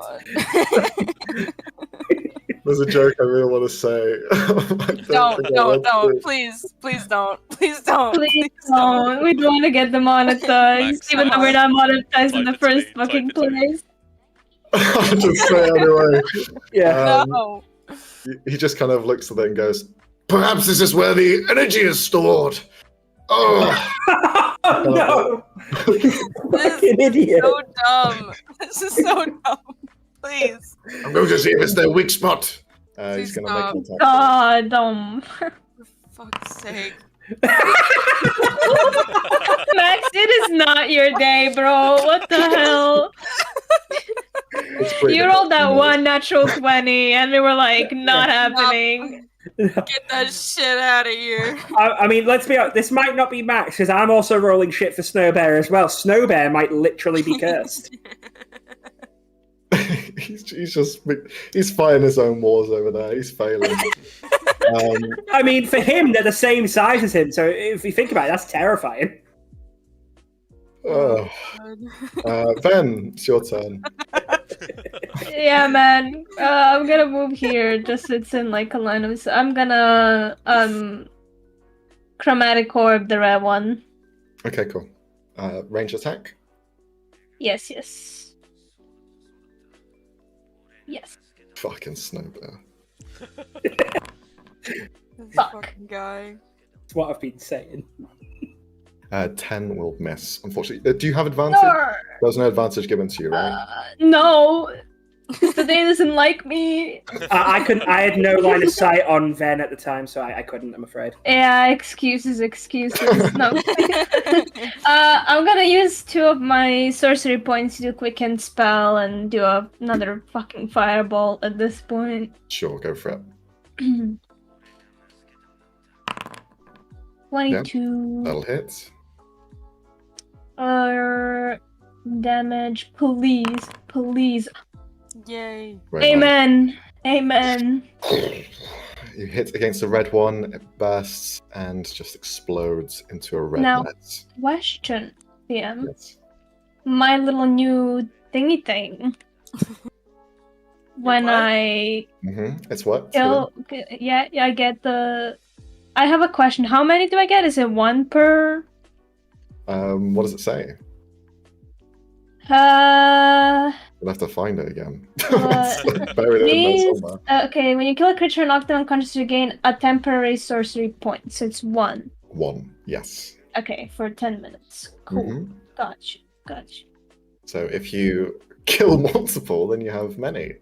There's a joke I really want to say.
Don't, please don't. Please don't.
Please don't. We don't want to get demonetized, even though we're not monetized in the first fucking place.
I'll just say anyway.
Yeah.
No.
He just kind of looks at it and goes, "Perhaps this is where the energy is stored." Oh,
No!
This
Fucking
is
idiot.
so dumb. This is so dumb. Please.
I'm going to see if it's their weak spot. He's
Please
going to make an attack.
God,
For fuck's sake.
Max, it is not your day, bro. What the hell?
It's pretty
You
good.
rolled that one natural 20, and they were like, not happening.
Get that shit out of here.
I mean, let's be honest, this might not be Max, because I'm also rolling shit for Snowbear as well. Snowbear might literally be cursed.
he's fighting his own wars over there. He's failing.
I mean, for him, they're the same size as him, so if you think about it, that's terrifying.
Ben, it's your turn.
Yeah, man. I'm gonna move here just so it's in like a line of. I'm gonna chromatic orb the red one.
Okay, cool. Range attack.
Yes.
Fucking Snowbear.
This
Fuck.
fucking guy.
That's what I've been saying.
10 will miss, unfortunately. Do you have advantage? There's no advantage given to you, right?
No. The day doesn't like me.
I couldn't. I had no line of sight on Ven at the time, so I couldn't. I'm afraid.
Yeah, excuses. No. I'm gonna use 2 of my sorcery points to do quicken spell and do another fucking fireball at this point.
Sure, go for it.
22.
That'll hit.
Damage, please.
Yay.
Very
Amen. Amen.
nice. You hit against the red one, it bursts and just explodes into a red
Now-
net.
Question, PM.
Yes.
My little new thingy thing. When
what?
I
It's what?
kill, yeah, I get the. I have a question. How many do I get? Is it one per?
What does it say? We'll have to find it again. It's buried in there
These,
somewhere.
okay, when you kill a creature knocked unconscious, you gain a temporary sorcery point. So it's 1.
1, yes.
Okay, for 10 minutes. Cool.
Mhm.
Gotcha.
So if you kill multiple, then you have many.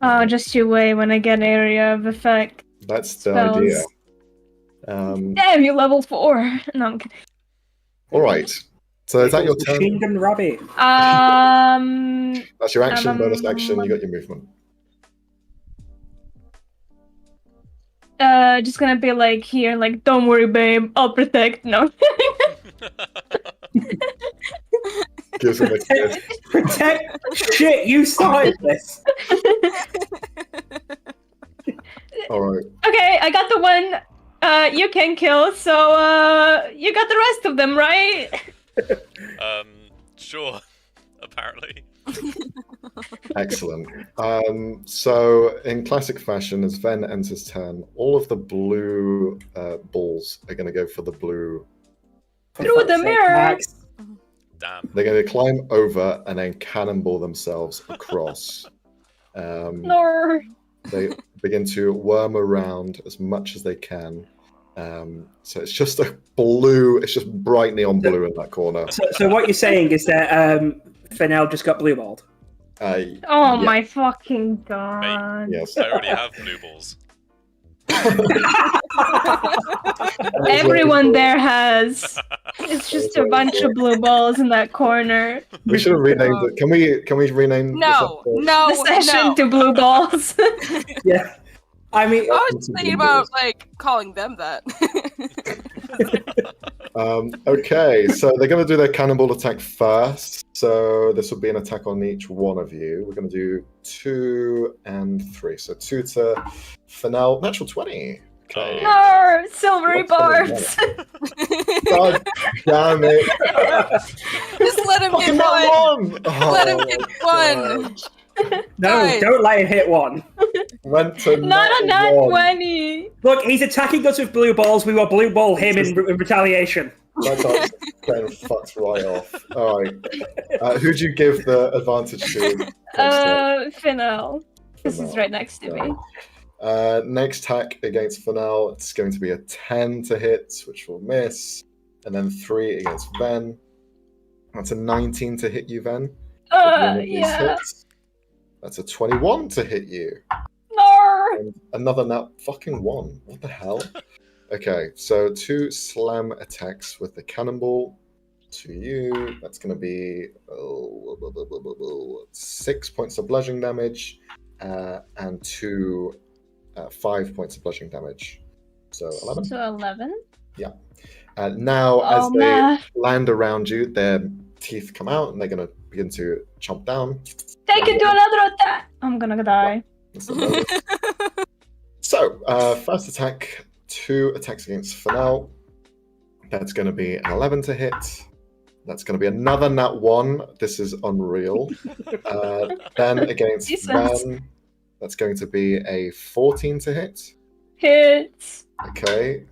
Oh, just you wait when I get area of effect.
That's the
Spells.
idea.
Damn, you level 4. No, I'm kidding.
All right. So is that your turn?
Machine Gun Rabbit.
That's your action, bonus action. You got your movement.
Just gonna be like here, like, don't worry, babe, I'll protect. No.
Gives him a kiss.
Protect shit, you started this.
All right.
Okay, I got the one you can kill, so you got the rest of them, right?
Sure. Apparently.
Excellent. So in classic fashion, as Ven ends his turn, all of the blue balls are going to go for the blue.
Through the mirror.
Max.
Damn.
They're going to climb over and then cannonball themselves across.
No.
They begin to worm around as much as they can. So it's just a blue, it's just bright neon blue in that corner.
So what you're saying is that Fennel just got blue balled.
Oh
yeah.
my fucking god.
Yes.
I already have blue balls.
Everyone there has. It's just a bunch of blue balls in that corner.
We should have renamed it. Can we rename
No,
this episode?
no,
The session
no.
to blue balls.
Yeah. I mean,
I was thinking about calling them that.
Okay, so they're going to do their cannonball attack first. So this will be an attack on each one of you. We're going to do 2 and 3. So 2 to Fennel. Natural 20. Okay.
No, silvery
What's going
barbs.
God damn it.
Just let him
Fucking
get one.
one.
Let him get one.
no,
guys.
don't let him hit one.
Went to
Not a nat
one.
20.
Look, he's attacking us with blue balls. We will blue ball him in retaliation.
That's getting fucked right off. All right. Who'd you give the advantage to?
Fennel. This is right next to me.
Next attack against Fennel, it's going to be a 10 to hit, which will miss. And then 3 against Ven. That's a 19 to hit you, Ven.
Yeah.
That's a 21 to hit you.
No.
And another nat fucking 1. What the hell? Okay, so 2 slam attacks with the cannonball to you. That's going to be 6 points of bludgeoning damage and 2 5 points of bludgeoning damage. So 11.
So 11?
Yeah. Now, as they
man.
land around you, their teeth come out and they're going to begin to chomp down.
Take it to another attack. I'm gonna die.
That's a bonus. So, first attack, 2 attacks against Fennel. That's going to be an 11 to hit. That's going to be another nat 1. This is unreal. Then against
Jesus.
Van, that's going to be a 14 to hit.
Hits.
Okay.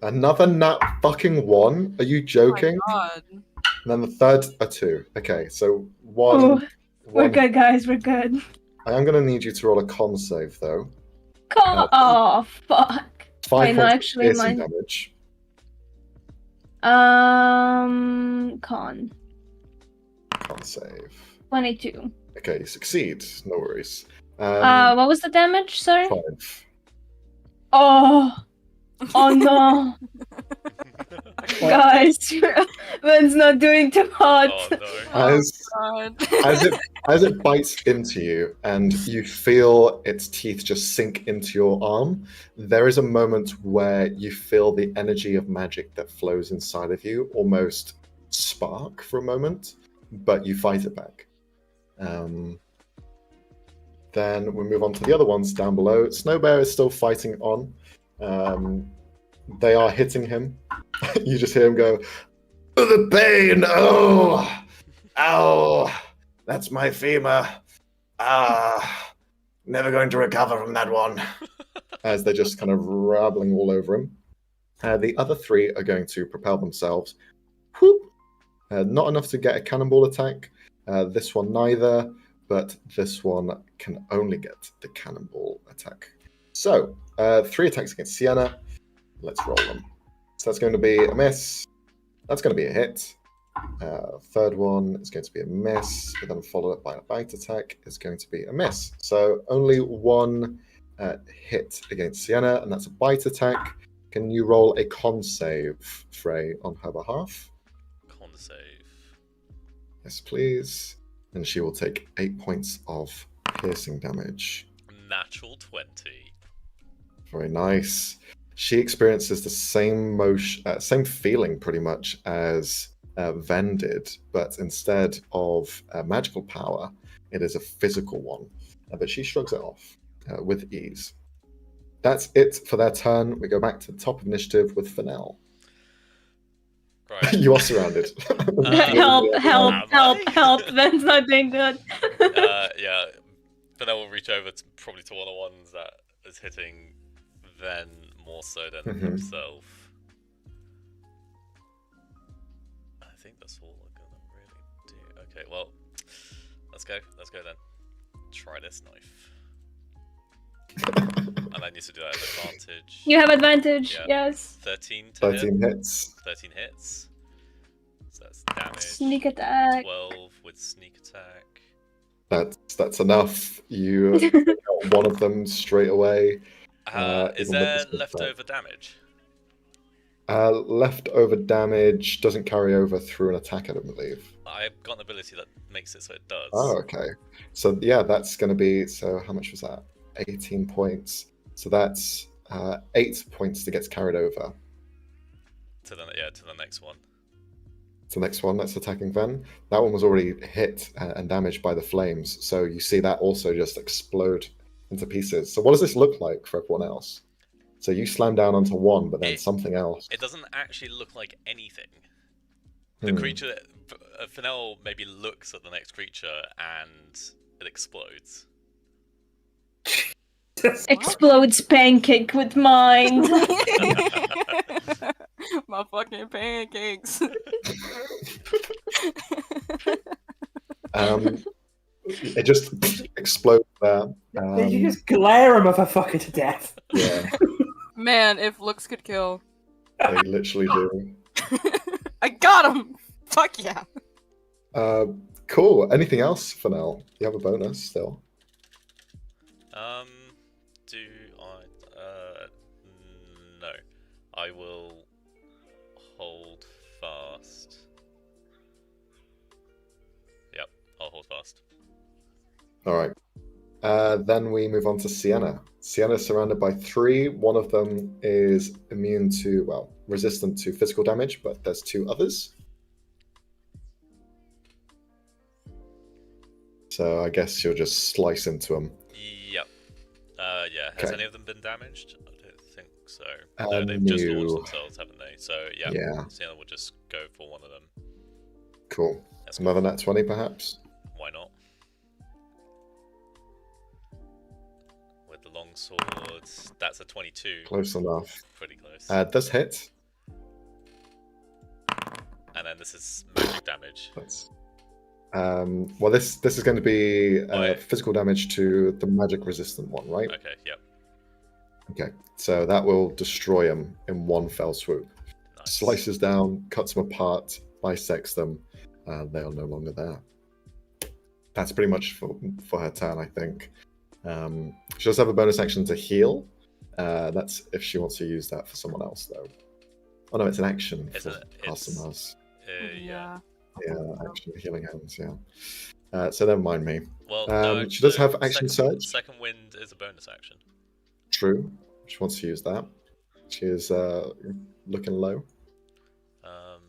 Another nat fucking 1. Are you joking?
Oh my god.
And then the third, a 2. Okay, so 1.
Ooh, we're
one.
good, guys. We're good.
I am going to need you to roll a con save, though.
Oh, fuck.
5
Wait, no,
points
actually,
of piercing
mine-
damage.
Con.
Con save.
22.
Okay, you succeed. No worries.
What was the damage? Sorry.
5.
Oh. Oh no. Guys, Ben's not doing too hot.
Oh no.
God.
As it bites into you and you feel its teeth just sink into your arm, there is a moment where you feel the energy of magic that flows inside of you almost spark for a moment, but you fight it back. Then we move on to the other ones down below. Snowbear is still fighting on. They are hitting him. You just hear him go, "Oh, the pain! Oh! Ow! That's my femur. Never going to recover from that one." As they're just kind of rattling all over him. The other three are going to propel themselves. Whoop! Not enough to get a cannonball attack. This one neither, but this one can only get the cannonball attack. So, 3 attacks against Sienna. Let's roll them. So that's going to be a miss. That's going to be a hit. Third one is going to be a miss, but then followed up by a bite attack is going to be a miss. So only 1 hit against Sienna, and that's a bite attack. Can you roll a con save, Frey, on her behalf?
Con save.
Yes, please. And she will take 8 points of piercing damage.
Natural 20.
Very nice. She experiences the same same feeling pretty much as Ven did, but instead of magical power, it is a physical one. But she shrugs it off with ease. That's it for their turn. We go back to the top of initiative with Fennel.
Right.
You are surrounded.
Help. Ben's not doing good.
Yeah. But I will reach over probably to one of the ones that is hitting Ven more so than himself. I think that's all I'm gonna really do. Okay, well, let's go then. Try this knife. And I need to do that at advantage.
You have advantage,
Yeah.
yes.
13 to
13
hit.
hits.
13 hits. So that's damage.
Sneak attack.
12 with sneak attack.
That's enough. You got one of them straight away.
Is
even with
there
the sneak
leftover damage?
Leftover damage doesn't carry over through an attack, I don't believe.
I've got an ability that makes it so it does.
Oh, okay. So yeah, that's going to be, so how much was that? 18 points. So that's 8 points that gets carried over.
To the next one.
To the next one, that's attacking Ven. That one was already hit and damaged by the flames. So you see that also just explode into pieces. So what does this look like for everyone else? So you slam down onto one, but then something else.
It doesn't actually look like anything. The creature, Fennel maybe looks at the next creature and it explodes.
Explodes pancake with mine.
My fucking pancakes.
It just explodes there.
Did you just glare a motherfucker to death?
Yeah,
Man, if looks could kill.
they literally do.
I got him! Fuck yeah.
Cool. Anything else for now? You have a bonus still.
Do I? No. I will hold fast. Yep, I'll hold fast.
All right. Then we move on to Sienna. Sienna's surrounded by 3. One of them is immune to, well, resistant to physical damage, but there's 2 others. So I guess you'll just slice into them.
Yep. Yeah. Has
Okay.
any of them been damaged? I don't think so. No, they've just launched themselves, haven't they? So yeah. Sienna will just go for one of them.
Cool.
Let's
Another nat 20, perhaps?
Why not? With the long sword, that's a 22.
Close enough.
Pretty close.
Does hit.
And then this is magic damage.
That's... well, this is going to be
Wait.
physical damage to the magic resistant one, right?
Okay, yep.
Okay, so that will destroy him in one fell swoop.
Nice.
Slices down, cuts them apart, bisects them, and they are no longer there. That's pretty much for her turn, I think. She does have a bonus action to heal. That's if she wants to use that for someone else, though. Oh no, it's an action
Isn't
for
it?
Arsenals.
Yeah.
Yeah, action healing hands. Yeah. So never mind me.
Well, no,
she does
no,
have action
second,
surge.
Second wind is a bonus action.
True. She wants to use that. She is looking low.
I'm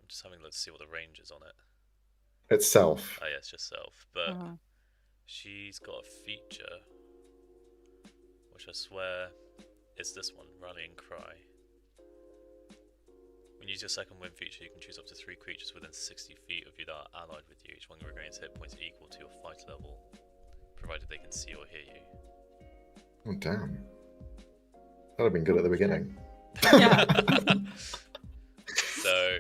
just having a look to see what the range is on it.
Itself.
Oh yeah, it's just self. But
Uh-huh.
she's got a feature, which I swear is this one, Rallying Cry. When you use your second wind feature, you can choose up to 3 creatures within 60 feet of you that are allied with you. Each one regains hit points equal to your fight level, provided they can see or hear you.
Oh damn. That'd have been good at the beginning.
Yeah.
So,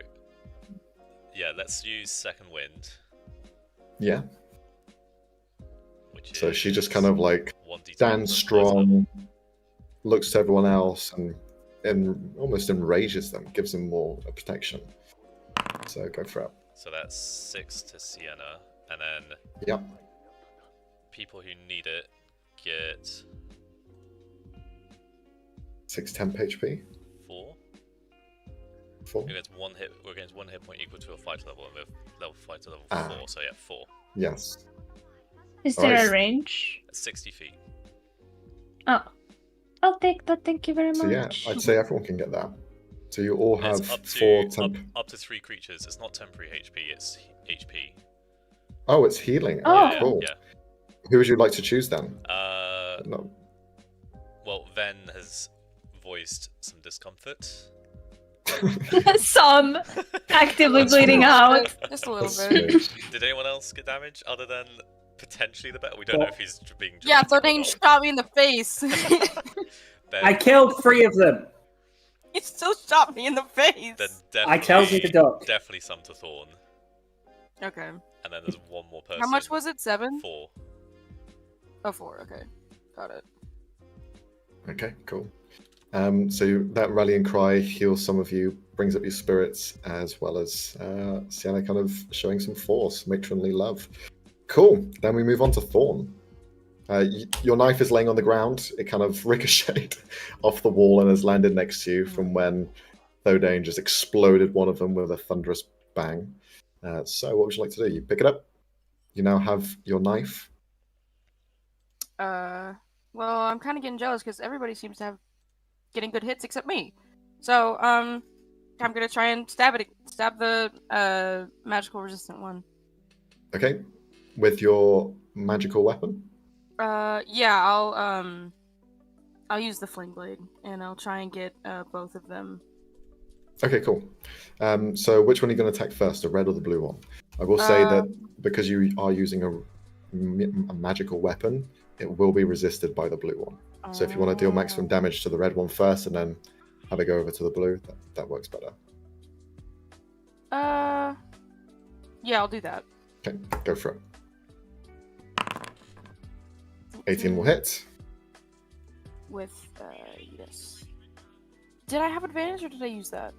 yeah, let's use second wind.
Yeah.
Which
So
is
she just kind of like
1d10
stands
plus fight level.
strong, looks to everyone else, and almost enrages them, gives them more protection. So go for it.
So that's 6 to Sienna, and then
Yep.
people who need it get
6 temp HP.
4.
4.
Against one hit point equal to a fight level, and with level fight to level 4, so yeah, 4.
Yes.
Is there
Alright.
a range?
That's 60 feet.
Oh. I'll take that, thank you very much.
So yeah, I'd say everyone can get that. So you all have
It's up
4
to
temp.
up to 3 creatures. It's not temporary HP. It's HP.
Oh, it's healing.
Oh.
Yeah,
Cool.
yeah.
Who would you like to choose then? No.
Well, Ven has voiced some discomfort.
Some actively
That's
bleeding
weird.
out.
Just a little
That's
bit.
weird.
Did anyone else get damage other than potentially the better? We don't know if he's being.
Yeah,
dramatic or
Thordain
not.
shot me in the face.
Then,
I killed 3 of them.
He still shot me in the face.
then
I tells you to duck.
definitely some to Thorn,
Okay.
and then there's one more person.
How much was it? 7?
4.
Oh, 4. Okay. Got it.
Okay, cool. So that rallying cry heals some of you, brings up your spirits, as well as Sienna kind of showing some force, matronly love. Cool. Then we move on to Thorn. Your knife is laying on the ground. It kind of ricocheted off the wall and has landed next to you from when Thordain just exploded one of them with a thunderous bang. So what would you like to do? You pick it up. You now have your knife.
Well, I'm kind of getting jealous because everybody seems to have getting good hits except me. So, I'm gonna try and stab the magical resistant one.
Okay. With your magical weapon.
Yeah, I'll use the fling blade and I'll try and get both of them.
Okay, cool. So which one are you going to attack first, the red or the blue one? I will say that because you are using a magical weapon, it will be resisted by the blue one. So if you want to deal maximum damage to the red one first and then have it go over to the blue, that works better.
Yeah, I'll do that.
Okay, go for it. 18 will hit.
With, yes. Did I have advantage or did I use that?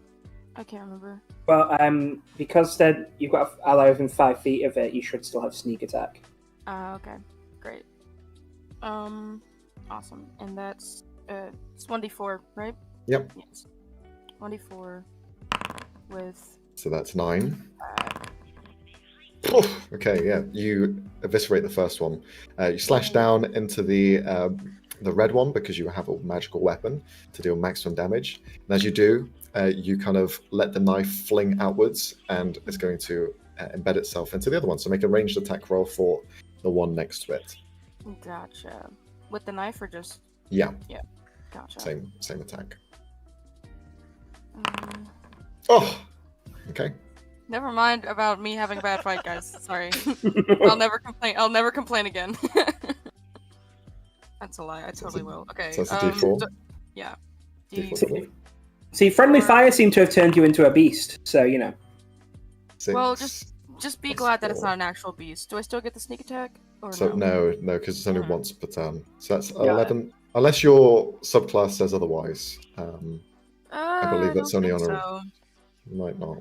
I can't remember.
Well, because then you've got an ally within 5 feet of it, you should still have sneak attack.
Okay. Great. Awesome. And that's, it's 1d4, right?
Yep.
Yes. 1d4 with...
So that's 9. Okay, yeah, you eviscerate the first one. You slash down into the red one because you have a magical weapon to deal maximum damage. And as you do, you kind of let the knife fling outwards, and it's going to embed itself into the other one. So make a ranged attack roll for the one next to it.
Gotcha. With the knife or just...
Yeah.
Yeah. Gotcha.
Same attack.
Um,
Oh, okay.
Never mind about me having a bad fight, guys. Sorry. I'll never complain. I'll never complain again. That's a lie. I totally will. Okay.
So that's a D4.
Yeah.
D4 double.
See, friendly fire seemed to have turned you into a beast, so you know.
6.
Well, just be
plus
glad that it's
4.
not an actual beast. Do I still get the sneak attack? Or
So
no?
no, because it's only
Mhm.
once per turn. So that's
Yeah.
11. Unless your subclass says otherwise. I believe that's
don't
only
think
on a...
so.
Might not.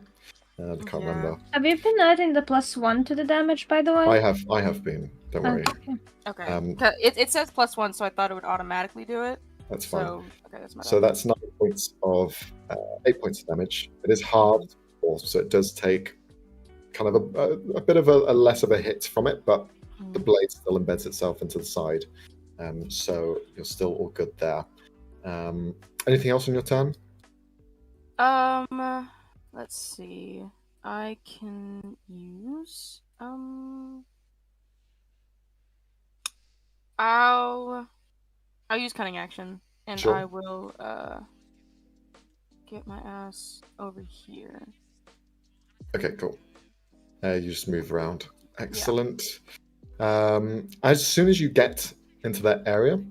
I can't
Yeah.
remember.
Have you been adding the +1 to the damage, by the way?
I have been. Don't worry.
Okay.
Okay. 'Cause it says +1, so I thought it would automatically do it.
That's fine.
So okay, that's my
So
bad.
that's 9 points of 8 points of damage. It is hard, so it does take kind of a bit of a less of a hit from it, but the blade still embeds itself into the side. So you're still all good there. Anything else on your turn?
Let's see. I can use I'll use cunning action, and
Sure.
I will get my ass over here.
Okay, cool. You just move around. Excellent. As soon as you get into that area,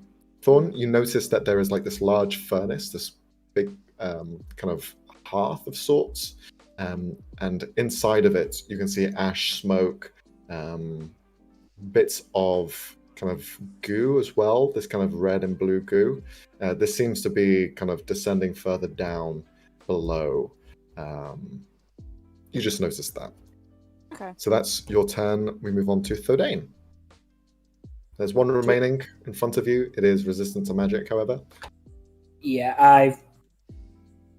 Thorn, you notice that there is like this large furnace, this big kind of hearth of sorts, and inside of it you can see ash, smoke, bits of kind of goo as well, this kind of red and blue goo. This seems to be kind of descending further down below. You just noticed that.
Okay.
So that's your turn. We move on to Thordane. There's one remaining in front of you. It is resistant to magic, however.
Yeah, I've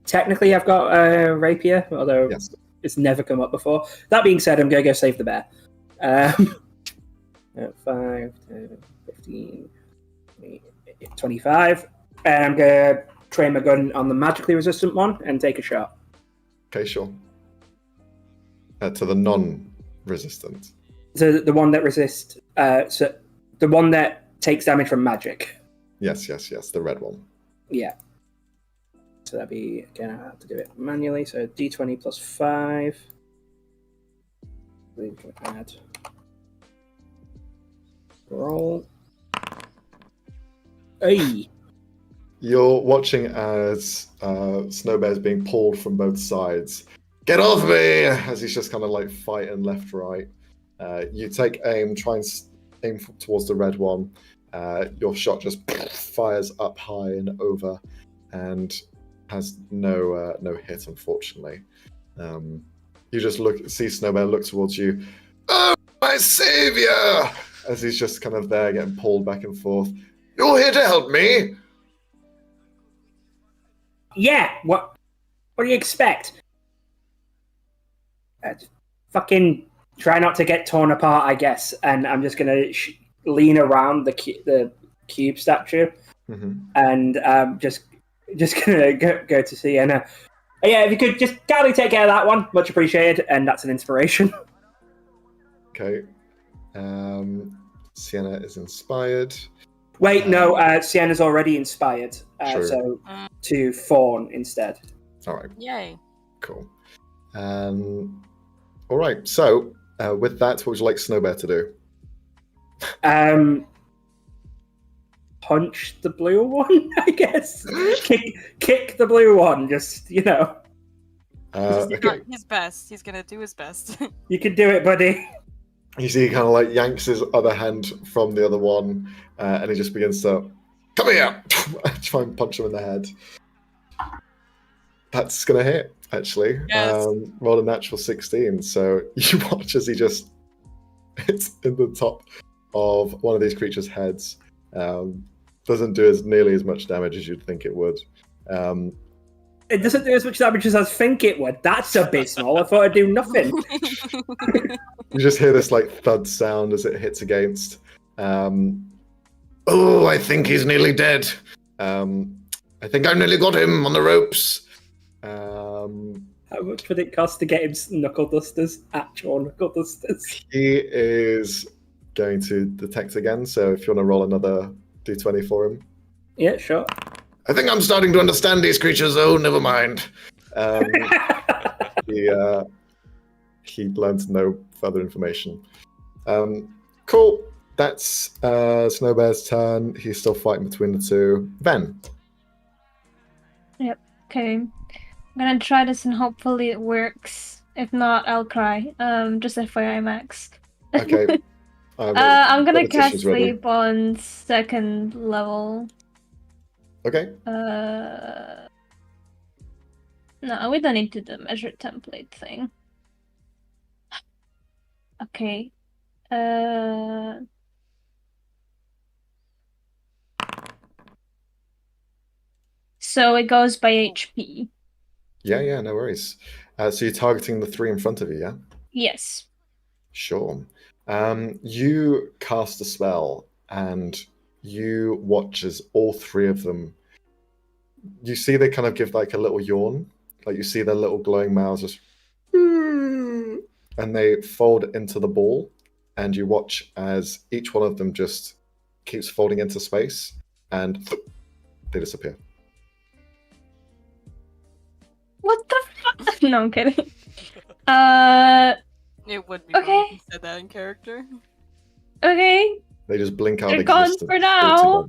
got a rapier, although
Yes.
it's never come up before. That being said, I'm going to go save the bear. 5, 10, 15, 20, 25. And I'm going to train my gun on the magically resistant one and take a shot.
Okay, sure. To the non-resistant.
So the one that resists, so the one that takes damage from magic.
Yes, the red one.
Yeah. So that'd be, again, I have to do it manually. So d20 plus 5. We can add. Roll. Hey!
You're watching as Snowbear's being pulled from both sides. Get off me! As he's just kind of like fighting left, right. You take aim, try and aim towards the red one. Your shot just fires up high and over, and has no hit, unfortunately. You just see Snowbear look towards you. Oh, my savior! As he's just kind of there getting pulled back and forth. You're here to help me?
Yeah, what do you expect? Fucking try not to get torn apart, I guess. And I'm just gonna lean around the cube statue, and just gonna go to Sienna. Yeah, if you could just kindly take care of that one, much appreciated. And that's an inspiration.
Okay. Sienna is inspired.
Wait, no, Sienna's already inspired. So to fawn instead.
All right.
Yay.
Cool. All right. So with that, what would you like Snowbear to do?
Punch the blue one, I guess. kick the blue one. Just
Okay.
His best. He's gonna do his best.
You can do it, buddy.
You see, he kind of like yanks his other hand from the other one, and he just begins to come here, try and punch him in the head. That's gonna hit, actually.
Yes.
Rolled a natural 16. So you watch as he just hits in the top of one of these creatures' heads. Doesn't do nearly as much damage as you'd think it would.
It doesn't do as much damage as I think it would. That's abysmal. I thought I'd do nothing.
You just hear this like thud sound as it hits against. Oh, I think he's nearly dead. I think I nearly got him on the ropes.
How much would it cost to get him knuckle dusters? Actual knuckle dusters.
He is going to detect again, so if you want to roll another d20 for him.
Yeah, sure.
I think I'm starting to understand these creatures. Oh, never mind. He learned no further information. Cool. That's Snowbear's turn. He's still fighting between the two. Ven.
Yep. Okay. I'm gonna try this and hopefully it works. If not, I'll cry. Just FYI, Max.
Okay.
I'm gonna cast
Repetition's ready.
sleep on 2nd level.
Okay.
No, we don't need to do the measure template thing. Okay. So it goes by HP.
Yeah, no worries. So you're targeting the 3 in front of you, yeah?
Yes.
Sure. You cast a spell, and you watch as all 3 of them. You see they kind of give like a little yawn, like you see their little glowing mouths just, and they fold into the ball, and you watch as each one of them just keeps folding into space, and they disappear.
What the fuck? No, I'm kidding.
It would be
Okay.
funny if you said that in character.
Okay.
They just blink out
They're gone
existence
for now.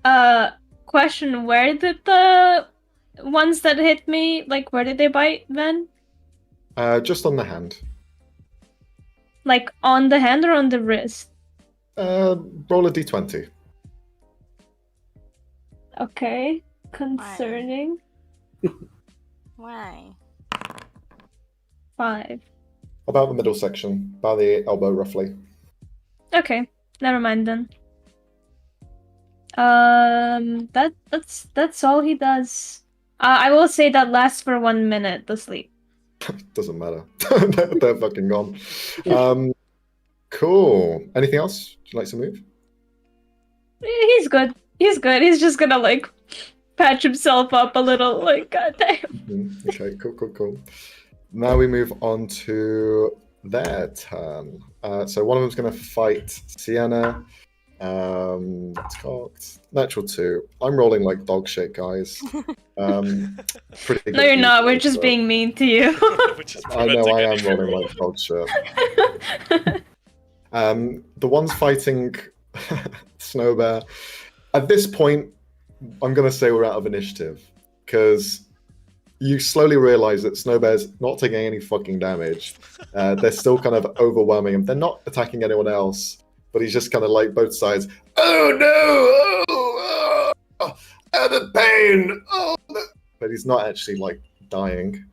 altogether.
Question, where did the ones that hit me, like, where did they bite then?
Just on the hand.
Like, on the hand or on the wrist?
Roll a d20.
Okay. Concerning.
Why?
5.
About the middle section, by the elbow roughly.
Okay. Never mind then. That's all he does. I will say that lasts for 1 minute, the sleep.
Doesn't matter. They're fucking gone. Cool. Anything else? Would you like to move?
He's good. He's good. He's just gonna, like, patch himself up a little, like, goddamn.
Okay, cool. Now we move on to their turn. So one of them's going to fight Sienna. It's cocked. Natural 2. I'm rolling like dog shit, guys. Pretty good
No, you're not. We're
defense,
just
so-
being mean to you.
Which is
I know
preventing
I am
any
rolling
roll.
like dog shit. The ones fighting Snowbear. At this point, I'm going to say we're out of initiative because you slowly realize that Snowbear's not taking any fucking damage. They're still kind of overwhelming him. They're not attacking anyone else, but he's just kind of like both sides. Oh no! Oh, the pain! Oh, no. But he's not actually like dying.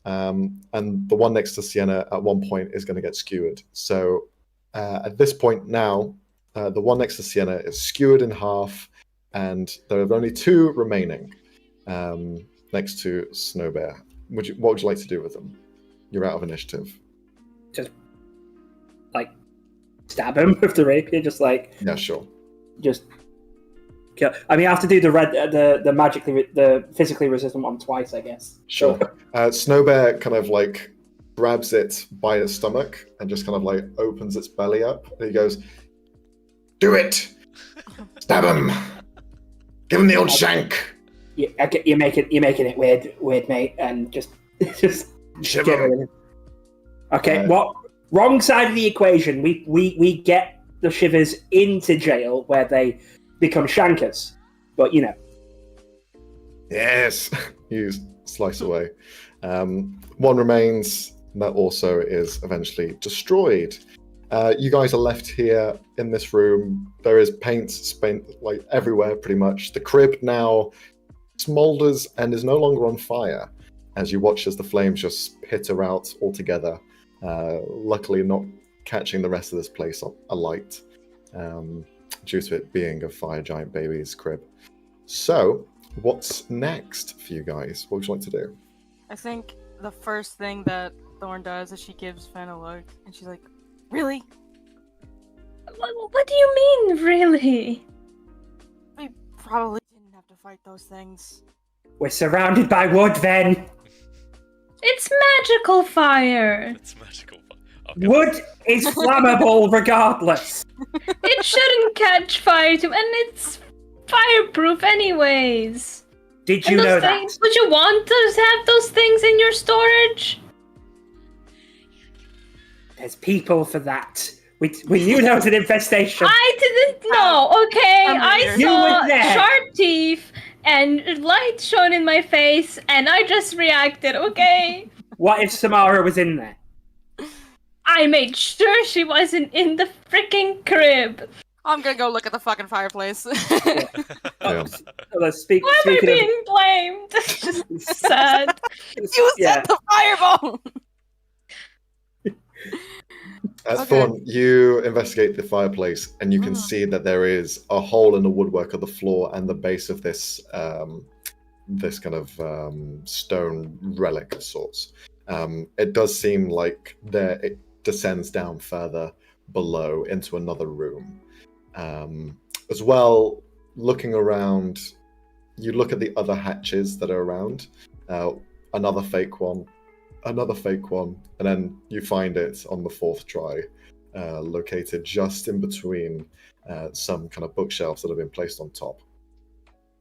And the one next to Sienna at one point is going to get skewered. So at this point now, the one next to Sienna is skewered in half, and there are only 2 remaining. Next to Snowbear. What would you like to do with them? You're out of initiative.
Just like stab him with the rapier, just like
Yeah, sure.
just kill. I mean, I have to do the physically resistant one twice, I guess.
Sure. Snowbear kind of like grabs it by its stomach and just kind of like opens its belly up. And he goes, "Do it! Stab him! Give him the old shank!"
You're making it weird, mate, and just
Shiver.
get rid of him. Okay, what? Wrong side of the equation. We get the shivers into jail where they become shankers, but you know.
Yes. You slice away. One remains. That also is eventually destroyed. You guys are left here in this room. There is paint spent like everywhere, pretty much. The crib now smolders and is no longer on fire as you watch as the flames just pitter out altogether, luckily not catching the rest of this place alight, due to it being a fire giant baby's crib. So what's next for you guys? What would you like to do?
I think the first thing that Thorn does is she gives Fen a look, and she's like, "Really?
What do you mean, really?
We probably didn't have to fight those things."
We're surrounded by wood, then.
It's magical fire.
It's magical. Okay.
Wood is flammable regardless.
It shouldn't catch fire too, and it's fireproof anyways.
Did
And
you
those
know
things,
that?
would you want to have those things in your storage?
There's people for that. We knew there was an infestation.
I didn't know, okay? I
You
saw
were there.
sharp teeth and light shone in my face, and I just reacted, okay?
What if Samara was in there?
I made sure she wasn't in the freaking crib.
I'm gonna go look at the fucking fireplace.
Yeah.
Let's
Why am I being blamed? That's just sad.
You set the fireball!
As
Okay.
Thorn, you investigate the fireplace, and you can see that there is a hole in the woodwork of the floor and the base of this this kind of stone relic of sorts. It does seem like it descends down further below into another room. As well, looking around, you look at the other hatches that are around. Another fake one, and then you find it on the fourth try, located just in between some kind of bookshelves that have been placed on top.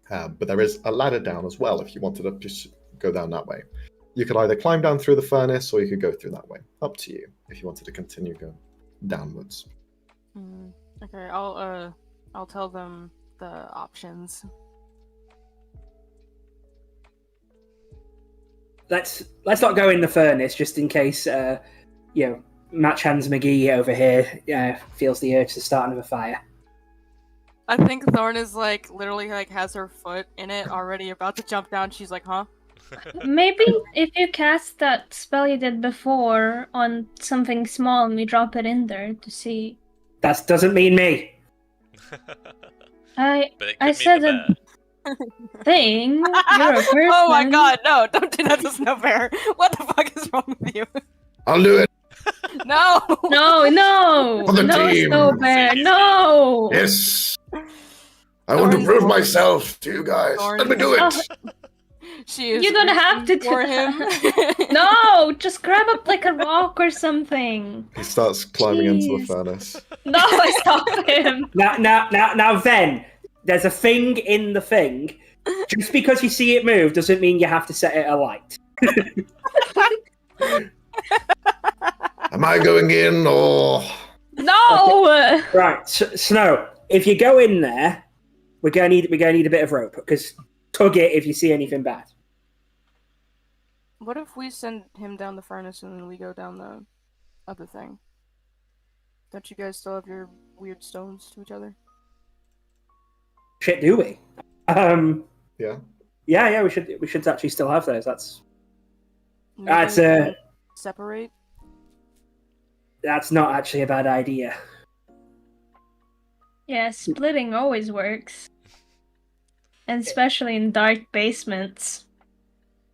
But there is a ladder down as well if you wanted to just go down that way. You could either climb down through the furnace or you could go through that way. Up to you if you wanted to continue going downwards.
Okay, I'll tell them the options.
Let's not go in the furnace just in case Match Hands McGee over here feels the urge to start another fire.
I think Thorn is literally has her foot in it already, about to jump down. She's like, huh?
Maybe if you cast that spell you did before on something small and we drop it in there to see.
That doesn't mean me.
I
mean
said a thing. You're a person.
Oh my god, no! Don't do that to Snow Bear. What the fuck is wrong with you?
I'll do it.
No!
No!
For the
No,
team.
Snow Bear, no!
Yes. I want to prove myself to you guys. Let me do it.
She is.
You don't have to do
for him.
No, just grab up a rock or something.
He starts climbing into the
Jeez.
furnace.
No, stop him.
Now, then, there's a thing in the thing. Just because you see it move doesn't mean you have to set it alight.
Am I going in or?
No.
Right, Snow. If you go in there, we're gonna need a bit of rope because tug it if you see anything bad.
What if we send him down the furnace and then we go down the other thing? Don't you guys still have your weird stones to each other?
Shit, do we?
Yeah.
Yeah, we should actually still have those. That's
Maybe separate.
That's not actually a bad idea.
Yeah, splitting always works. And especially in dark basements.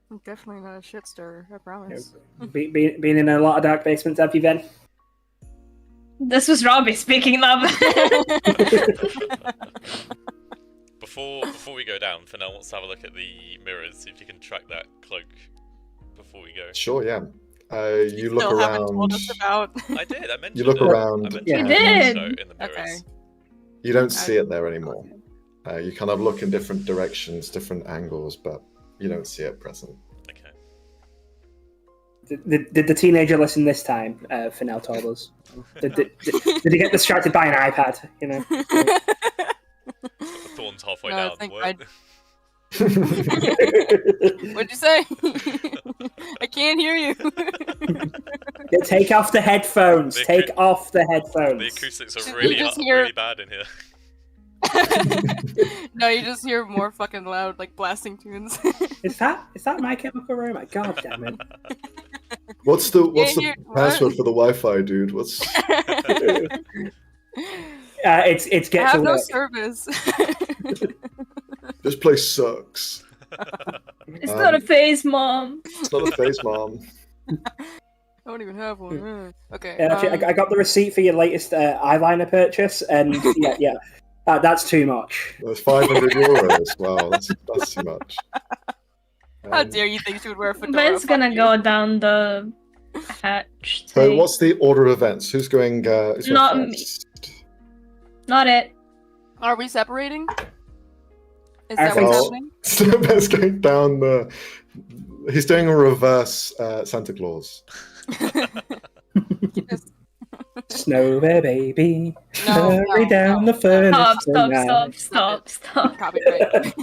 I'm definitely not a shit stirrer, I promise.
Been in a lot of dark basements, have you, Ben?
This was Robbie speaking love.
Before we go down, Fennel wants to have a look at the mirrors, see if you can track that cloak before we go.
Sure, yeah. You look
Still haven't
around.
told us about.
I did. I mentioned
You look
it.
around.
I mentioned
You
it
did.
also in the mirrors.
Okay.
You don't see it there anymore. You kind of look in different directions, different angles, but you don't see it present.
Okay.
Did the teenager listen this time? Fennel told us. Did he get distracted by an iPad? You know.
Thorn's halfway
No, I
down.
think
What?
What'd you say? I can't hear you.
Yeah, take off the headphones. Take off the headphones.
The acoustics are
You
really
just hear-
really bad in here.
No, you just hear more fucking loud, blasting tunes.
Is that My Chemical Romance? God damn it!
What's the
you-
password for the Wi-Fi, dude? What's?
It's
I
get to
have no
work.
service.
This place sucks.
It's not a phase, Mom.
It's not a face, Mom.
I don't even have one. Okay.
Actually, I got the receipt for your latest eyeliner purchase, and yeah, that's too much.
That's 500 euros. Wow, that's too much.
How dare you think she would wear a fedora?
Ben's
Fuck
gonna
you.
go down the hatch.
So,
thing.
what's the order of events? Who's going? Who's going
Not me.
first?
Not it.
Are we separating? Is
I
that
think
what's
so.
happening?
Snowbear's going down the. He's doing a reverse Santa Claus.
Yes.
Snow Bear baby,
No,
hurry
no,
down
no.
the furnace.
Stop.
Copyright.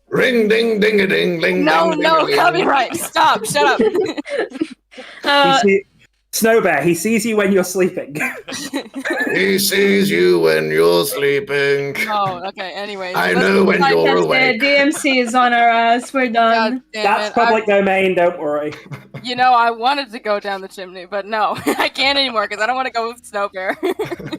Ring ding ding a ding ling.
No,
ding,
no,
ding,
copyright. Stop. Shut up.
Snow Bear, he sees you when you're sleeping.
He sees you when you're sleeping.
Oh, okay. Anyway,
I know when you're
Because the
awake.
DMC is on our ass. We're done.
God damn
That's
it.
public domain. Don't worry.
I wanted to go down the chimney, but no, I can't anymore because I don't want to go with Snow Bear.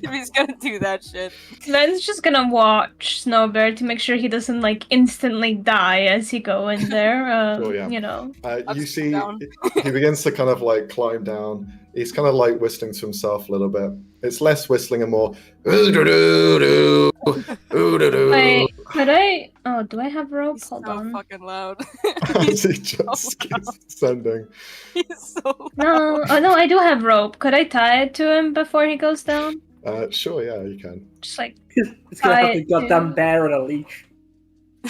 if he's gonna do that shit.
Len's just gonna watch Snowbear to make sure he doesn't like instantly die as he go in there.
Sure, yeah.
You know.
I'll
You
just
see,
down.
he begins to kind of like climb down. He's kind of like whistling to himself a little bit. It's less whistling and more. "Ooh-doo-doo-doo, ooh-doo-doo."
Wait, could I? Oh, do I have rope?
He's
Hold
so
on.
fucking loud.
As he just keeps descending.
He's so loud.
No, oh no, I do have rope. Could I tie it to him before he goes down?
Sure, yeah, you can.
Just like
It's gonna have
I
the goddamn
do.
bear on a leach.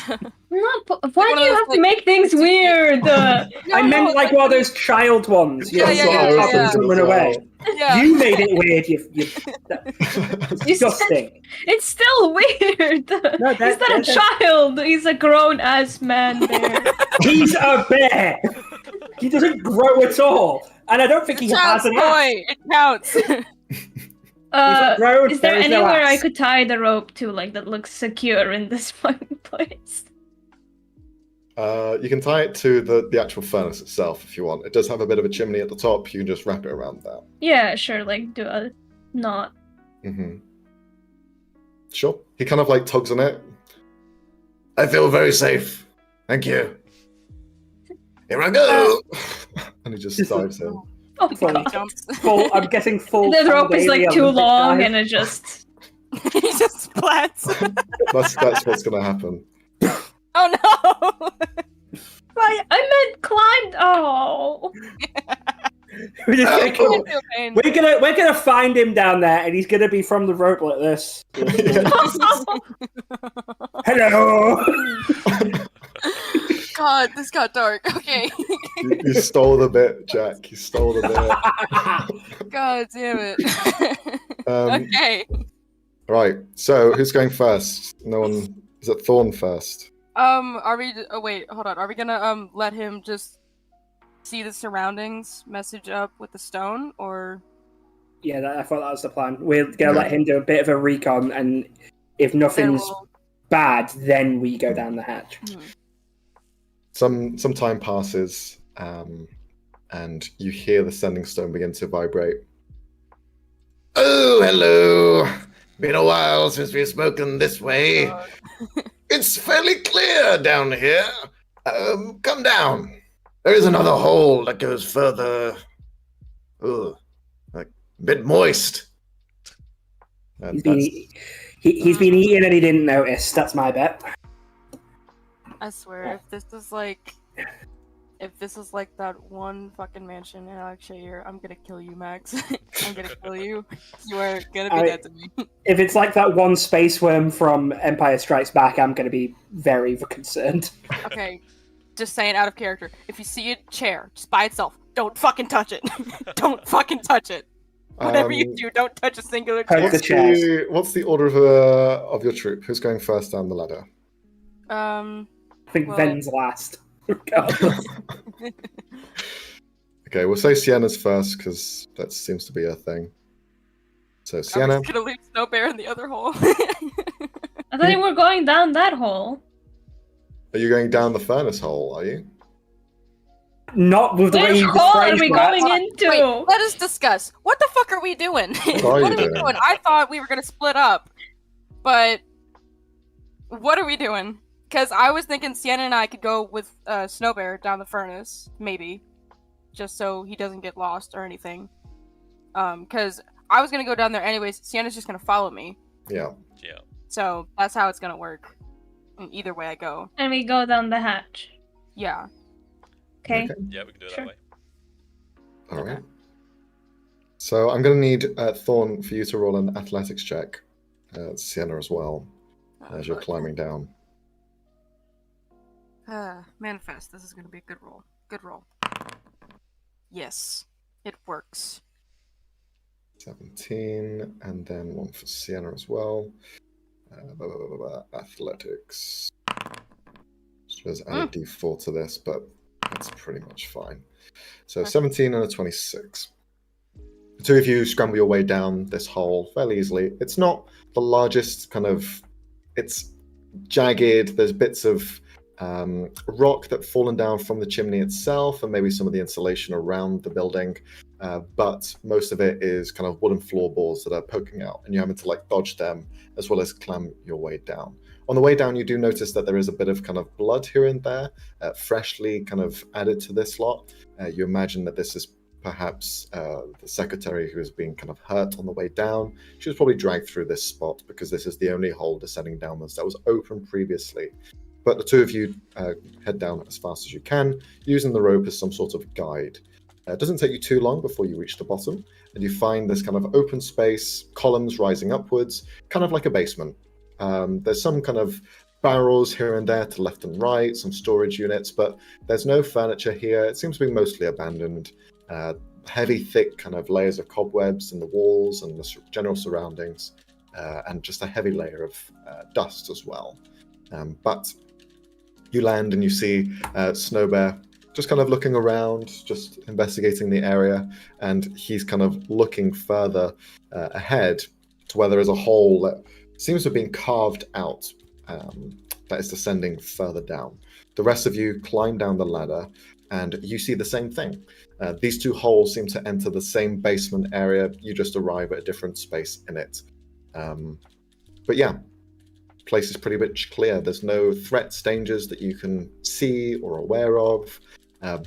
not. Why
one
do
of
you
those,
have to
like-
make things weird?
I meant like one of those child ones. You
Yeah,
know,
yeah,
sort of
yeah,
top
yeah.
and run away.
Yeah.
You made it weird. You
You
disgusting.
It's still weird.
No,
He's not a
that-
child. He's a grown-ass man bear.
He's a bear. He doesn't grow at all, and I don't think he
It's
has
a
an ass.
boy. It counts.
He's grown,
Is there
is no
anywhere I
ass.
could tie the rope to, like, that looks secure in this fucking place?
You can tie it to the actual furnace itself if you want. It does have a bit of a chimney at the top. You can just wrap it around that.
Yeah, sure. Like, do a knot.
Mm-hmm. Sure. He kind of like tugs on it. I feel very safe. Thank you. Here I go. And he just dives in.
Oh my
Sorry.
god.
Jumps.
Full, I'm guessing full.
The rope is like
Alien
too
Olympic
long,
dive.
and it just.
He just splats.
That's what's gonna happen.
Oh no!
I meant climbed. Oh.
We're just
Oh.
gonna come-
I feel pain.
we're gonna find him down there, and he's gonna be from the rope like this.
Yeah.
Hello.
God, this got dark. Okay.
You stole the bit, Jack. You stole the bit.
God damn it. Okay.
Right. So who's going first? No one. Is it Thorn first?
Are we? Oh wait, hold on. Are we gonna let him just see the surroundings, message up with the stone, or?
Yeah, I thought that was the plan. We're gonna let him do a bit of a recon, and if nothing's
we'll-
bad, then we go down the hatch.
Some time passes, and you hear the sending stone begin to vibrate. Oh, hello. Been a while since we've spoken this way. It's fairly clear down here. Come down. There is another hole that goes further. Ugh, like a bit moist. And
He's been he's been eating and he didn't notice. That's my bet.
I swear, if this is like that one fucking mansion in Alexia, I'm gonna kill you, Max. I'm gonna kill you. You are gonna be dead to me.
If it's like that one space worm from Empire Strikes Back, I'm going to be very concerned.
Okay, just saying out of character. If you see a chair just by itself, don't fucking touch it. Don't fucking touch it. Whatever you do, don't touch a singular
Poke
chair.
the chairs.
what's the order of your troop? Who's going first down the ladder?
I think
Well-
Ven's last. Regardless.
Okay, we'll say Sienna's first because that seems to be a thing. So
I'm
Sienna,
just gonna leave Snow Bear in the other hole.
I thought you were going down that hole.
are you going down the furnace hole? Are you?
Not with the way
Which
you
hole are
phrased
we
that.
going into?
Wait, let us discuss. What the fuck are we doing?
What are you
we
doing?
doing? I thought we were gonna split up, but what are we doing? Because I was thinking Sienna and I could go with Snow Bear down the furnace, maybe, just so he doesn't get lost or anything. Because I was gonna go down there anyways. Sienna's just gonna follow me,
Yeah.
Yeah.
so that's how it's gonna work. And either way I go,
And we go down the hatch.
yeah.
Okay.
Okay.
Yeah, we can do it
Sure.
that way.
All
Okay.
right. So I'm going to need Thorn for you to roll an athletics check. Sienna as well, as you're climbing down.
Manifest. This is gonna be a good roll. Good roll. Yes, it works.
17, and then one for Sienna as well. Athletics. Just add a d4 to this, but that's pretty much fine. So
Okay.
17 and a 26. The two of you scramble your way down this hole fairly easily. It's not the largest kind of... It's jagged. There's bits of rock that's fallen down from the chimney itself and maybe some of the insulation around the building, but most of it is kind of wooden floorboards that are poking out, and you're having to like dodge them as well as climb your way down. On the way down, you do notice that there is a bit of kind of blood here and there, freshly kind of added to this lot. You imagine that this is perhaps the secretary who has been kind of hurt on the way down. She was probably dragged through this spot because this is the only hole descending downwards that was open previously. But the two of you head down as fast as you can, using the rope as some sort of guide. It doesn't take you too long before you reach the bottom, and you find this kind of open space, columns rising upwards, kind of like a basement. There's some kind of barrels here and there to left and right, some storage units, but there's no furniture here. It seems to be mostly abandoned. Heavy, thick kind of layers of cobwebs in the walls and the general surroundings, and just a heavy layer of dust as well. But you land and you see Snowbear just kind of looking around, just investigating the area, and he's kind of looking further ahead to where there is a hole that seems to have been carved out that is descending further down. The rest of you climb down the ladder and you see the same thing. These two holes seem to enter the same basement area. You just arrive at a different space in it. But yeah, place is pretty much clear. There's no threats, dangers that you can see or aware of.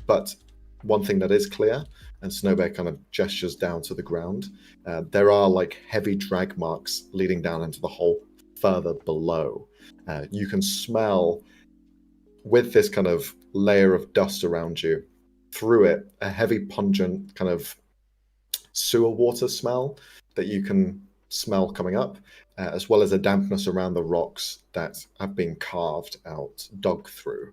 But one thing that is clear, and Snowbear kind of gestures down to the ground, there are like heavy drag marks leading down into the hole further below. You can smell, with this kind of layer of dust around you, through it, a heavy pungent kind of sewer water smell that you can smell coming up, as well as a dampness around the rocks that have been carved out, dug through.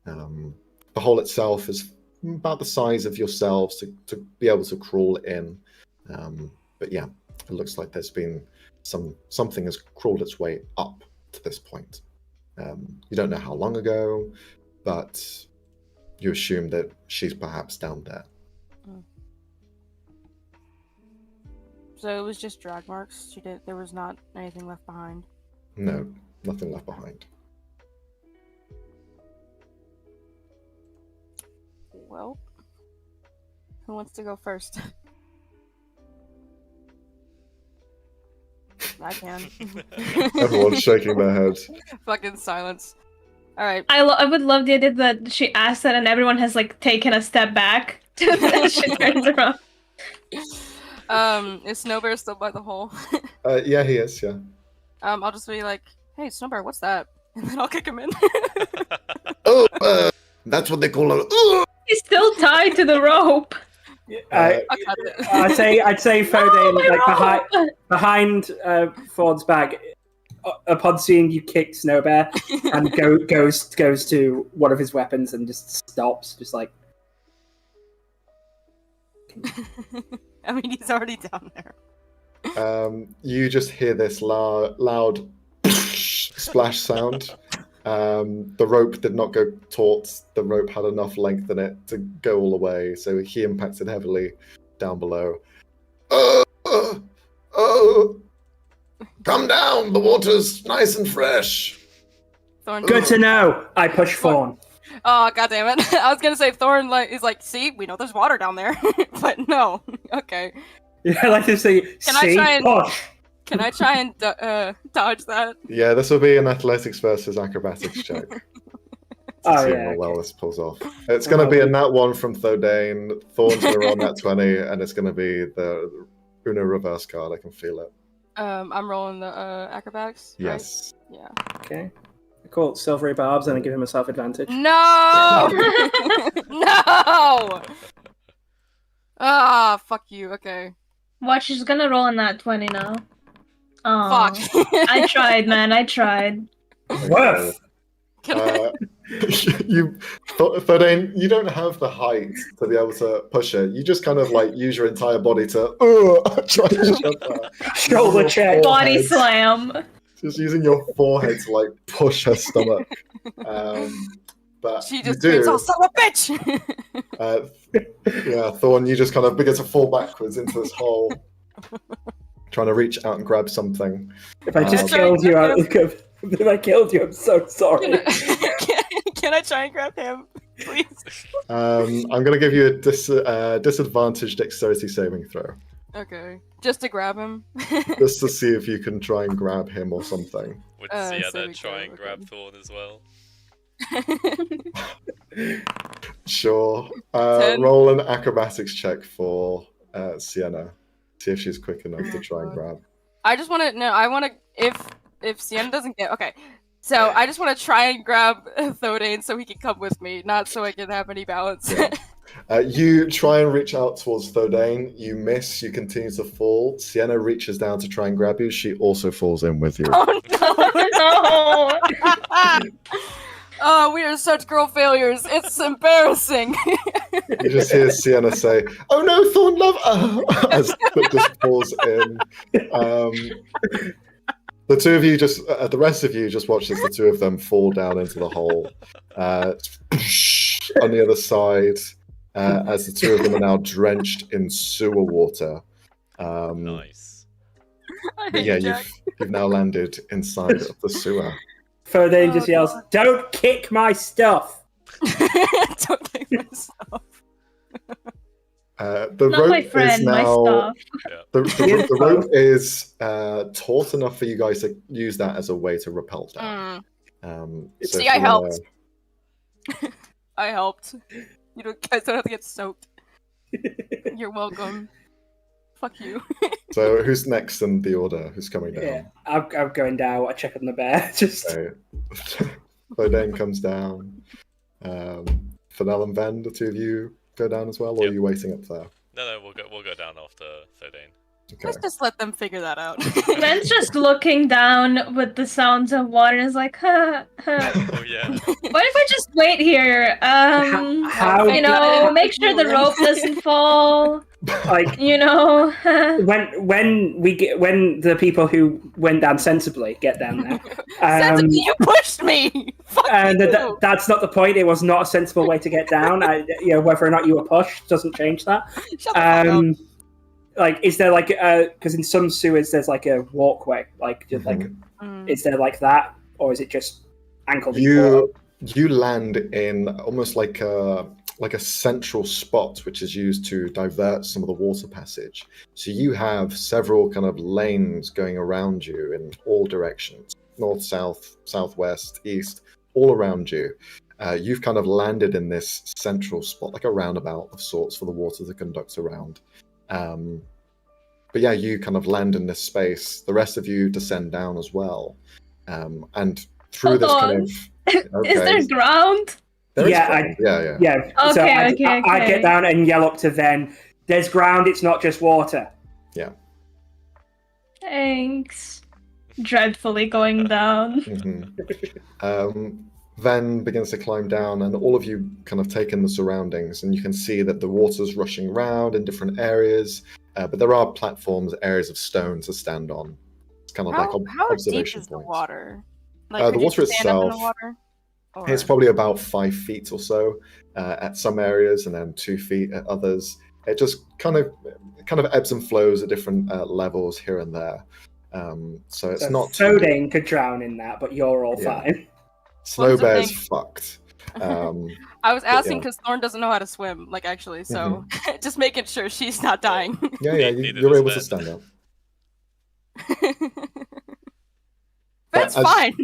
The hole itself is about the size of yourselves to be able to crawl in. But yeah, it looks like there's been something has crawled its way up to this point. You don't know how long ago, but you assume that she's perhaps down there.
So it was just drag marks. There was not anything left behind.
No, nothing left behind.
Well, who wants to go first? I can.
Everyone's shaking their heads.
Fucking silence. All right.
I would love the idea that she asked that and everyone has like taken a step back. Then she turns around.
Is Snowbear still by the hole?
Yeah, he is. Yeah.
I'll just be like, "Hey, Snowbear, what's that?" And then I'll kick him in.
Oh, that's what they call it.
He's still tied to the rope.
I'd say Fodane, like behind Ford's back, upon seeing you kick Snowbear, and goes to one of his weapons and just stops, just like.
I mean, he's already down there.
You just hear this loud splash sound. The rope did not go taut. The rope had enough length in it to go all the way, so he impacted heavily down below. Oh! Come down! The water's nice and fresh.
Thorn.
Good to know. I push Fawn.
Oh, god damn it. I was gonna say Thorn is like, see, we know there's water down there. But no. Okay.
Yeah, like to say, push.
Can I try and dodge that?
Yeah, this will be an athletics versus acrobatics check.
Oh,
see
yeah.
how well this pulls off. It's going to be a nat 1 from Thodane. Thorn's going to roll nat 20, and it's going to be the Uno reverse card. I can feel it.
I'm rolling the acrobatics.
Yes.
Right? Yeah.
Okay. Cool. Silvery barbs, and I give him a self-advantage.
No! No! Ah, fuck you. Okay.
Watch, she's gonna roll on that 20 now. Oh,
Fuck.
I tried, man. I tried.
Worth.
Thodane, you don't have the height to be able to push it. You just kind of like use your entire body to try to shove that.
Shoulder check.
Body slam.
Just using your forehead to like push her stomach. But
She just
you
screams,
do.
"Oh, son of a bitch!"
Yeah, Thorn, you just kind of begin to fall backwards into this hole, trying to reach out and grab something.
If I just
Sorry,
killed you,
sorry.
if I killed you, I'm so sorry.
Can Can I try and grab him, please?
I'm going to give you a disadvantaged dexterity saving throw.
Okay, just to grab him.
Just to see if you can try and grab him or something.
Would
Saving
Sienna try and
throw,
grab
okay.
Thorn as well?
Sure.
10.
Roll an acrobatics check for Sienna. See if she's quick enough to
Oh,
try and
God.
grab.
I just want to. No, I want to. If Sienna doesn't get okay, so I just want to try and grab Thodane so he can come with me, not so I can have any balance.
Yeah. You try and reach out towards Thodane. You miss. You continue to fall. Sienna reaches down to try and grab you. She also falls in with you.
Oh
Oh no!
Oh, we are such girl failures. It's embarrassing.
You just hear Sienna say, "Oh no, Thorn love!" as Foot just falls in. The two of you the rest of you just watch as the two of them fall down into the hole. On the other side, as the two of them are now drenched in sewer water.
Nice.
I
But
hate
yeah,
Jack.
you've now landed inside of the sewer.
Fodane
Oh,
just yells,
God.
"Don't kick my stuff!"
Don't take myself.
The
Not
rope
my friend,
is
my
now
stuff.
the rope is taut enough for you guys to use that as a way to rappel down. So
See,
if
I
you wanna-
helped. I helped. You guys don't have to get soaked. You're welcome. Fuck you.
So who's next in the order? Who's coming down?
Yeah, I'm going down. I check on the bear. Just
Okay. Bodane comes down. Fidel and Ven, the two of you go down as well, or
Yep.
are you waiting up there?
No, we'll go down after Thodane.
Okay.
Let's just let them figure that out.
Ben's just looking down with the sounds of water and is like, huh, huh.
Oh yeah.
What if I just wait here?
how
You know, make sure the rope doesn't fall.
like
You know.
when the people who went down sensibly get down there.
Sensibly, you pushed me. Fuck you.
That's not the point. It was not a sensible way to get down. Whether or not you were pushed doesn't change that.
Shut the fuck up.
Like, is there like because in some sewers there's like a walkway, like just like, is there like that, or is it just ankle deep water?
You land in almost like a central spot, which is used to divert some of the water passage. So you have several kind of lanes going around you in all directions: north, south, southwest, east, all around you. You've kind of landed in this central spot, like a roundabout of sorts, for the water to conduct around. But yeah, you kind of land in this space. The rest of you descend down as well, and through
Hold
this
on.
kind of. Okay.
Is there ground?
There is
Yeah,
ground. Yeah.
Yeah. So
Okay,
I get down and yell up to Ven, "There's ground. It's not just water."
Thanks. Dreadfully going down.
Ven begins to climb down, and all of you kind of take in the surroundings, and you can see that the water's rushing around in different areas, but there are platforms, areas of stone to stand on. It's kind of like
How deep
observation
is the
points.
water?
The
could you
water
stand up in the
itself,
water?
It's probably about 5 feet or so at some areas, and then 2 feet at others. It just kind of ebbs and flows at different levels here and there. So it's not too deep.
Fodane could drown in that, but you're all
Yeah.
fine.
Snow
Well,
Bear's
that's
fucked.
I was asking
yeah.
because Thorn doesn't know how to swim, actually, so just making sure she's not dying.
Yeah,
Neither
you're
does
able to
Ven.
stand up.
That's
as-
fine.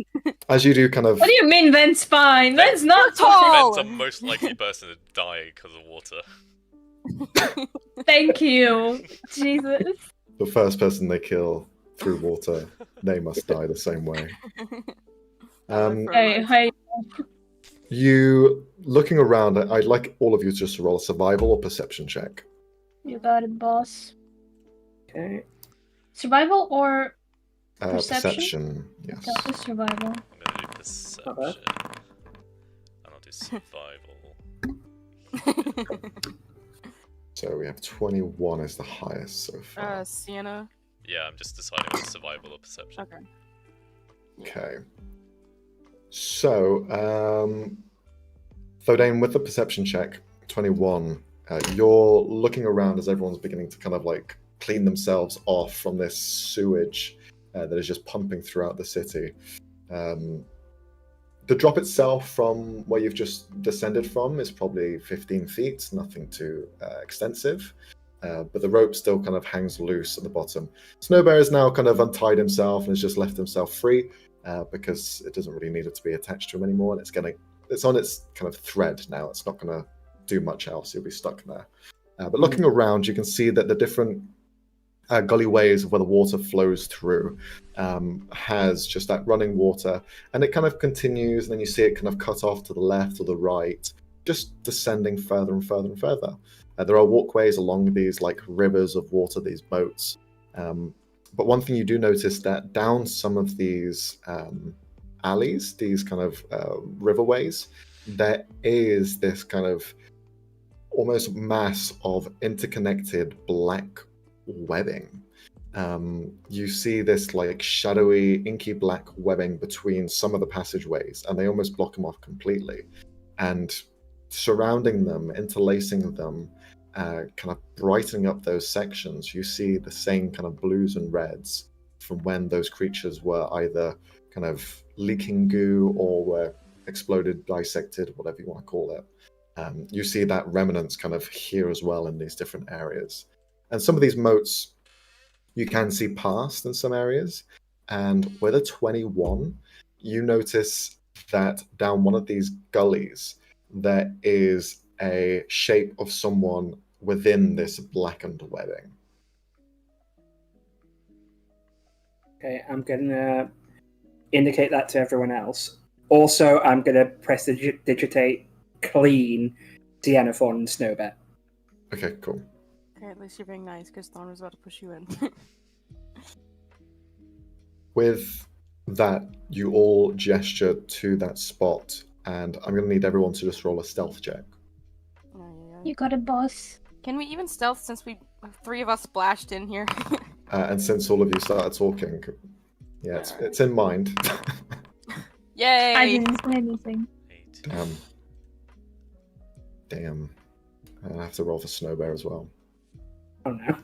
As you do kind of...
What do you mean Ven's fine? Ven's not
tall.
fine.
Ven's the most likely person to die because of water.
Thank you. Jesus.
The first person they kill through water, they must die the same way.
Hey.
You, looking around, I'd like all of you just to roll a survival or perception check.
You got it, boss.
Okay.
Survival or Perception?
Perception, yes.
that's just survival?
I'm gonna do perception.
bad.
And I'll do survival.
So we have 21 is the highest so far.
Sienna.
Yeah, I'm just deciding on survival or perception.
Okay.
Okay. So, Thodane, with the perception check, 21, you're looking around as everyone's beginning to kind of like clean themselves off from this sewage that is just pumping throughout the city. The drop itself from where you've just descended from is probably 15 feet, nothing too extensive. But the rope still kind of hangs loose at the bottom. Snowbear has now kind of untied himself and has just left himself free because it doesn't really need it to be attached to him anymore. And it's on its kind of thread now. It's not going to do much else. He'll be stuck there. But looking around, you can see that the different gully ways of where the water flows through has just that running water, and it kind of continues, and then you see it kind of cut off to the left or the right, just descending further and further and further. There are walkways along these like rivers of water, these boats. But one thing you do notice that down some of these alleys, these kind of riverways, there is this kind of almost mass of interconnected black webbing. You see this like shadowy, inky black webbing between some of the passageways, and they almost block them off completely. And surrounding them, interlacing them, kind of brightening up those sections, you see the same kind of blues and reds from when those creatures were either kind of leaking goo or were exploded, dissected, whatever you want to call it. You see that remnants kind of here as well in these different areas. And some of these moats you can see past in some areas. And with a 21, you notice that down one of these gullies, there is a shape of someone within this blackened webbing.
Okay, I'm going to indicate that to everyone else. Also, I'm going to press the digitate clean Sienna, Thorn, and Snowbear.
Okay, cool.
Okay, at least you're being nice, because Thorn was about to push you in.
With that, you all gesture to that spot, and I'm going to need everyone to just roll a stealth check.
You got it, boss.
Can we even stealth since three of us splashed in here?
And since all of you started talking, yeah, it's in mind.
Yay!
I didn't say anything.
Damn. I have to roll for Snowbear as well.
Oh no.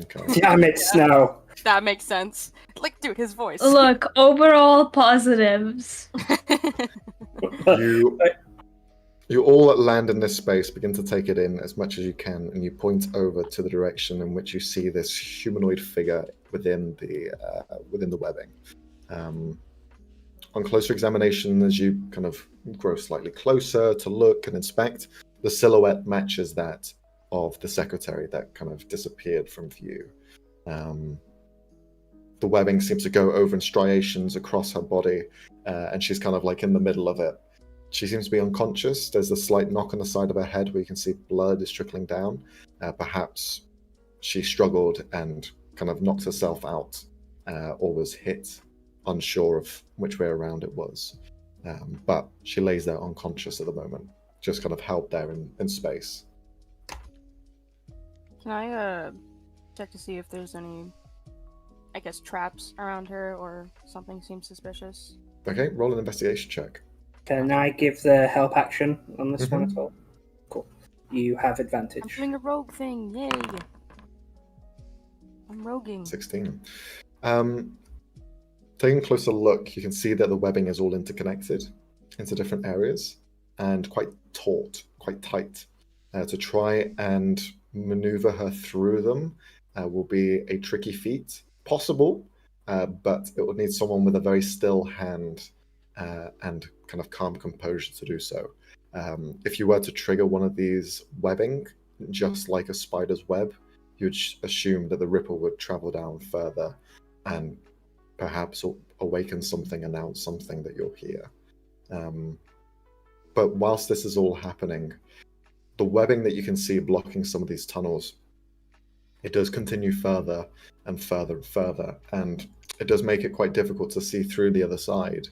Okay.
Damn it, Snow.
That makes sense. Like, dude, his voice.
Look, overall positives.
You all land in this space, begin to take it in as much as you can, and you point over to the direction in which you see this humanoid figure within the webbing. On closer examination, as you kind of grow slightly closer to look and inspect, the silhouette matches that of the secretary that kind of disappeared from view. The webbing seems to go over in striations across her body, and she's kind of like in the middle of it. She seems to be unconscious. There's a slight knock on the side of her head where you can see blood is trickling down. Perhaps she struggled and kind of knocked herself out, or was hit, unsure of which way around it was. But she lays there unconscious at the moment, just kind of held there in space.
Can I check to see if there's any, I guess, traps around her or something seems suspicious?
Okay, roll an investigation check.
Can I give the help action on this one at all? Cool. You have advantage.
I'm doing a rogue thing, yay! I'm roguing.
16. Taking a closer look, you can see that the webbing is all interconnected into different areas and quite taut, quite tight. To try and maneuver her through them will be a tricky feat. Possible, but it would need someone with a very still hand and kind of calm composure to do so. If you were to trigger one of these webbing, just like a spider's web, you'd assume that the ripple would travel down further and perhaps awaken something, announce something that you're here. But whilst this is all happening, the webbing that you can see blocking some of these tunnels, it does continue further and further and further, and it does make it quite difficult to see through the other side.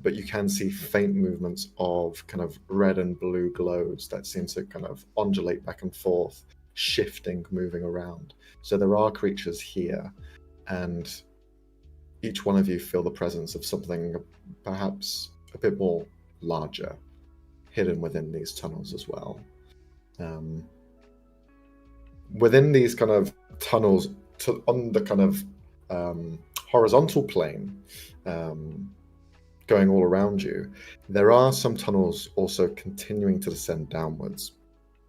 But you can see faint movements of kind of red and blue glows that seem to kind of undulate back and forth, shifting, moving around. So there are creatures here, and each one of you feel the presence of something perhaps a bit more larger, hidden within these tunnels as well. Within these kind of tunnels, on the kind of horizontal plane, going all around you, there are some tunnels also continuing to descend downwards.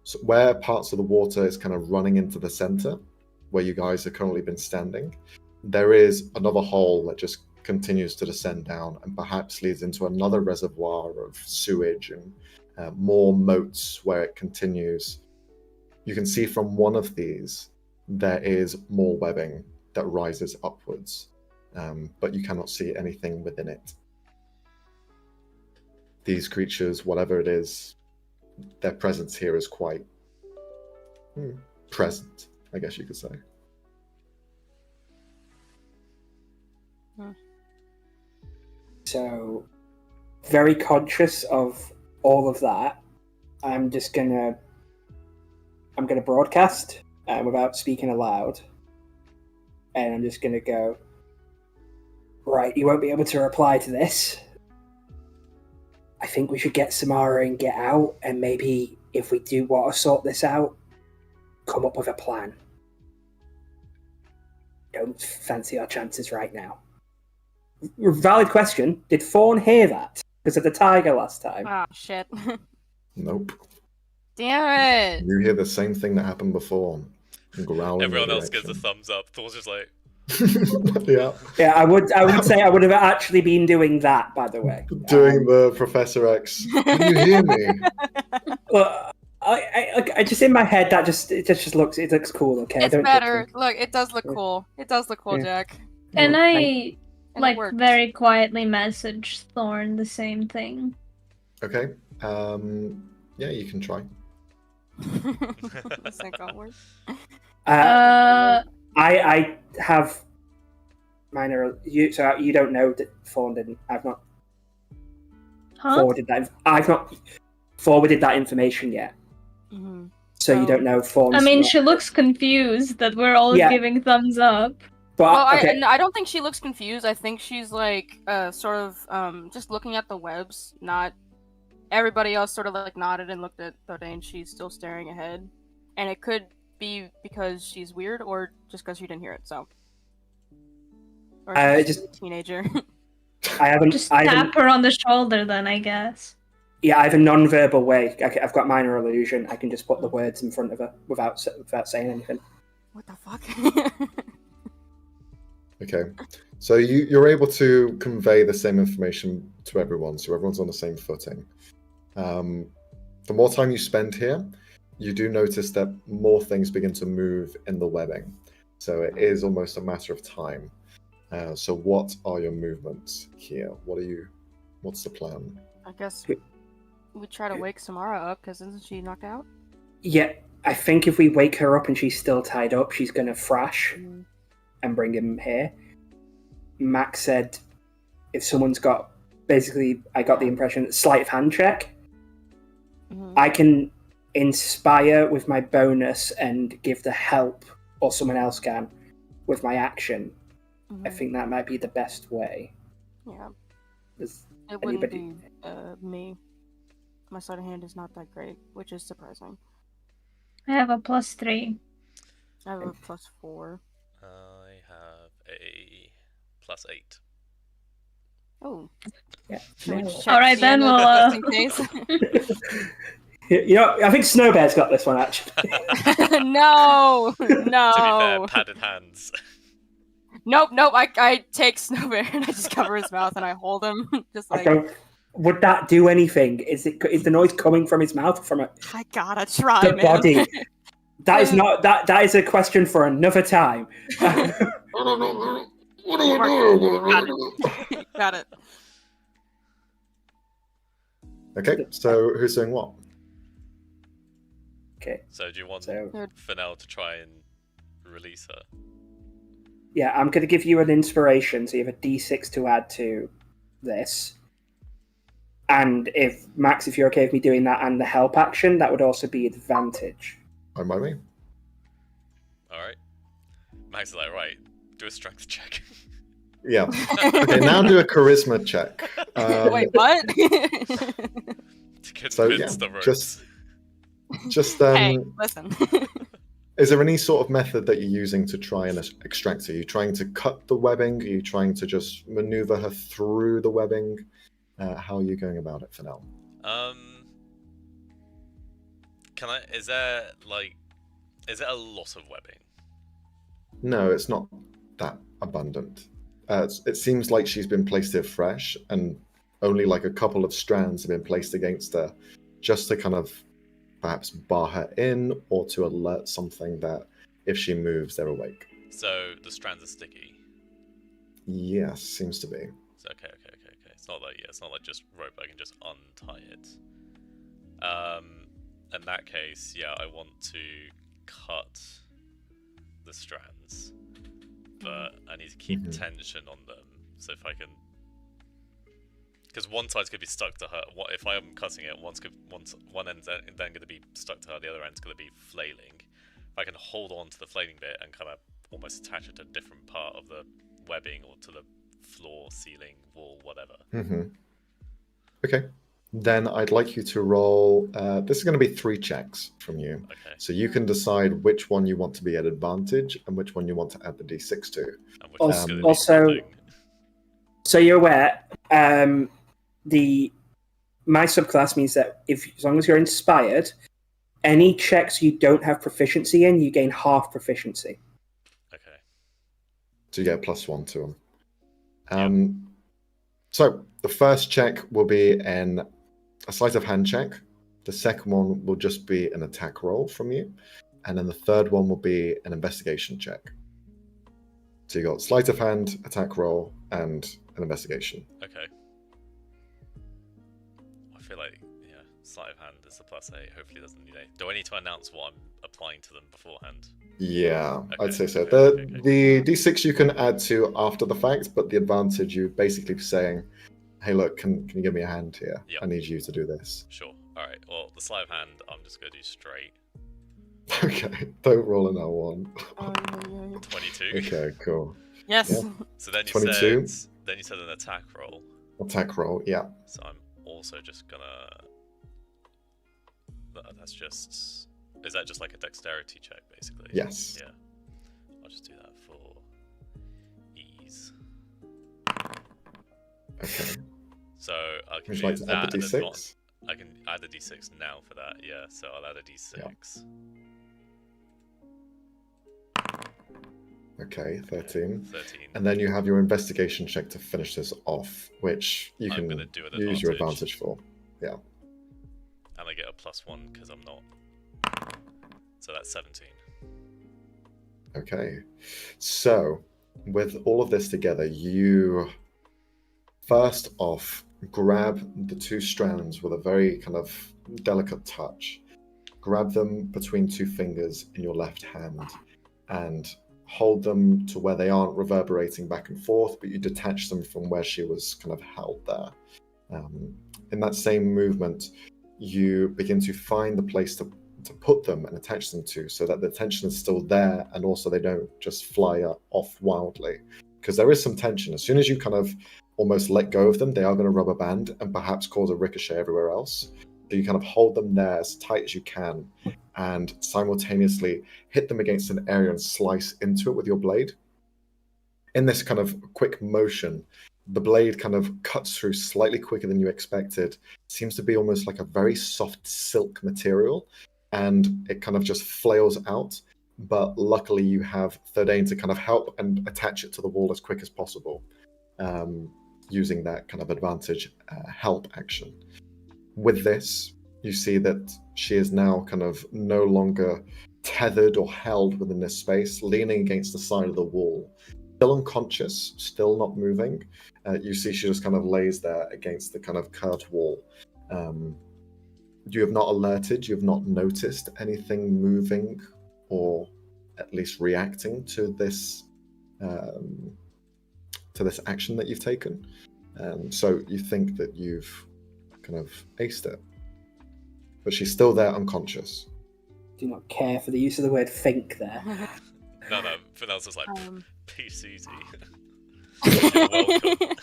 So where parts of the water is kind of running into the center, where you guys have currently been standing, there is another hole that just continues to descend down and perhaps leads into another reservoir of sewage and more moats where it continues. You can see from one of these, there is more webbing that rises upwards, but you cannot see anything within it. These creatures, whatever it is, their presence here is quite present, I guess you could say.
So, very conscious of all of that, I'm gonna broadcast without speaking aloud, and I'm just gonna go, right, you won't be able to reply to this. I think we should get Samara and get out, and maybe if we do want to sort this out, come up with a plan. Don't fancy our chances right now. Valid question. Did Fawn hear that? Because of the tiger last time.
Oh, shit.
Nope.
Damn it!
You hear the same thing that happened before. Growling.
Everyone else gives a thumbs up. Thor's just like,
Yeah.
Yeah, I would say I would have actually been doing that, by the way.
Doing the Professor X. Can you hear me?
Well, I just in my head that it looks cool. Okay,
It's better. Look, it does look cool. It does look cool,
Yeah.
Jack.
And I
And it worked.
very quietly message Thorn the same thing.
Okay. Yeah, you can try.
This ain't gonna work.
I have minor. So you don't know that Fawn didn't. I've not forwarded that. I've not forwarded that information yet.
Mm-hmm.
So you don't know Fawn.
I mean, she looks confused that we're all giving thumbs up.
But
Well,
okay.
I don't think she looks confused. I think she's like sort of just looking at the webs. Not everybody else sort of like nodded and looked at Thode, and she's still staring ahead. And it could be because she's weird, or just because she didn't hear it. So, or she's a teenager.
I haven't.
Just tap her on the shoulder, then I guess.
Yeah, I have a non-verbal way. I've got minor illusion. I can just put the words in front of her without saying anything.
What the fuck?
Okay. So you're able to convey the same information to everyone, so everyone's on the same footing. The more time you spend here, you do notice that more things begin to move in the webbing. So it is almost a matter of time. So what are your movements here? What's the plan?
I guess we try to wake Samara up, because isn't she knocked out?
Yeah, I think if we wake her up and she's still tied up, she's going to thrash and bring him here. Max said if someone's got, basically, I got the impression, sleight of hand check. I can inspire with my bonus and give the help, or someone else can, with my action. I think that might be the best way.
Yeah.
Does
It wouldn't
anybody-
be me. My sleight of hand is not that great, which is surprising.
I have a +3.
I have a +4.
I have a +8.
Oh.
Yeah.
Should we
No.
check
Alright, then
Sienna
we'll,
just in case?
You know, I think Snowbear's got this one, actually.
No!
To be fair,
No!
padded hands.
Nope, I take Snowbear and I just cover his mouth and I hold him. Just
I
like,
don't. Would that do anything? Is the noise coming from his mouth or from
I gotta try,
the
man.
body? That is not that is a question for another time.
Got it.
Okay, so who's doing what?
Okay,
So do you want
so
Fennel to try and release her?
yeah, I'm going to give you an inspiration, so you have a D6 to add to this. And if Max, if you're okay with me doing that and the help action, that would also be advantage.
Fine by me.
Alright. Max is like, right, do a strength check.
Yeah. Okay, now do a charisma check.
Wait, what?
To convince
So, yeah,
the ropes.
just
Hey, listen.
is there any sort of method that you're using to try and extract her? Are you trying to cut the webbing? Are you trying to just maneuver her through the webbing? how are you going about it for now?
Can I? Is there a lot of webbing?
No, it's not that abundant. It seems like she's been placed here fresh, and only like a couple of strands have been placed against her, just to kind of perhaps bar her in, or to alert something that if she moves, they're awake.
So the strands are sticky.
Yes, seems to be.
Okay. It's not like just rope. I can just untie it. In that case, yeah, I want to cut the strands, but I need to keep tension on them. So if I can, because one side's gonna be stuck to her. If I am cutting it, one end's then gonna be stuck to her. The other end's gonna be flailing. If I can hold on to the flailing bit and kind of almost attach it to a different part of the webbing or to the floor, ceiling, wall, whatever.
Okay. Then I'd like you to roll. This is going to be 3 checks from you.
Okay.
So you can decide which one you want to be at advantage and which one you want to add the d6 to.
And which is gonna be
Also,
something.
so you're aware, my subclass means that as long as you're inspired, any checks you don't have proficiency in, you gain half proficiency.
Okay.
So you get a +1 to them. So the first check will be a sleight of hand check. The second one will just be an attack roll from you. And then the third one will be an investigation check. So you got sleight of hand, attack roll, and an investigation.
Okay. I feel like, sleight of hand is the +8. Hopefully it doesn't need any. Do I need to announce what I'm applying to them beforehand?
Yeah,
Okay,
I'd say so.
okay.
The d6 you can add to after the fact, but the advantage, you basically saying, hey, look, can you give me a hand here?
Yep.
I need you to do this.
Sure. Alright, well, the sleight of hand, I'm just going to do straight.
Okay, don't roll another one.
22.
Okay, cool.
Yes.
Yeah.
So then you
22.
said an attack roll.
Attack roll, yeah.
So I'm also just gonna... That's just... Is that just like a dexterity check, basically?
Yes.
Yeah. I'll just do that for ease.
Okay.
So I can
Would
do
you like to
that
add the
and
d6?
I can add the d6 now for that, yeah. So I'll add a d6.
Okay, 13.
13.
And then you have your investigation check to finish this off, which you
I'm
can
gonna do an
use your
advantage.
advantage for. Yeah.
And I get a +1 because I'm not. So that's 17.
Okay. So, with all of this together, you first off grab the 2 strands with a very kind of delicate touch. Grab them between 2 fingers in your left hand and hold them to where they aren't reverberating back and forth, but you detach them from where she was kind of held there. In that same movement, you begin to find the place to put them and attach them to, so that the tension is still there and also they don't just fly off wildly. Because there is some tension. As soon as you kind of almost let go of them, they are going to rubber band and perhaps cause a ricochet everywhere else. So you kind of hold them there as tight as you can and simultaneously hit them against an area and slice into it with your blade. In this kind of quick motion, the blade kind of cuts through slightly quicker than you expected. It seems to be almost like a very soft silk material, and it kind of just flails out. But luckily you have Therdane to kind of help and attach it to the wall as quick as possible, using that kind of advantage help action. With this, you see that she is now kind of no longer tethered or held within this space, leaning against the side of the wall. Still unconscious, still not moving. You see she just kind of lays there against the kind of curved wall. You have not alerted, you have not noticed anything moving or at least reacting to this action that you've taken. So you think that you've kind of aced it. But she's still there unconscious.
Do not care for the use of the word think there.
No, Fidel's just like, peace easy.
You're
welcome.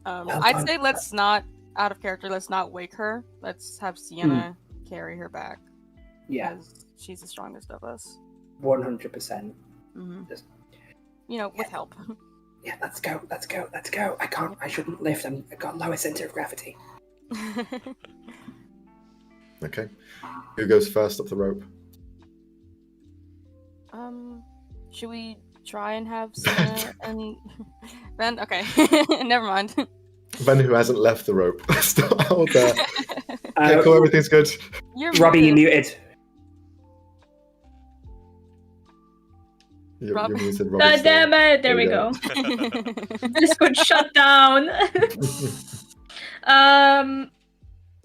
I'd say let's not, out of character, let's not wake her. Let's have Sienna carry her back.
Yeah.
Because she's the strongest of us.
100%.
Mm-hmm.
Just...
with help.
Yeah, let's go. I shouldn't lift. I've got lower center of gravity.
Okay. Who goes first up the rope?
Should we try and have Sienna and Ben? Okay, never mind.
Ben, who hasn't left the rope, still out there. Okay, cool. Everything's good.
You're
Robbie, you
muted.
muted.
Rob-
You're muted, Robbie.
God damn it! There we
you
go. Discord shut down.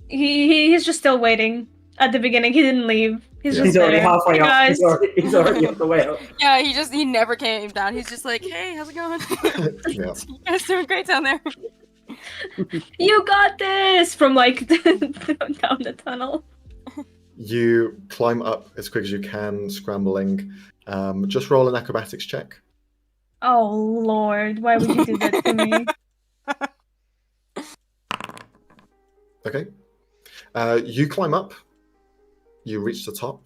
He's just still waiting at the beginning. He didn't leave. He's
Yeah.
just
He's already
there.
halfway
Hey,
up.
guys.
He's already on the way up.
Yeah, he never came down. He's just like, hey, how's it going?
Yeah.
You guys doing great down there.
You got this from like down the tunnel.
You climb up as quick as you can, scrambling. Just roll an acrobatics check.
Oh Lord, why would you do that to me?
Okay. You climb up. You reach the top.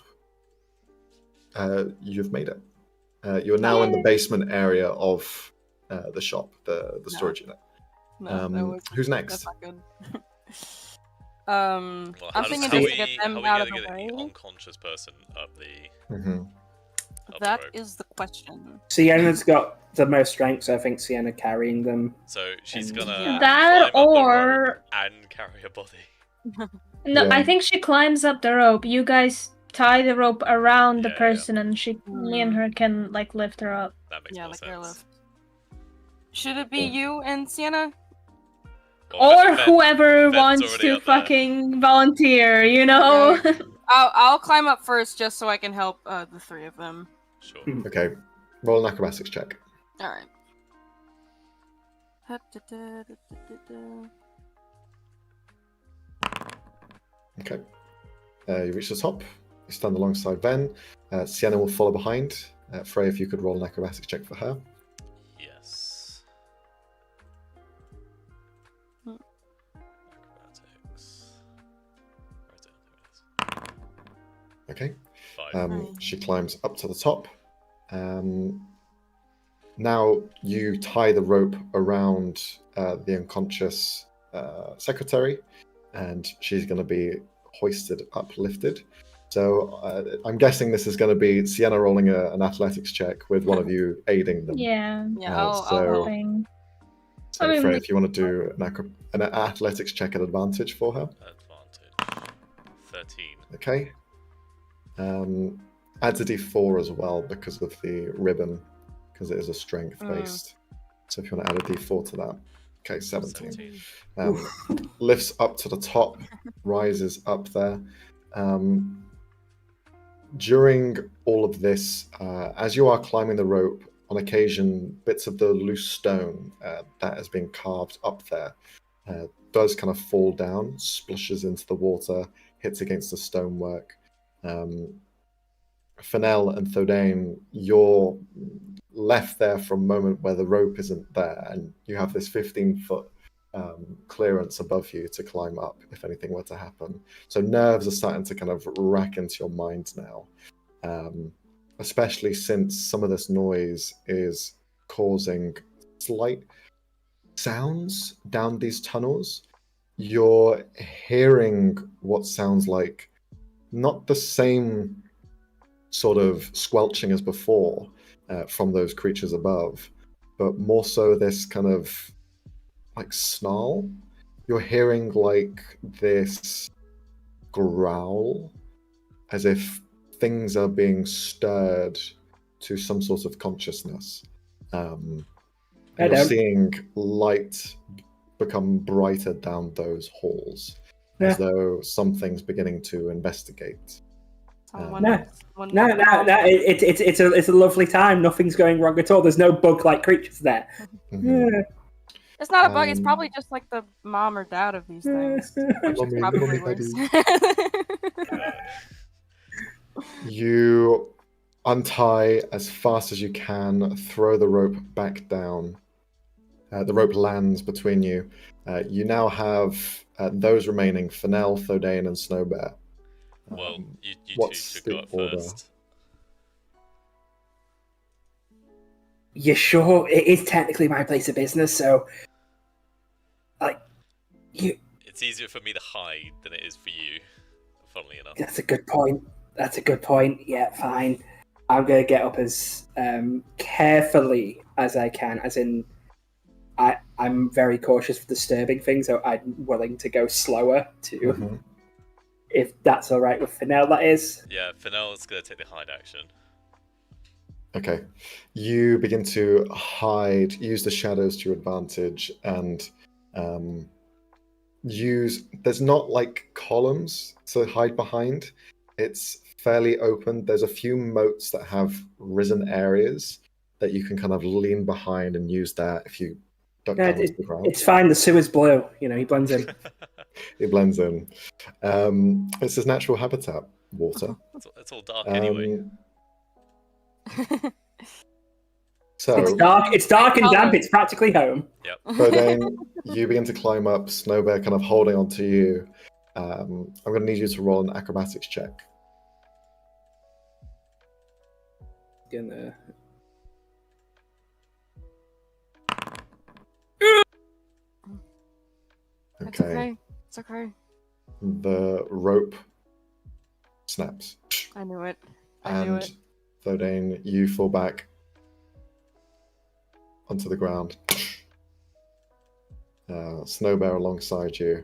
You've made it. You're now in the basement area of the shop, the storage unit.
No,
Who's
that's
next?
not good.
Well,
I'm thinking just to get them out of the
get
way.
the unconscious person up the?
Mm-hmm.
Up
That
the rope?
is the question.
Sienna's got the most strength, so I think Sienna carrying them.
So she's gonna
Yeah.
That
climb up the rope
or
and carry a body.
no,
Yeah.
I think she climbs up the rope. You guys tie the rope around the
Yeah,
person, and me and her can like lift her up.
That makes
Yeah,
more
like
sense.
airlift. Should it be you and Sienna?
Or
Ben-
whoever
Ben's
wants
already
to
up there.
fucking volunteer, you know?
I'll climb up first just so I can help the three of them.
Sure.
Okay. Roll an acrobatics check.
All right.
Okay. You reach the top. You stand alongside Ben. Sienna will follow behind. Frey, if you could roll an acrobatics check for her.
Yes. Acrobatics. Right there it is.
Okay.
5.
She climbs up to the top. Now you tie the rope around the unconscious secretary, and she's going to be hoisted, uplifted. So I'm guessing this is going to be Sienna rolling an athletics check with one of you aiding them.
Yeah.
Yeah, I'll
so-
help.
Thing.
So,
I mean,
Frey,
we-
if you want to do an athletics check at advantage for her.
Advantage. 13.
Okay. Adds a d4 as well because of the ribbon, because it is a strength based. So if you want to add a d4 to that. Okay, 17. Lifts up to the top, rises up there. During all of this, as you are climbing the rope, on occasion, bits of the loose stone that has been carved up there does kind of fall down, splashes into the water, hits against the stonework. Fennel and Thodane, you're left there for a moment where the rope isn't there, and you have this 15-foot clearance above you to climb up if anything were to happen. So nerves are starting to kind of rack into your mind now, especially since some of this noise is causing slight sounds down these tunnels. You're hearing what sounds like not the same sort of squelching as before from those creatures above, but more so this kind of like snarl. You're hearing like this growl, as if things are being stirred to some sort of consciousness. And you're seeing light become brighter down those halls, as though something's beginning to investigate.
No, it's a lovely time. Nothing's going wrong at all. There's no bug-like creatures there.
Mhm.
Yeah.
It's not a bug. It's probably just like the mom or dad of these things, which is
Mommy,
probably
mommy,
worse.
You untie as fast as you can, throw the rope back down. The rope lands between you. You now have those remaining, Fennel, Thodane, and Snowbear.
Well, you two
what's
should
the
go up
order?
first.
You sure? It is technically my place of business, so like you.
It's easier for me to hide than it is for you. Funnily enough.
That's a good point. That's a good point. Yeah, fine. I'm gonna get up as carefully as I can, as in I'm very cautious of disturbing things, so I'm willing to go slower too. If that's all right with Fennel, that is.
Yeah, Fennel's gonna take the hide action.
Okay. You begin to hide, use the shadows to your advantage, and there's not like columns to hide behind. It's fairly open. There's a few moats that have risen areas that you can kind of lean behind and use that if you duck down into the ground.
It's fine. The sewer's blue. You know, he blends in.
He blends in. It's his natural habitat, water.
It's all dark anyway.
So
It's dark and damp. It's practically home.
Yep.
So then you begin to climb up, Snowbear kind of holding onto you. I'm going to need you to roll an acrobatics check.
Gonna...
Okay.
It's okay.
The rope snaps.
I knew it.
And Thodane, you fall back onto the ground. Snowbear alongside you.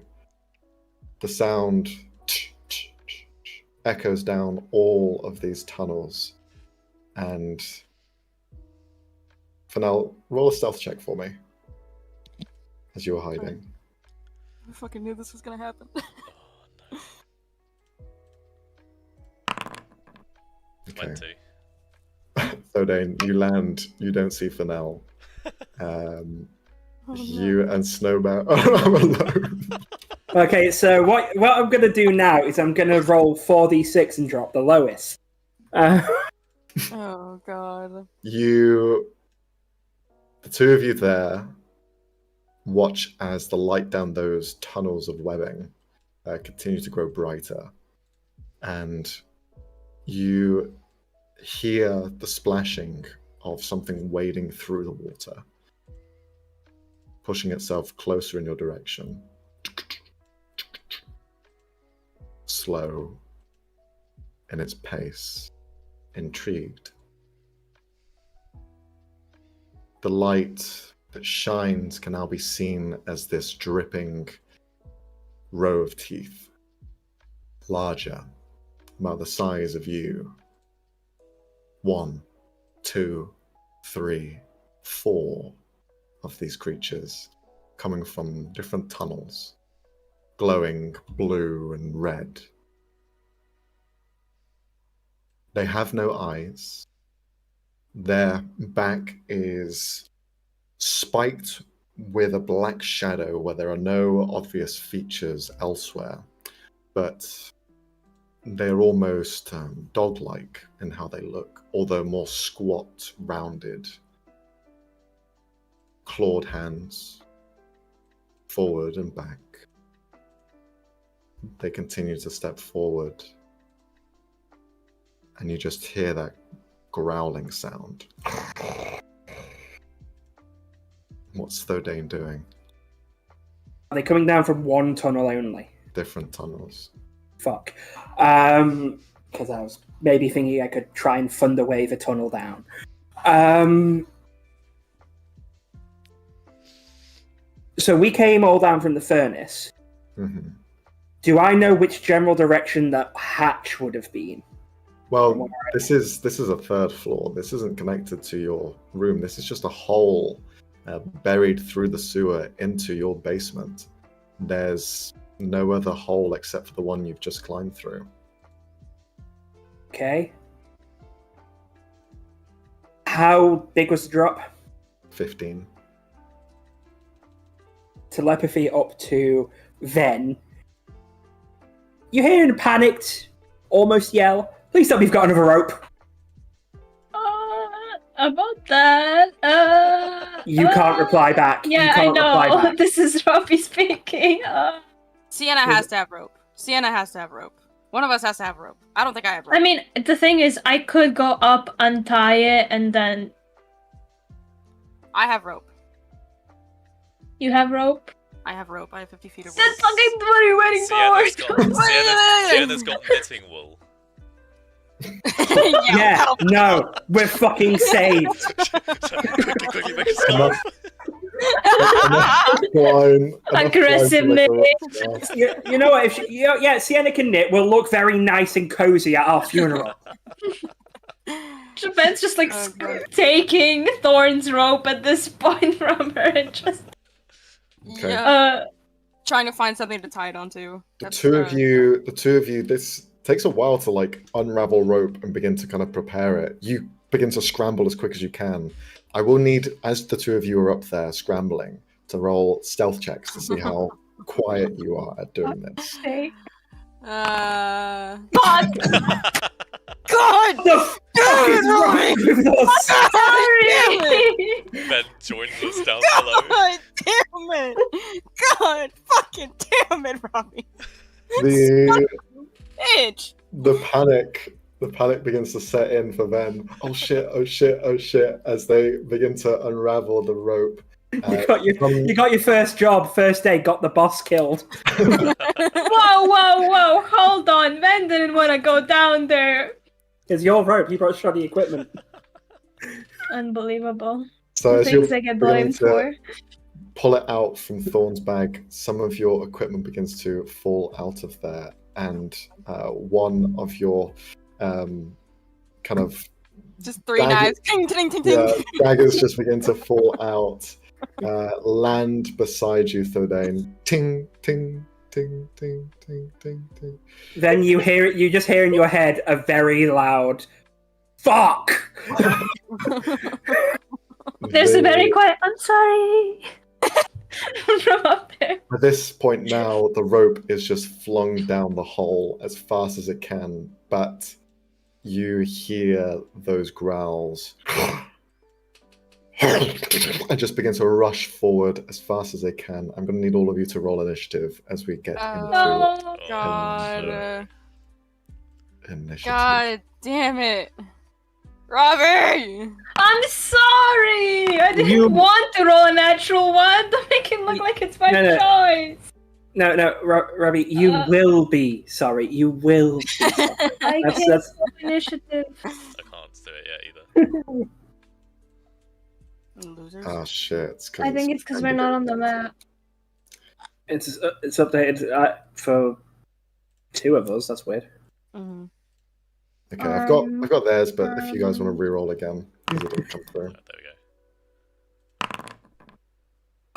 The sound echoes down all of these tunnels. And Fennel, roll a stealth check for me as you're hiding.
I fucking knew this was gonna happen.
Okay.
20.
Thodane, you land. You don't see Fennel. You and Snowbear are alone.
Okay, so what I'm gonna do now is I'm gonna roll 4d6 and drop the lowest.
Oh god.
The two of you there, watch as the light down those tunnels of webbing continue to grow brighter, and you hear the splashing of something wading through the water, pushing itself closer in your direction. Slow in its pace, intrigued. The light that shines can now be seen as this dripping row of teeth, larger, about the size of you. 1, 2, 3, 4 of these creatures coming from different tunnels, glowing blue and red. They have no eyes. Their back is spiked with a black shadow where there are no obvious features elsewhere, but they're almost dog-like in how they look, although more squat, rounded. Clawed hands, forward and back. They continue to step forward, and you just hear that growling sound. What's Thodane doing?
Are they coming down from one tunnel only?
Different tunnels.
Fuck. Because I was maybe thinking I could try and thunder wave a tunnel down. So we came all down from the furnace.
Mm-hmm.
Do I know which general direction that hatch would have been?
Well, this is a third floor. This isn't connected to your room. This is just a hole buried through the sewer into your basement. There's no other hole except for the one you've just climbed through.
Okay. How big was the drop?
15.
Telepathy up to then. You hear a panicked, almost yell, "Please tell me you've got another rope."
About that,
You can't reply back.
Yeah,
you can't
I
reply
know.
back.
This is Robbie speaking.
Sienna has to have rope. Sienna has to have rope. One of us has to have rope. I don't think I have rope.
I mean, the thing is, I could go up, untie it, and then
I have rope.
You have rope?
I have rope. I have 50 feet of rope.
That's fucking what are you waiting
Sienna's
for?
Sienna's got knitting wool.
Yeah, no, we're fucking saved.
Quickly make a scarf.
Aggressiveness.
You know what? If yeah, Sienna can knit. We'll look very nice and cozy at our funeral.
Ben's just like
Oh, God.
taking Thorn's rope at this point from her and just
Okay.
Yeah. Trying to find something to tie it onto.
The two of you, this takes a while to like unravel rope and begin to kind of prepare it. You begin to scramble as quick as you can. I will need, as the two of you are up there scrambling, to roll stealth checks to see how quiet you are at doing this.
God!
What the fuck is wrong with us?
sorry.
Ben joins us down below.
God damn it! God fucking damn it, Robbie!
The
Bitch!
panic begins to set in for them. Oh shit! Oh shit! Oh shit! As they begin to unravel the rope.
You got your first job, first day, got the boss killed.
Whoa! Hold on. Ben didn't want to go down there.
It's your rope. You brought shoddy equipment.
Unbelievable.
So as
Things
you're
I get
beginning
blamed
to
for.
pull it out from Thorn's bag, some of your equipment begins to fall out of there, and one of your kind of
Just three knives. Ting, ting, ting, ting.
yeah, daggers just begin to fall out, land beside you, Thordane. Ting, ting, ting, ting, ting, ting, ting.
Then you hear it. You just hear in your head a very loud "fuck."
There's a very quiet, I'm sorry. From up there.
At this point now, the rope is just flung down the hole as fast as it can, but you hear those growls and just begin to rush forward as fast as they can. I'm going to need all of you to roll initiative as we get into
No.
God.
initiative.
God damn it. Robbie!
I'm sorry! I didn't want to roll a natural one. Don't make it look like it's my choice.
No, Robbie, you will be sorry. You will be sorry.
I can't roll initiative.
I can't do it yet either.
Losers.
Ah, shit.
I think it's because we're not on the map.
It's updated for two of us. That's weird.
Mhm.
Okay, I've got theirs, but if you guys want to re-roll again, because it didn't come through.
There we go.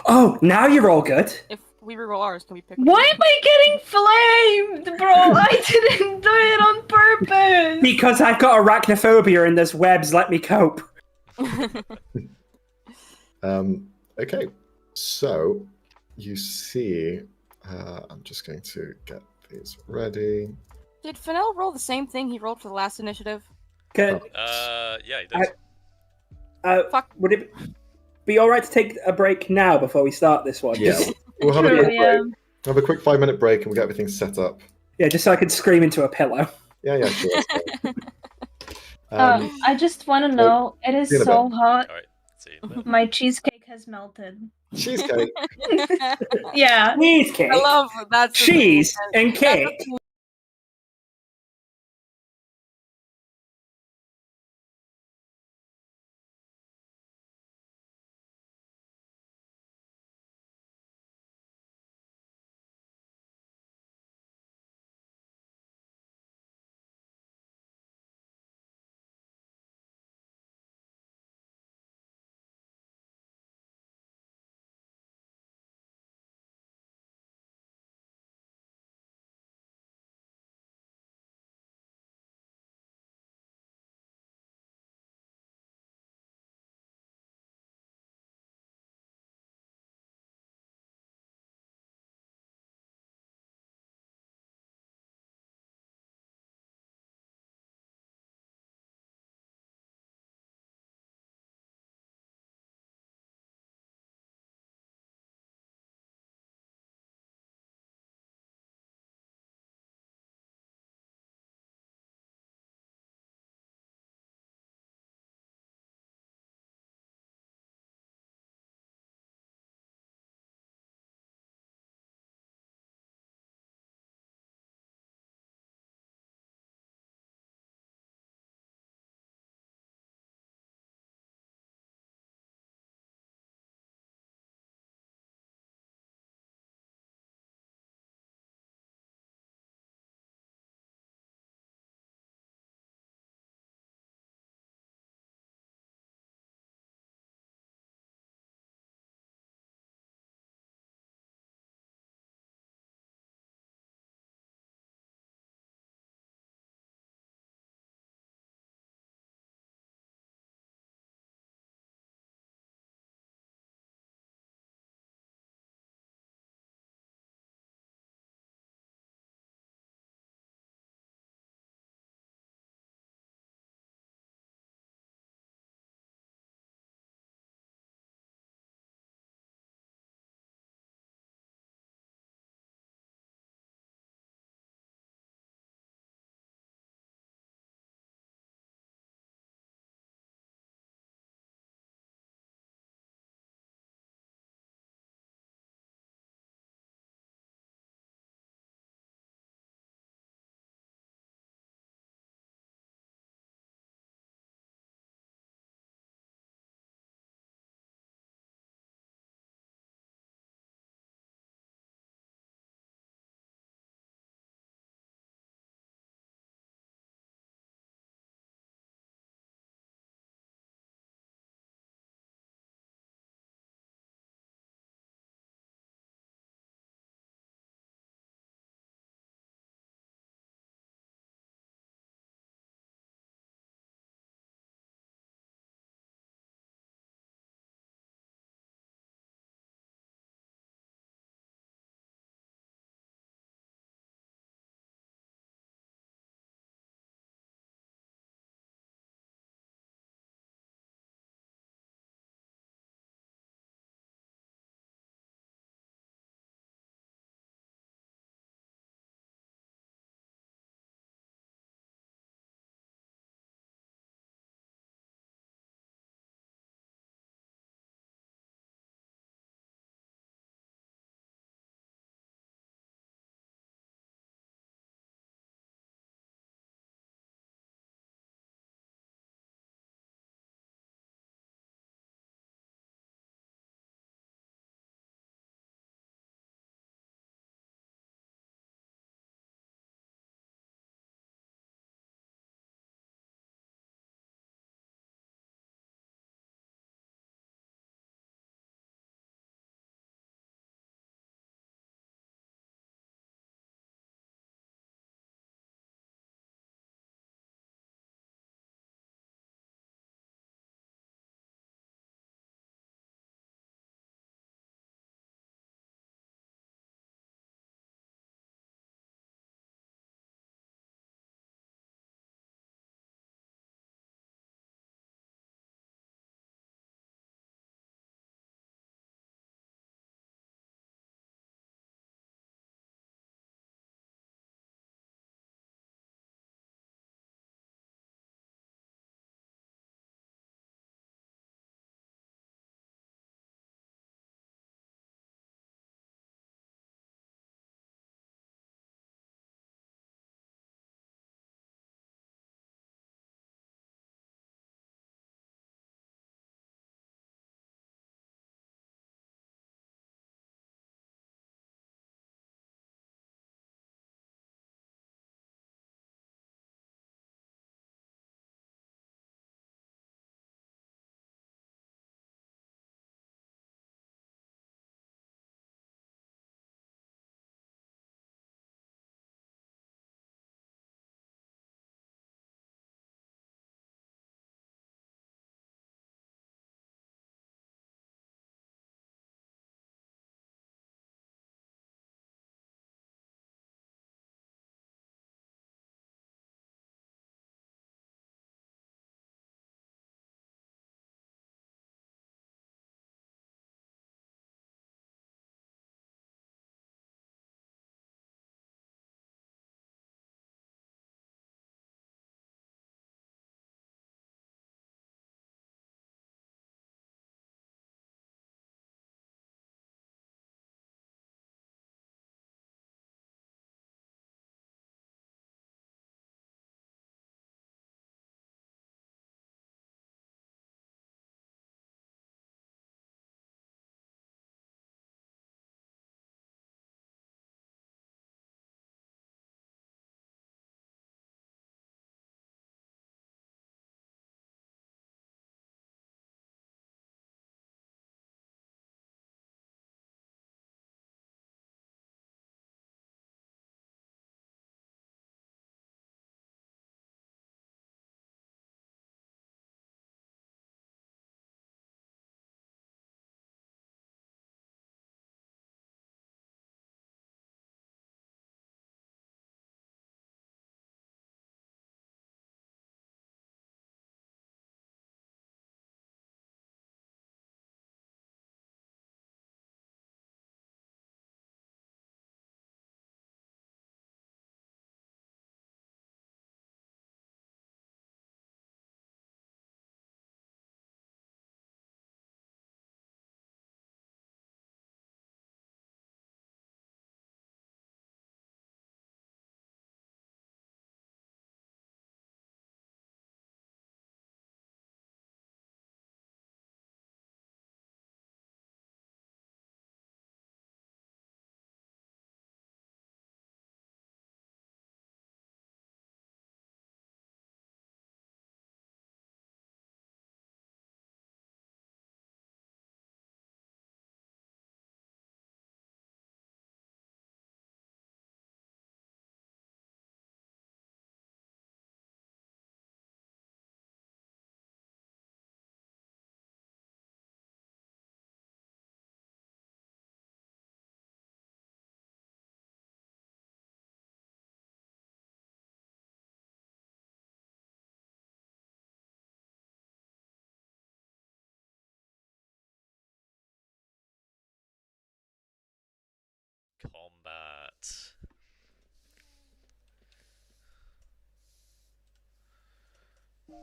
Oh, now you're all good.
If we reroll ours, can we pick
Why am I getting flamed, bro? I didn't do it on purpose.
Because I've got arachnophobia and there's webs. Let me cope.
Okay, so you see, I'm just going to get these ready.
Did Fennel roll the same thing he rolled for the last initiative?
Good.
Yeah, he does.
Fuck.
Would it be all right to take a break now before we start this one?
Yeah,
Just-
we'll have a
True,
quick break. Have a quick 5-minute break, and we'll get everything set up.
yeah, just so I can scream into a pillow.
Yeah, sure. That's fine.
I just want to know, it is
see you in a
so hot.
Alright, see you in a bit.
My cheesecake has melted.
Cheesecake.
Yeah.
Cheesecake,
I love that's the
cheese,
thing.
and cake.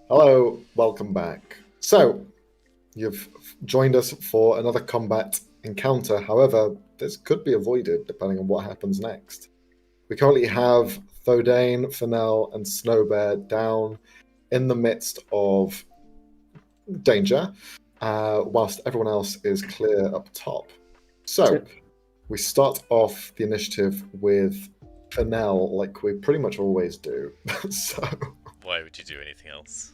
Hello, welcome back. So, you've joined us for another combat encounter. However, this could be avoided depending on what happens next. We currently have Thodane, Fennel, and Snowbear down in the midst of danger, whilst everyone else is clear up top. So, we start off the initiative with Fennel, like we pretty much always do. So,
Why would you do anything else?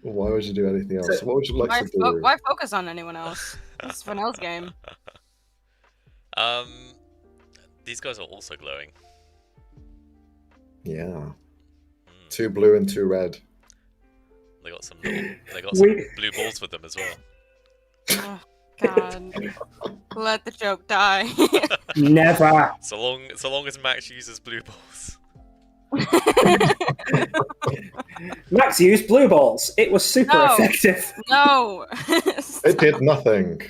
why would you do anything else? What would you like to do?
Why focus on anyone else? It's Fennel's game.
These guys are also glowing.
Yeah. 2 blue and 2 red.
They got some blue balls with them as well.
Oh, God. Let the joke die.
Never.
So long as Max uses blue balls.
Max used blue balls. It was super
No.
effective.
No.
It did nothing.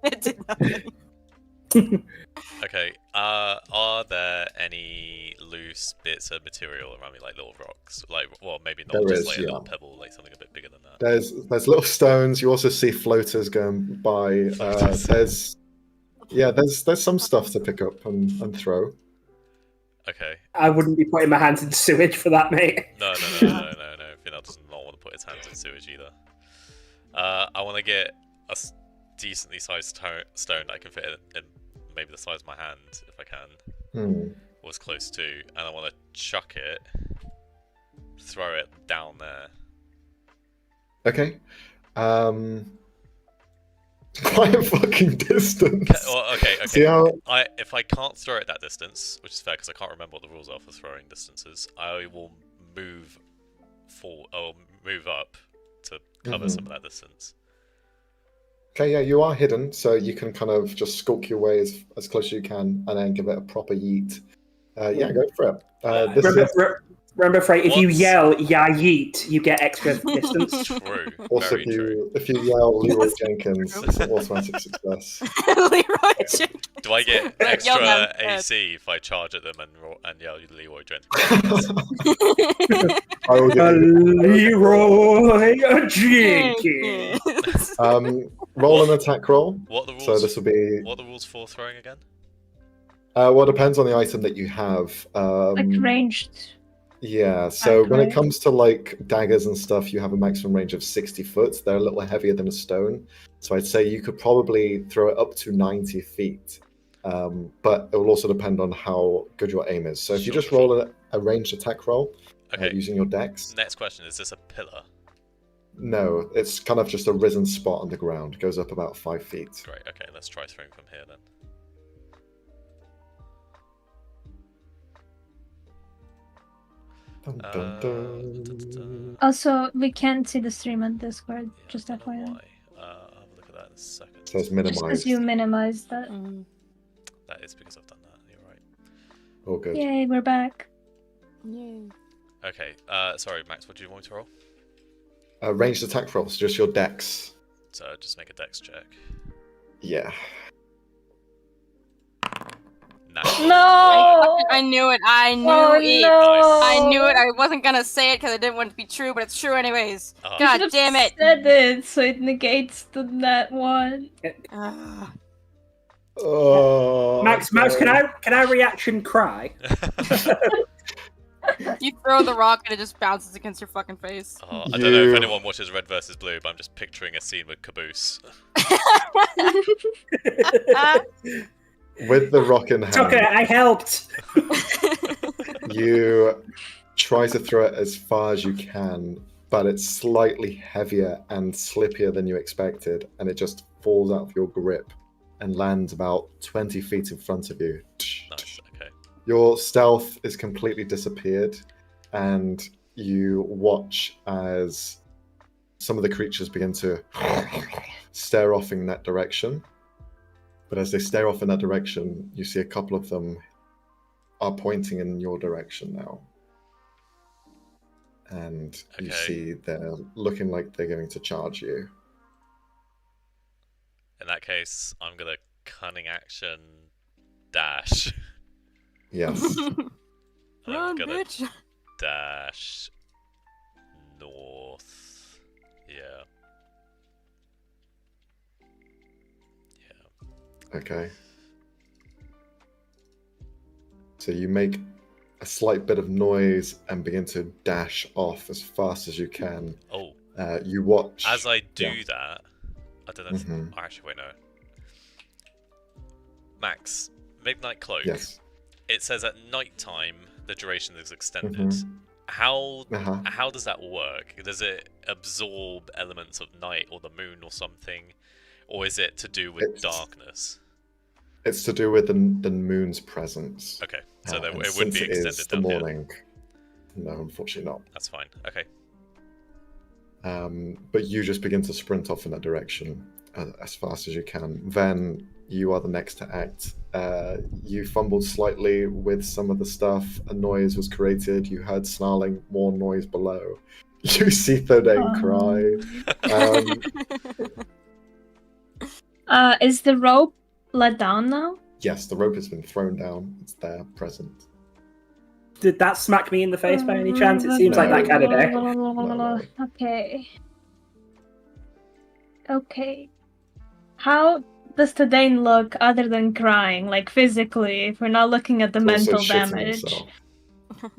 It did nothing.
Okay, are there any loose bits of material around me, like little rocks? Like, well, maybe not,
There
just
is,
like a
yeah.
little pebble, like something a bit bigger than that.
There's little stones. You also see floaters going by.
Floaters.
There's some stuff to pick up and throw.
Okay.
I wouldn't be putting my hands in sewage for that, mate.
No. Finel does not want to put his hands in sewage either. I want to get a decently sized stone that I can fit in maybe the size of my hand, if I can, or as close to, and I want to chuck it, throw it down there.
Okay. Quite a fucking distance.
Okay.
See how...
If I can't throw it that distance, which is fair because I can't remember what the rules are for throwing distances, I will move up to cover some of that distance.
Okay, yeah, you are hidden, so you can kind of just skulk your way as close as you can, and then give it a proper yeet. Yeah, go for it.
Remember, Frey, if you yell "Ya yeet," you get extra distance.
True.
Also,
Very true.
if you yell Leroy Jenkins, it's an automatic success.
Leroy Jenkins.
Do I get
Like, yell down
extra
dead.
AC if I charge at them and yell Leroy Jenkins?
I will give you...
Leroy Jenkins.
Roll an attack roll.
What are the rules?
So this will be...
What are the rules for throwing again?
Well, it depends on the item that you have.
Like ranged.
Yeah, so when it
Okay.
comes to like daggers and stuff, you have a maximum range of 60 foot. They're a little heavier than a stone. So I'd say you could probably throw it up to 90 feet. But it will also depend on how good your aim is. So if you just roll a ranged attack roll using your dex.
Next question, is this a pillar?
No, it's kind of just a risen spot on the ground. It goes up about 5 feet.
Great, okay, let's try throwing from here then.
Dun, dun, dun.
Also, we can't see the stream on Discord.
Yeah,
Just
I don't know
FYI.
why. I'll have a look at that in a second.
So it's
Just
minimized.
because you minimized that.
That is because I've done that, you're right.
Oh, good.
Yay, we're back.
Yay.
Okay, sorry Max, what do you want me to roll?
Ranged attack rolls, just your dex.
So just make a dex check.
Yeah.
No!
I knew it. I knew
Oh,
it.
no!
I knew it. I wasn't gonna say it because I didn't want it to be true, but it's true anyways.
Oh.
You
God
should've
damn it.
Said it, so it negates that one.
Ah.
Oh,
Max, can I reaction cry?
You throw the rock and it just bounces against your fucking face.
I don't know if anyone watches Red vs. Blue, but I'm just picturing a scene with Caboose.
With the rock in hand,
It's okay, I helped.
you try to throw it as far as you can, but it's slightly heavier and slippier than you expected, and it just falls out of your grip and lands about 20 feet in front of you.
Nice, okay.
Your stealth is completely disappeared, and you watch as some of the creatures begin to stare off in that direction. But as they stare off in that direction, you see a couple of them are pointing in your direction now. And you see they're looking like they're going to charge you.
In that case, I'm gonna cunning action dash.
Yes.
I'm
Run,
gonna
bitch!
dash north. Yeah.
Okay. So you make a slight bit of noise and begin to dash off as fast as you can.
Oh,
You watch.
as I do
Yeah.
that, I don't know if...
Mhm.
Actually, wait, no. Max, Midnight Cloak.
Yes.
It says at night time the duration is extended.
Mhm.
How does that work? Does it absorb elements of night or the moon or something? Or is it to do with darkness?
It's to do with the moon's presence.
Okay, so
And
it wouldn't
since
be
it
extended
is the
down here.
morning, no, unfortunately not.
That's fine. Okay.
But you just begin to sprint off in that direction as fast as you can. Then you are the next to act. You fumbled slightly with some of the stuff. A noise was created. You heard snarling, more noise below. You see Thordain cry.
Is the rope let down now?
Yes, the rope has been thrown down. It's there, present.
Did that smack me in the face by any chance? It seems like that kind of day.
No.
Okay. Okay. How does Tadane look other than crying, like physically, if we're not looking at the
Also
mental
shitting
damage?
himself.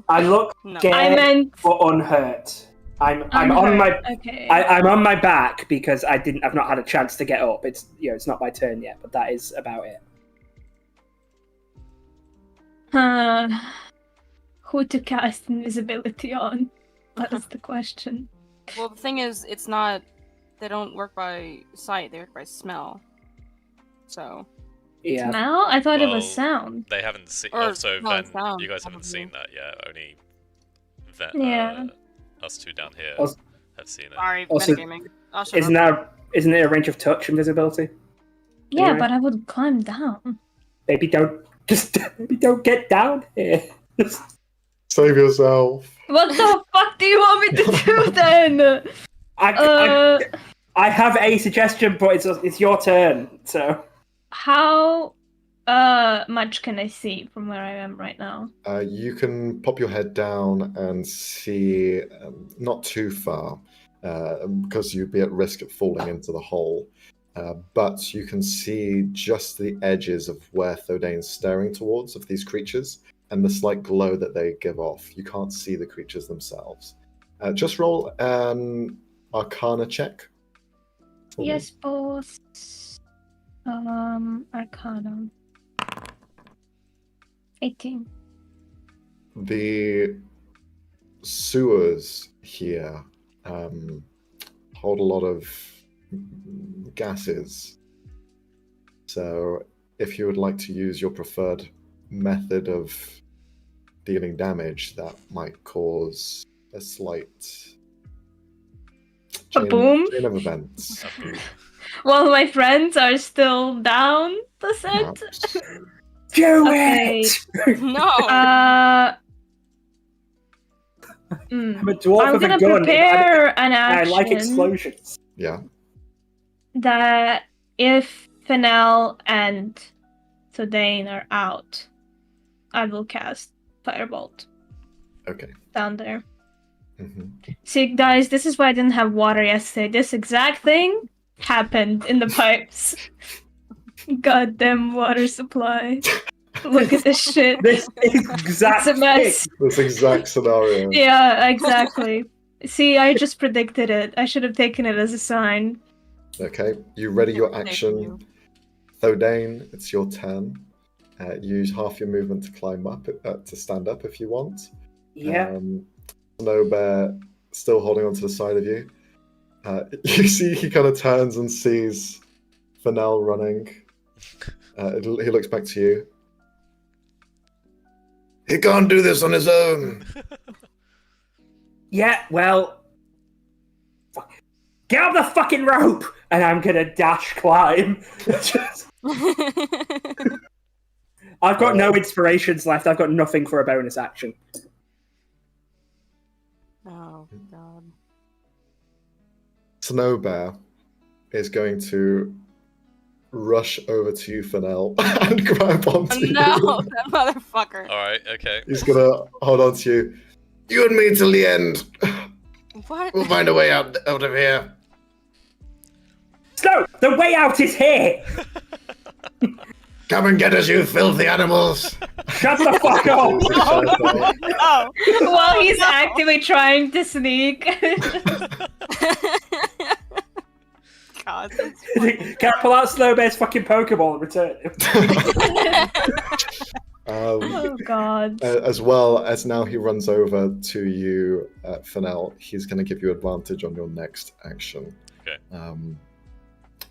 I look
No.
scared
I meant
but unhurt. I'm on
unhurt.
my
Okay.
I'm on my back because I've not had a chance to get up. It's it's not my turn yet, but that is about it.
Who to cast invisibility on? That is the question.
Well, the thing is, it's not. They don't work by sight; they work by smell. So.
Yeah.
Smell? I thought it was
Well,
sound.
They haven't seen.
Or
Oh, so
no,
then
sound,
you guys haven't
probably.
seen that yet. Only
Yeah.
us two down here
Also-
have seen it.
Sorry,
Also,
metagaming. I'll shut
Isn't
up.
it a range of touch invisibility?
Yeah,
Anyway.
but I would climb down.
Maybe don't get down here.
Save yourself.
What the fuck do you want me to do then?
I have a suggestion, but it's your turn. So
How much can I see from where I am right now?
You can pop your head down and see not too far, because you'd be at risk of falling into the hole. But you can see just the edges of where Thodane's staring towards of these creatures and the slight glow that they give off. You can't see the creatures themselves. Just roll an Arcana check. for me.
Yes, boss. Arcana. 18.
The sewers here hold a lot of gases. So if you would like to use your preferred method of dealing damage, that might cause a slight
A boom?
chain of events.
A boom.
While my friends are still down the set.
Perhaps.
do
Okay.
it.
No.
I'm a dwarf
I'm
with
gonna
a gun.
prepare an
I
action
like explosions.
Yeah.
that if Fennel and Todane are out, I will cast Firebolt
Okay.
down there.
hmm
See, guys, this is why I didn't have water yesterday. This exact thing happened in the pipes. Goddamn water supply. Look at this shit.
This exact
It's a mess.
This exact scenario.
Yeah, exactly. See, I just predicted it. I should have taken it as a sign.
Okay. You ready your
Thank
action.
you.
Thodane, it's your turn. Use half your movement to climb up, to stand up if you want.
Yeah.
Snowbear still holding onto the side of you. You see he kind of turns and sees Fennel running. He looks back to you. He can't do this on his own.
Yeah, well, fuck. Get off the fucking rope, and I'm gonna dash climb. I've got no inspirations left. I've got nothing for a bonus action.
Oh god.
Snowbear is going to rush over to you, Fennel, and grab onto you.
No, that motherfucker.
Alright, okay.
He's gonna hold on to you. You and me till the end.
What?
We'll find a way out of here.
No, the way out is here.
Come and get us, you filthy animals.
Shut the fuck up.
No.
While he's actively trying to sneak.
God.
Can I pull out Snowbear's fucking Pokeball and return him?
Oh god.
As well as now he runs over to you, Fennel, he's going to give you advantage on your next action.
Okay.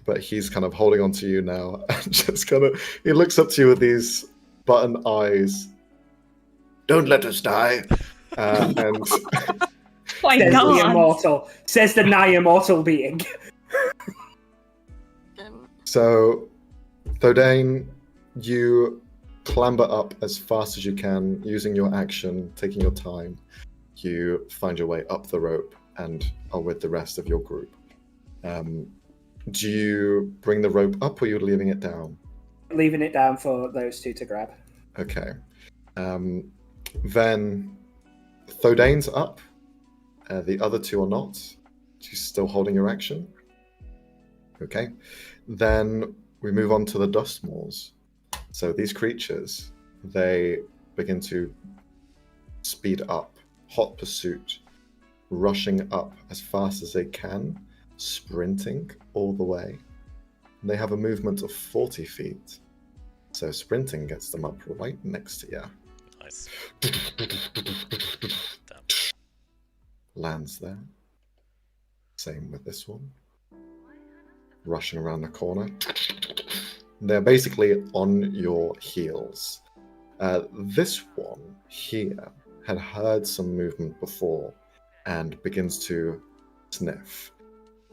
But he's kind of holding on to you now and just kind of, he looks up to you with these button eyes. Don't let us die. And
My
Says the
god.
immortal. Says the nigh immortal being.
so, Thordain, you clamber up as fast as you can using your action, taking your time. You find your way up the rope and are with the rest of your group. Do you bring the rope up or are you leaving it down?
Leaving it down for those two to grab.
Okay. Then Thodain's up. The other two are not. She's still holding your action. Okay. Then we move on to the Dustmaws. So these creatures, they begin to speed up, hot pursuit, rushing up as fast as they can, sprinting all the way. And they have a movement of 40 feet. So sprinting gets them up right next to you.
Nice.
Lands there. Same with this one. Rushing around the corner. They're basically on your heels. This one here had heard some movement before and begins to sniff.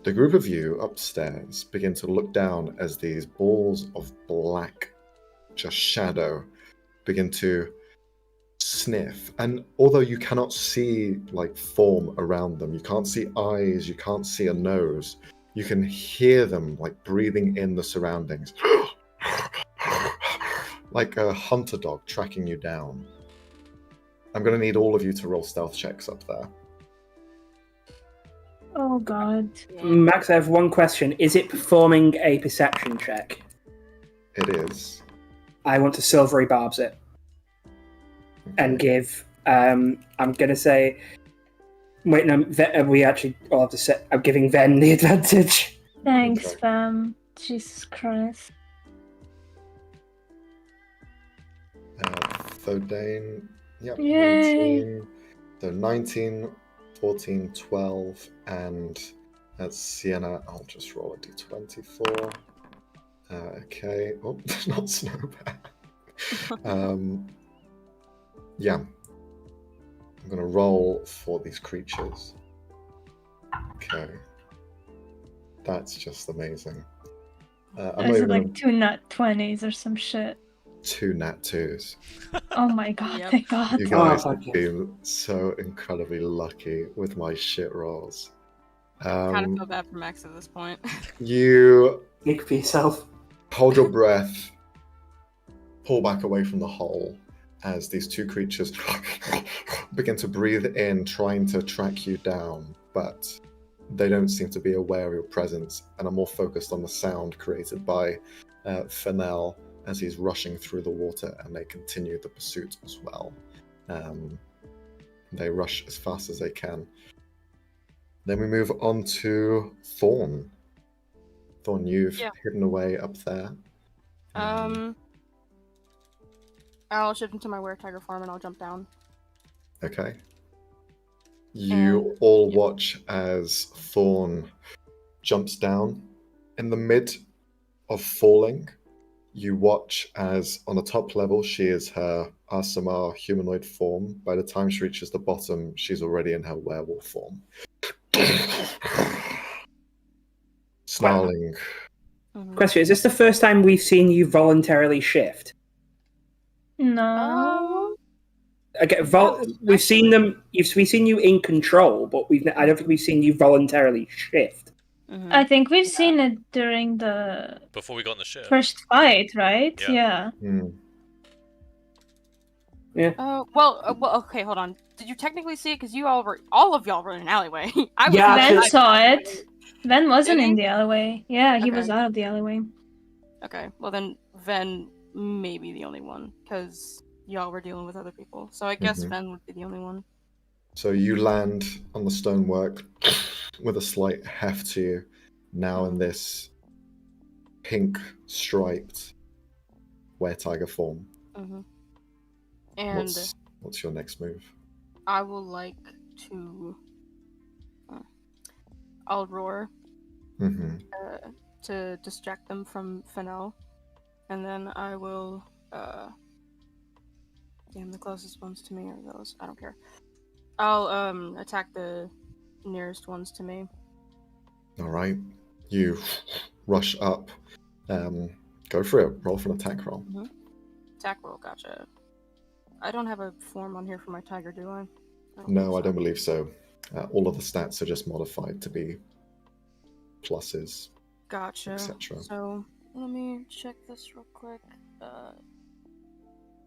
The group of you upstairs begin to look down as these balls of black, just shadow, begin to sniff. And although you cannot see like form around them, you can't see eyes, you can't see a nose, you can hear them like breathing in the surroundings. Like a hunter dog tracking you down. I'm going to need all of you to roll stealth checks up there.
Oh god.
Max, I have one question. Is it performing a perception check?
It is.
I want to silvery barbs it. And give, I'm going to say... Wait, no, we actually all have to set... I'm giving Ven the advantage.
Thanks,
Okay.
fam. Jesus Christ.
Thordain, yep.
Yay.
19, so 19, 14, 12, and that's Sienna. I'll just roll a d20 for. Okay. Oh, not Snowbear. Yeah. I'm going to roll for these creatures. Okay. That's just amazing. I'm not
Is it
even
like 2 nut 20s or some shit?
2 nat 2s.
Oh my god,
Yep.
thank god.
You guys
Oh,
have
fuck
been so incredibly lucky with my shit rolls.
Kind of feel bad for Max at this point.
You
Speak for yourself.
hold your breath, pull back away from the hole as these two creatures begin to breathe in, trying to track you down, but they don't seem to be aware of your presence and are more focused on the sound created by Fennel as he's rushing through the water, and they continue the pursuit as well. They rush as fast as they can. Then we move on to Thorn. Thorn, you've hidden away up there.
I'll shift into my were-tiger form and I'll jump down.
Okay. You all watch as Thorn jumps down. In the mid of falling, you watch as on the top level she is her Asamar humanoid form. By the time she reaches the bottom, she's already in her werewolf form. Snarling.
Question, is this the first time we've seen you voluntarily shift?
No.
Okay, we've seen them. We've seen you in control, but I don't think we've seen you voluntarily shift.
Mhm.
I think we've seen it during the
Before we got on the ship.
first fight, right?
Yeah.
Yeah.
Well, okay, hold on. Did you technically see it? Because all of y'all were in an alleyway. I was
Yeah,
in the
Ben
because-
side
saw
alleyway.
it. Ben wasn't
Did he?
in the alleyway. Yeah, he was
Okay.
out of the alleyway.
Okay, well then Ven may be the only one, because y'all were dealing with other people. So I guess
Mhm.
Ven would be the only one.
So you land on the stonework with a slight heft to you, now in this pink striped were-tiger form.
Mm-hmm. And
What's your next move?
I will like to... I'll roar
Mm-hmm.
to distract them from Fennel. And then I will... Damn, the closest ones to me are those. I don't care. I'll attack the nearest ones to me.
All right. You rush up. Go for it. Roll for an attack roll.
Attack roll, gotcha. I don't have a form on here for my tiger, do I?
No, I don't believe so. All of the stats are just modified to be pluses,
Gotcha.
etc.
So let me check this real quick.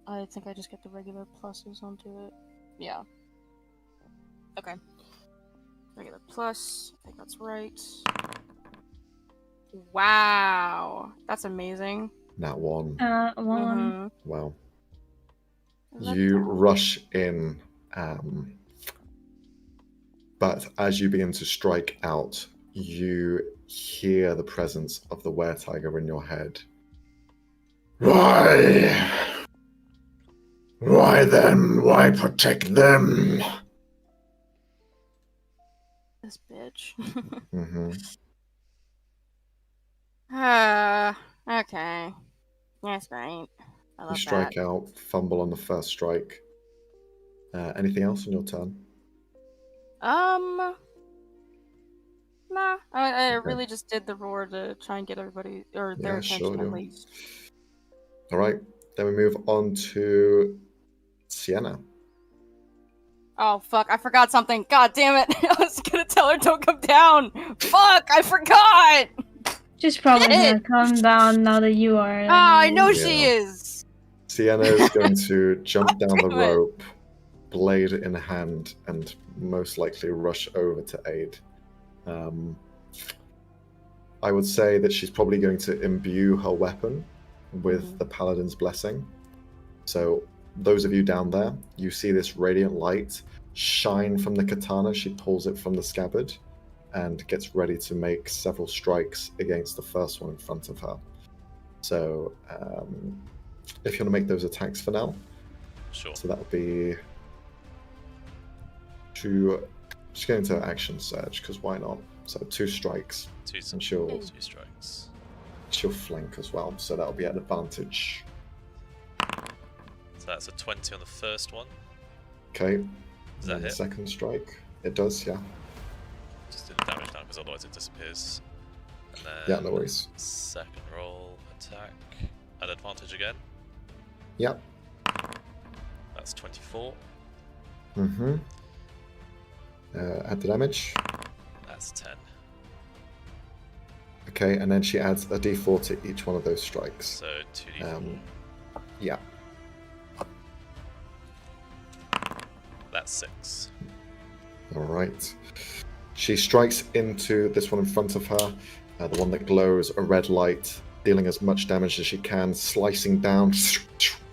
I think I just get the regular pluses onto it. Yeah. Okay. Regular plus. I think that's right. Wow, that's amazing.
Nat 1.
One.
Mhm.
Wow.
Look
You
at-
rush in, but as you begin to strike out, you hear the presence of the were-tiger in your head. Why? Why them? Why protect them?
This bitch.
Mm-hmm.
Okay. That's right. I
You
love
strike
that.
out, fumble on the first strike. Anything else on your turn?
Nah. I
Okay.
really just did the roar to try and get everybody, or their
Yeah,
attention
sure,
at
yeah.
least.
All right. Then we move on to Sienna.
Oh, fuck, I forgot something. God damn it. I was gonna tell her don't come down. Fuck, I forgot!
She's probably
Shit!
gonna come down now that you are.
Ah, I know
Yeah.
she is!
Sienna is going to jump down the
damn it.
rope, blade in hand, and most likely rush over to aid. I would say that she's probably going to imbue her weapon with the Paladin's Blessing. So those of you down there, you see this radiant light shine from the katana. She pulls it from the scabbard and gets ready to make several strikes against the first one in front of her. So if you want to make those attacks for now,
Sure.
so that would be two. Just go into action surge because why not? So 2 strikes, and
Two strikes.
she'll flank as well. So that'll be at advantage.
So that's a 20 on the first one.
Okay.
Does that
And
hit?
the second strike, it does. Yeah.
Just do the damage now because otherwise it disappears. And then
Yeah. No worries.
second roll attack at advantage again.
Yep.
That's 24.
Mm-hmm. Add the damage.
That's 10.
Okay, and then she adds a d4 to each one of those strikes.
So 2d4.
Yeah.
That's 6.
All right. She strikes into this one in front of her, the one that glows a red light, dealing as much damage as she can, slicing down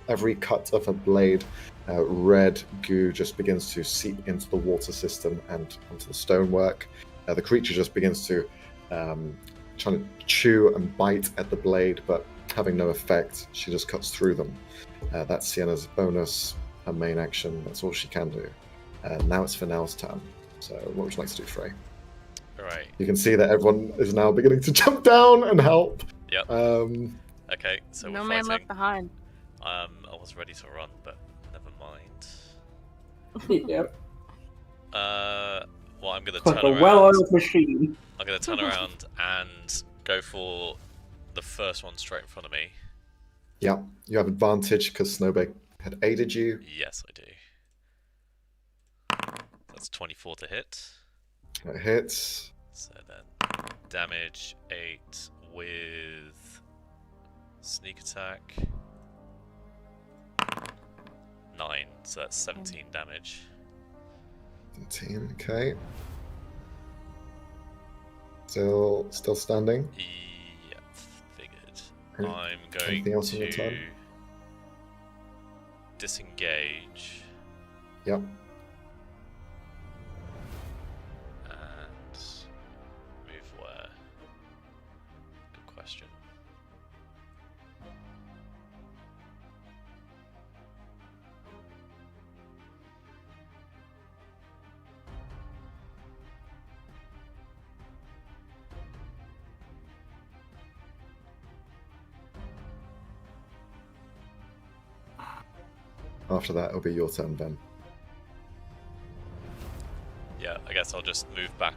every cut of her blade. Red goo just begins to seep into the water system and onto the stonework. The creature just begins to trying to chew and bite at the blade, but having no effect. She just cuts through them. That's Sienna's bonus, her main action. That's all she can do. Now it's Fennel's turn. So what would you like to do, Frey?
Alright.
You can see that everyone is now beginning to jump down and help.
Yep. Okay, so
No
we're
man
fighting.
left behind.
I was ready to run, but never mind.
Yep.
Well, I'm gonna
Like
turn
a
around.
well-oiled machine.
I'm gonna turn around and go for the first one straight in front of me.
Yeah, you have advantage because Snowbear had aided you.
Yes, I do. That's 24 to hit.
It hits.
So then damage, 8 with sneak attack. 9, so that's 17 damage.
17, okay. Still standing.
Yeah, figured.
Okay.
I'm going
Anything else on your
to
turn?
disengage
Yep.
and move where? Good question.
After that, it'll be your turn, Ben.
Yeah, I guess I'll just move back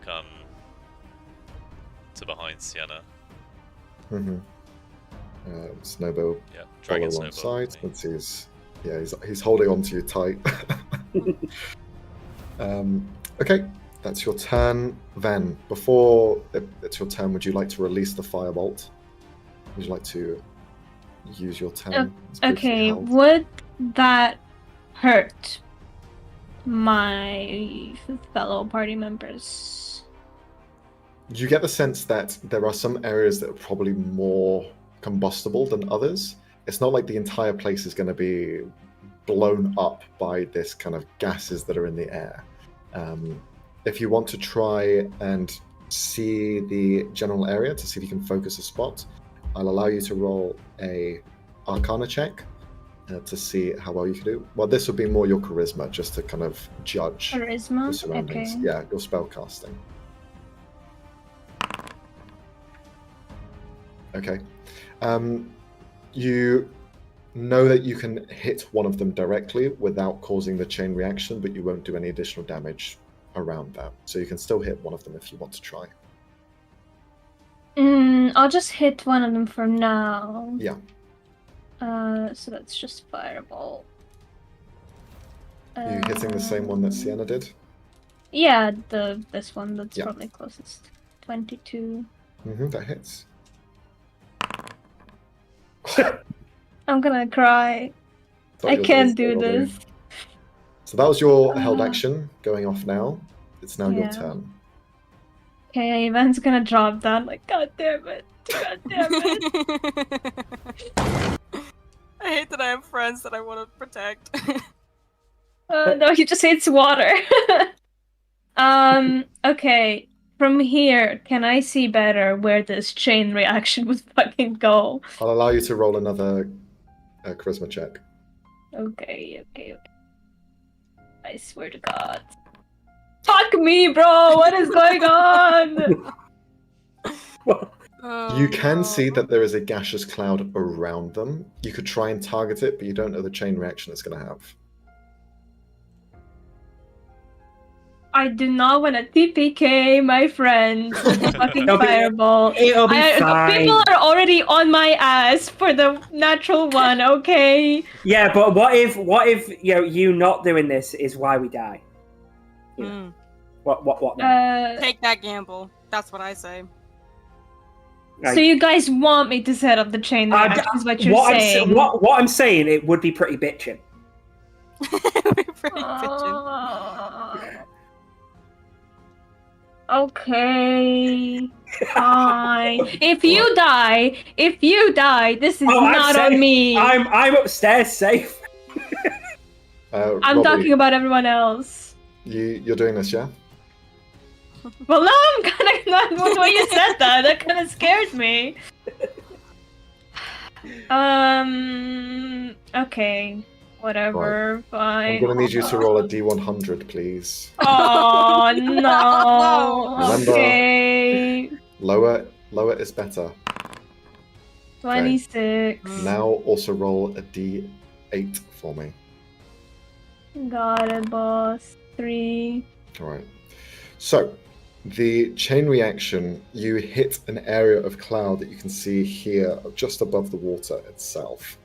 to behind Sienna.
Mm-hmm. Snowball
Yeah,
follow
dragon snowball.
alongside.
Me.
Let's see. He's holding on to you tight. Okay, that's your turn. Then, before it's your turn, would you like to release the firebolt? Would you like to use your turn? It's briefly
Okay,
held.
would that hurt my fellow party members?
You get the sense that there are some areas that are probably more combustible than others. It's not like the entire place is going to be blown up by this kind of gases that are in the air. If you want to try and see the general area to see if you can focus a spot, I'll allow you to roll a Arcana check to see how well you can do. Well, this would be more your charisma, just to kind of judge the
Charisma?
surroundings.
Okay.
Yeah, your spell casting. Okay. You know that you can hit one of them directly without causing the chain reaction, but you won't do any additional damage around that. So you can still hit one of them if you want to try.
I'll just hit one of them for now.
Yeah.
So that's just fireball.
Are you hitting the same one that Sienna did?
Yeah, this one that's
Yeah.
probably closest. 22.
That hits.
I'm gonna cry.
Thought
I
yours
can't
was
do
still
this.
rolling. So that was your held action going off now. It's now your
Yeah.
turn.
Okay, Ivan's gonna drop down like, God damn it. God damn it.
I hate that I have friends that I want to protect.
No, he just hates water. Okay. From here, can I see better where this chain reaction would fucking go?
I'll allow you to roll another charisma check.
Okay. I swear to God. Fuck me, bro! What is going on?
You can see that there is a gaseous cloud around them. You could try and target it, but you don't know the chain reaction it's going to have.
I do not want to TPK my friends with the fucking
It'll be-
fireball.
It'll be fine.
People are already on my ass for the natural one, okay?
Yeah, but what if you not doing this is why we die?
Hmm.
What then?
Take that gamble. That's what I say.
Like,
So you guys want me to set up the chain reaction, is what you're saying?
what I'm saying, it would be pretty bitchin'.
Pretty bitchin'.
Okay. Fine. If you die, this is
Oh, I'm
not
safe.
on me.
I'm upstairs safe.
I'm
Robbie,
talking about everyone else.
You're doing this, yeah?
Well, no, I'm kind of not with the way you said that. That kind of scares me. Okay. Whatever. Fine.
I'm going to need you to roll a D100, please.
Oh no.
Remember-
Okay.
Lower is better.
26.
Now also roll a D8 for me.
Got it, boss. 3.
All right. So, the chain reaction, you hit an area of cloud that you can see here just above the water itself.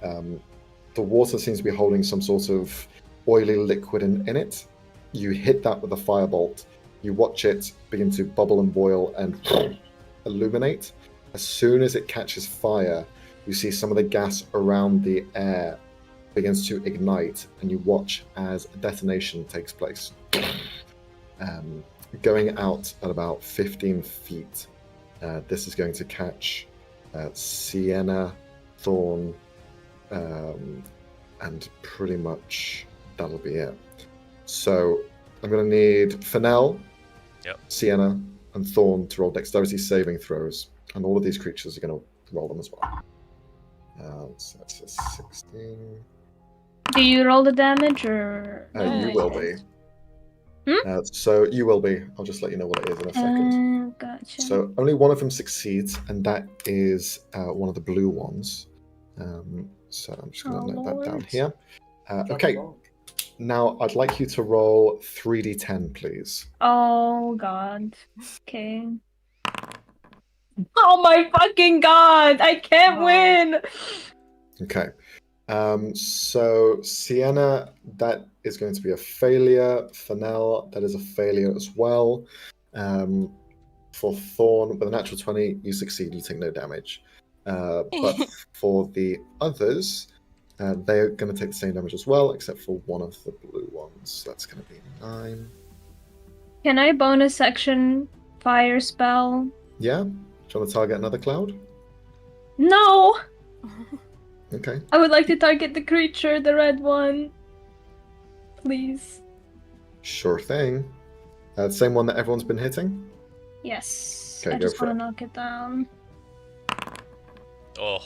The water seems to be holding some sort of oily liquid in it. You hit that with a firebolt. You watch it begin to bubble and boil and illuminate. As soon as it catches fire, you see some of the gas around the air begins to ignite, and you watch as a detonation takes place. Going out at about 15 feet, this is going to catch Sienna, Thorn, and pretty much that'll be it. So I'm going to need Fennel, Sienna, and Thorn to roll dexterity saving throws, and all of these creatures are going to roll them as well. So that's a 16.
Do you roll the damage or?
You will be. So you will be. I'll just let you know what it is in a second.
Gotcha.
So only one of them succeeds, and that is one of the blue ones. So I'm just going to note that down here. Okay. Now I'd like you to roll 3d10, please.
Oh god. Okay. Oh my fucking god! I can't win!
Okay. So Sienna, that is going to be a failure. Fennel, that is a failure as well. For Thorn, with a natural 20, you succeed, you take no damage. But for the others, they're going to take the same damage as well, except for one of the blue ones. So that's going to be 9.
Can I bonus action fire spell?
Yeah? Do you want to target another cloud?
No!
Okay.
I would like to target the creature, the red one. Please.
Sure thing. Same one that everyone's been hitting?
Yes.
Okay,
I
go
just
for
want to
it.
knock it down.
Oh.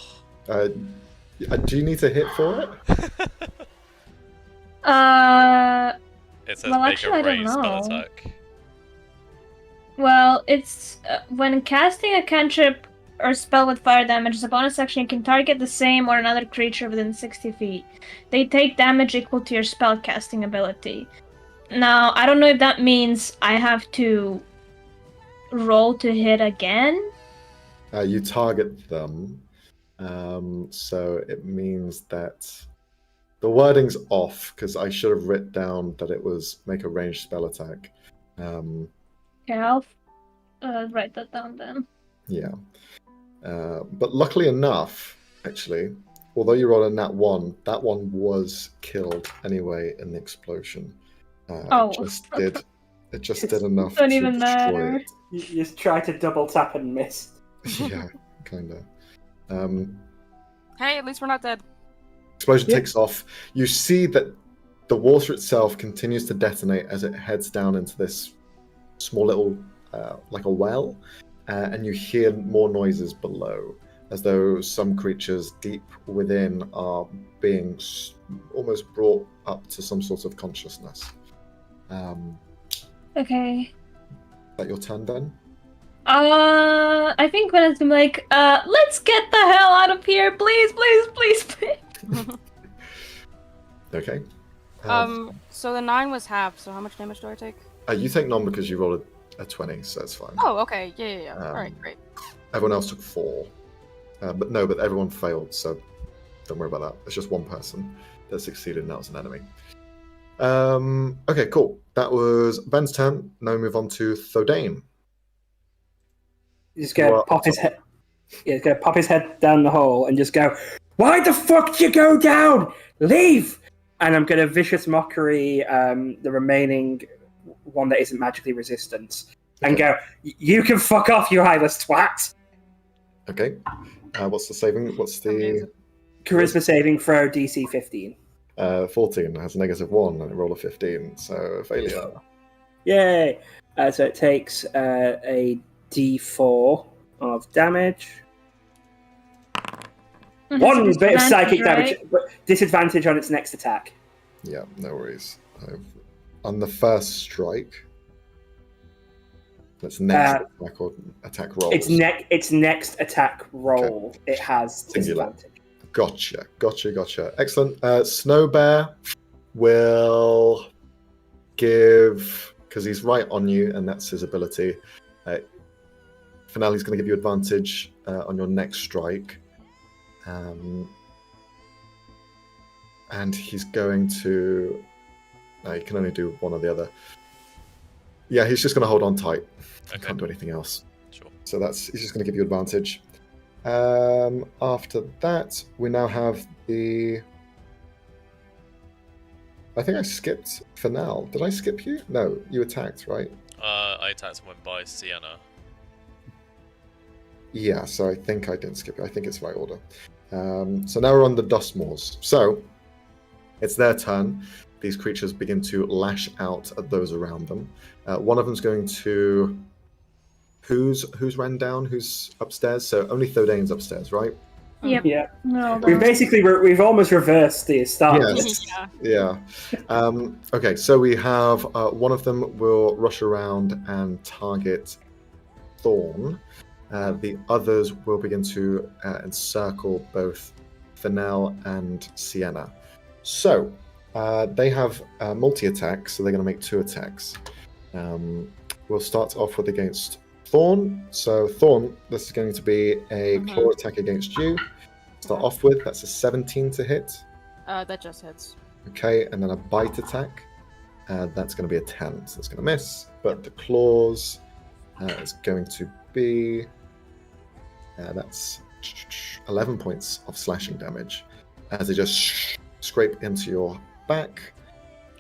Do you need to hit for it?
It says
Well,
make
actually,
a
I don't
ranged spell
know.
attack.
Well, it's when casting a cantrip or spell with fire damage as a bonus action, you can target the same or another creature within 60 feet. They take damage equal to your spell casting ability. Now, I don't know if that means I have to roll to hit again.
You target them. So it means that the wording's off, because I should have written down that it was make a ranged spell attack.
Okay, I'll write that down then.
Yeah. But luckily enough, actually, although you rolled a nat 1, that one was killed anyway in the explosion.
Oh.
It just did enough
Don't
to
even
destroy
matter.
it.
You just try to double tap and miss.
Yeah, kind of.
Hey, at least we're not dead.
Explosion
Yeah.
takes off. You see that the water itself continues to detonate as it heads down into this small little, like a well, and you hear more noises below, as though some creatures deep within are being almost brought up to some sort of consciousness.
Okay.
Is that your turn then?
I think when it's gonna be like, let's get the hell out of here, please, please, please, please.
Okay.
So the 9 was half, so how much damage do I take?
You take none because you rolled a 20, so that's fine.
Oh, okay. Yeah. Alright, great.
Everyone else took 4. But everyone failed, so don't worry about that. It's just one person that succeeded, and that was an enemy. Okay, cool. That was Ben's turn. Now we move on to Thodane.
He's gonna pop his head. Yeah, he's gonna pop his head down the hole and just go, "Why the fuck did you go down? Leave!" And I'm gonna vicious mockery the remaining one that isn't magically resistant, and go, "You can fuck off, you eyeless twat."
Okay. What's the saving? What's the
Amazing.
Charisma saving throw DC 15.
14 has a -1 and it rolled a 15, so failure.
Yay! So it takes a D4 of damage. One bit of psychic damage, but disadvantage on its next attack.
Yeah, no worries. On the first strike, that's next attack or attack roll.
Its next attack roll. Okay. It has disadvantage.
Gotcha. Excellent. Snow Bear will give, because he's right on you, and that's his ability. Finale's going to give you advantage on your next strike. And he's going to... No, you can only do one or the other. Yeah, he's just going to hold on tight.
Okay.
Can't do anything else.
Sure.
So he's just going to give you advantage. After that, we now have the... I think I skipped Fennel. Did I skip you? No, you attacked, right?
I attacked someone by Sienna.
Yeah, so I think I didn't skip you. I think it's right order. So now we're on the Dustmores. So it's their turn. These creatures begin to lash out at those around them. One of them's going to... Who's ran down? Who's upstairs? So only Thodane's upstairs, right?
Yep.
Yeah.
No,
We've almost reversed the start.
Yes. Yeah. Okay, so we have one of them will rush around and target Thorn. The others will begin to encircle both Fennel and Sienna. So they have multi-attack, so they're going to make 2 attacks. We'll start off with against Thorn. So Thorn, this is going to be a claw attack against you. Start off with, that's a 17 to hit.
That just hits.
Okay, and then a bite attack. That's going to be a 10, so that's going to miss. But the claws is going to be... that's 11 points of slashing damage as they just scrape into your back.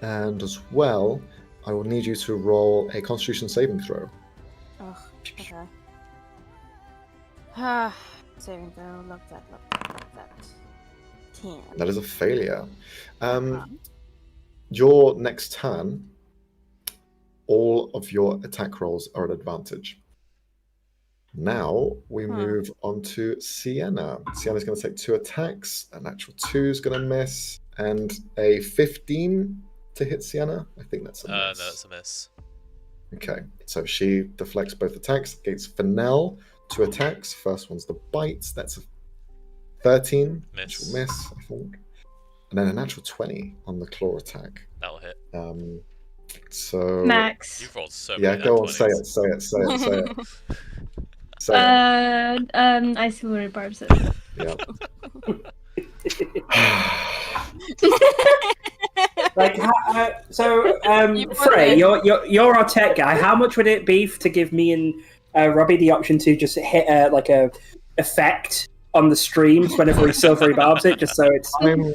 And as well, I will need you to roll a Constitution saving throw.
Ugh, okay. Saving throw, love that. 10.
That is a failure. Your next turn, all of your attack rolls are at advantage. Now we move on to Sienna. Sienna's going to take 2 attacks. A natural 2 is going to miss, and a 15 to hit Sienna. I think that's a miss.
No, that's a miss.
Okay, so she deflects both attacks against Fennel. 2 attacks. First one's the bite. That's a 13.
Miss.
Miss, I think. And then a natural 20 on the claw attack.
That'll hit.
So
Max.
You've rolled so
yeah,
many
go on,
nat
say
20s.
it. Say it.
I see where Barb's it.
Yeah.
Frey, you're our tech guy. How much would it be to give me and Robbie the option to just hit a effect on the streams whenever we silvery barbs it, just so it's...
I'm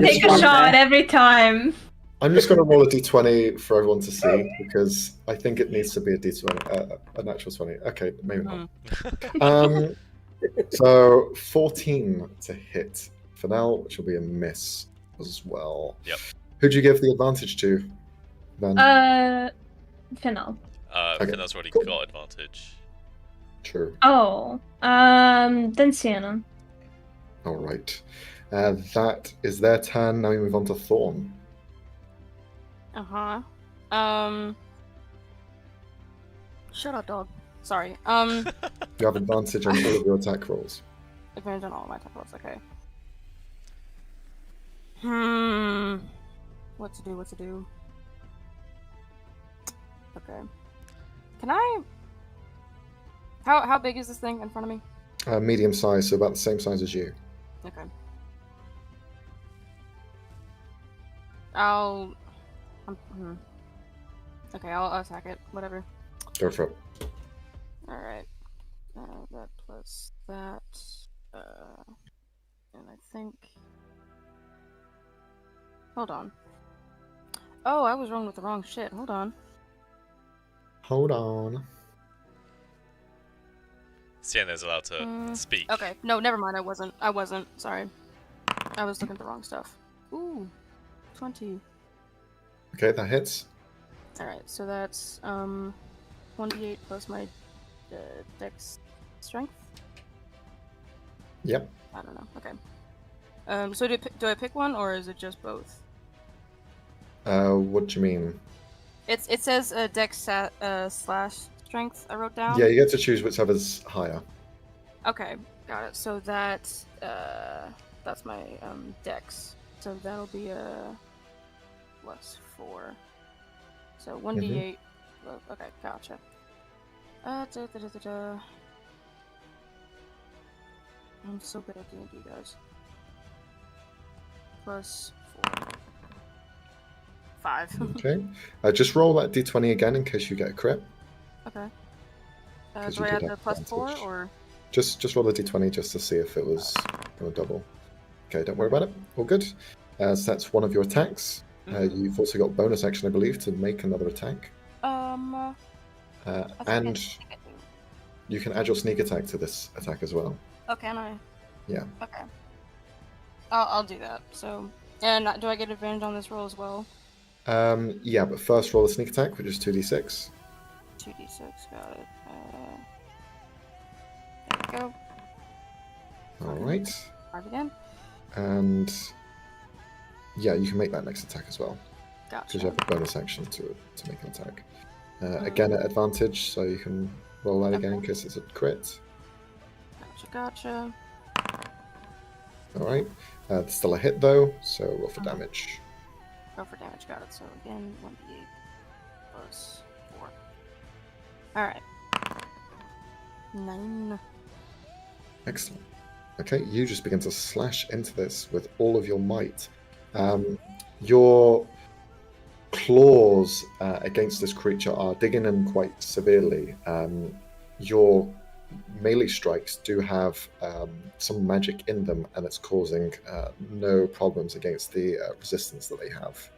Take a shot every time.
I'm just going to roll a d20 for everyone to see, because I think it needs to be a d20, a natural 20. Okay, maybe not. So 14 to hit Fennel, which will be a miss as well.
Yep.
Who'd you give the advantage to, then?
Fennel.
Okay.
Fennel's already
Cool.
got advantage.
True.
Oh, then Sienna.
All right. That is their turn. Now we move on to Thorn.
Shut up, dog. Sorry.
You have advantage on all of your attack rolls.
Advantage on all of my attack rolls, okay. What to do? Okay. Can I... How big is this thing in front of me?
Medium size, so about the same size as you.
Okay. Okay, I'll attack it. Whatever.
Go for it.
Alright. That plus that. And I think... Hold on. Oh, I was wrong with the wrong shit. Hold on.
Hold on.
Sienna's allowed to speak.
Okay. No, never mind. I wasn't. Sorry. I was looking at the wrong stuff. Ooh. 20.
Okay, that hits.
Alright, so that's 1d8 plus my dex strength?
Yep.
I don't know. Okay. So do I pick one, or is it just both?
What do you mean?
It says dex slash strength, I wrote down.
Yeah, you get to choose whichever's higher.
Okay, got it. So that's my dex. So that'll be a plus 4. So 1d8. Okay, gotcha. I'm so good at D&D, guys. Plus 4. 5.
Okay. Just roll that d20 again in case you get a crit.
Okay.
'Cause
Do
you
I
did
add
have
the +4
advantage.
or?
Just roll a d20 just to see if it was going to double. Okay, don't worry about it. All good. So that's one of your attacks. You've also got bonus action, I believe, to make another attack.
I
And
think I do.
you can add your sneak attack to this attack as well.
Oh, can I?
Yeah.
Okay. I'll do that. So, and do I get advantage on this roll as well?
Yeah, but first roll a sneak attack, which is 2d6.
2d6, got it. There we go.
All right.
5 again.
And yeah, you can make that next attack as well. Because you
Gotcha.
have a bonus action to make an attack. Again, at advantage, so you can roll that again in case it's a crit.
Gotcha.
All right. It's still a hit though, so roll for damage.
Go for damage, got it. So again, 1d8 plus 4. Alright. 9.
Excellent. Okay, you just begin to slash into this with all of your might. Your claws against this creature are digging in quite severely. Your melee strikes do have some magic in them, and it's causing no problems against the resistance that they have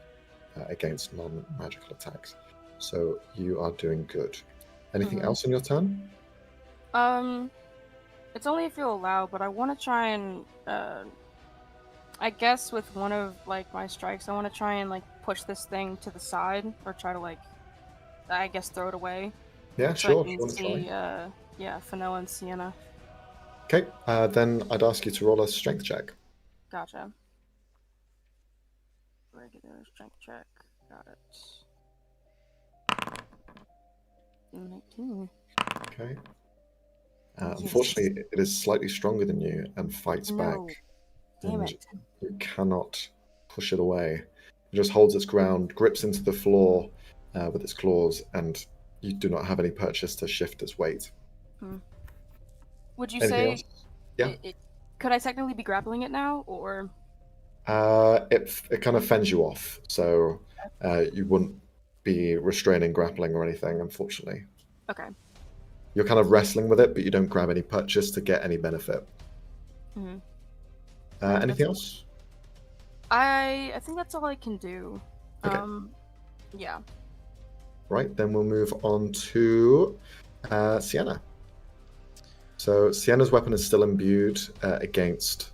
against non-magical attacks. So you are doing good. Anything else on your turn?
It's only if you allow, but I want to try and, I guess with one of, like, my strikes, I want to try and, like, push this thing to the side, or try to, like, I guess throw it away.
Yeah,
So
sure.
I can see, yeah, Fennel and Sienna.
Okay, then I'd ask you to roll a strength check.
Gotcha. Regular strength check. Got it. 19.
Okay.
Yes.
Unfortunately, it is slightly stronger than you and fights back.
Damn
and
it.
You cannot push it away. It just holds its ground, grips into the floor with its claws, and you do not have any purchase to shift its weight.
Would you
Anything
say
else? Yeah.
Could I technically be grappling it now, or?
It kind of fends you off, so you wouldn't be restraining, grappling, or anything, unfortunately.
Okay.
You're kind of wrestling with it, but you don't grab any purchase to get any benefit. Anything else?
I think that's all I can do.
Okay.
Yeah.
Right, then we'll move on to Sienna. So Sienna's weapon is still imbued against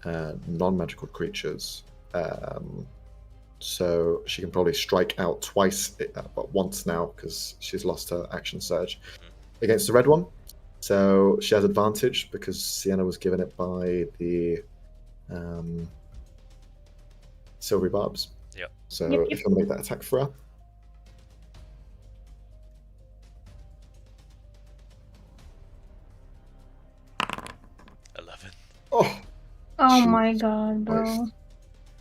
non-magical creatures. So she can probably strike out twice, but once now, because she's lost her action surge. Against the red one. So she has advantage because Sienna was given it by the silvery barbs.
Yep.
So
Yep.
if you want to make that attack for her. Oh,
Oh
Jeez
my god, bro.
Christ.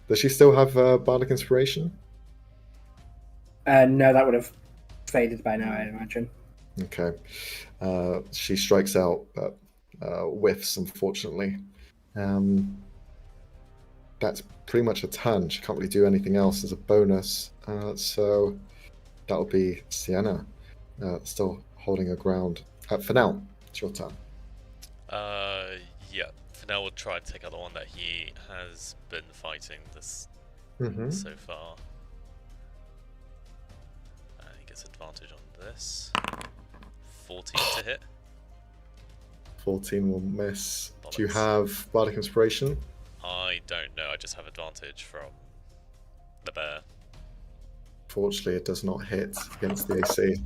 Does she still have Bardic Inspiration?
No, that would have faded by now, I imagine.
Okay. She strikes out, but whiffs, unfortunately. That's pretty much a turn. She can't really do anything else as a bonus. So that'll be Sienna. Still holding her ground. For now, it's your turn.
Yeah. Fennel will try to take out the one that he has been fighting this so far. He gets advantage on this. 14 to hit.
14 will miss.
Bollocks.
Do you have Bardic Inspiration?
I don't know. I just have advantage from the bear.
Fortunately, it does not hit against the AC.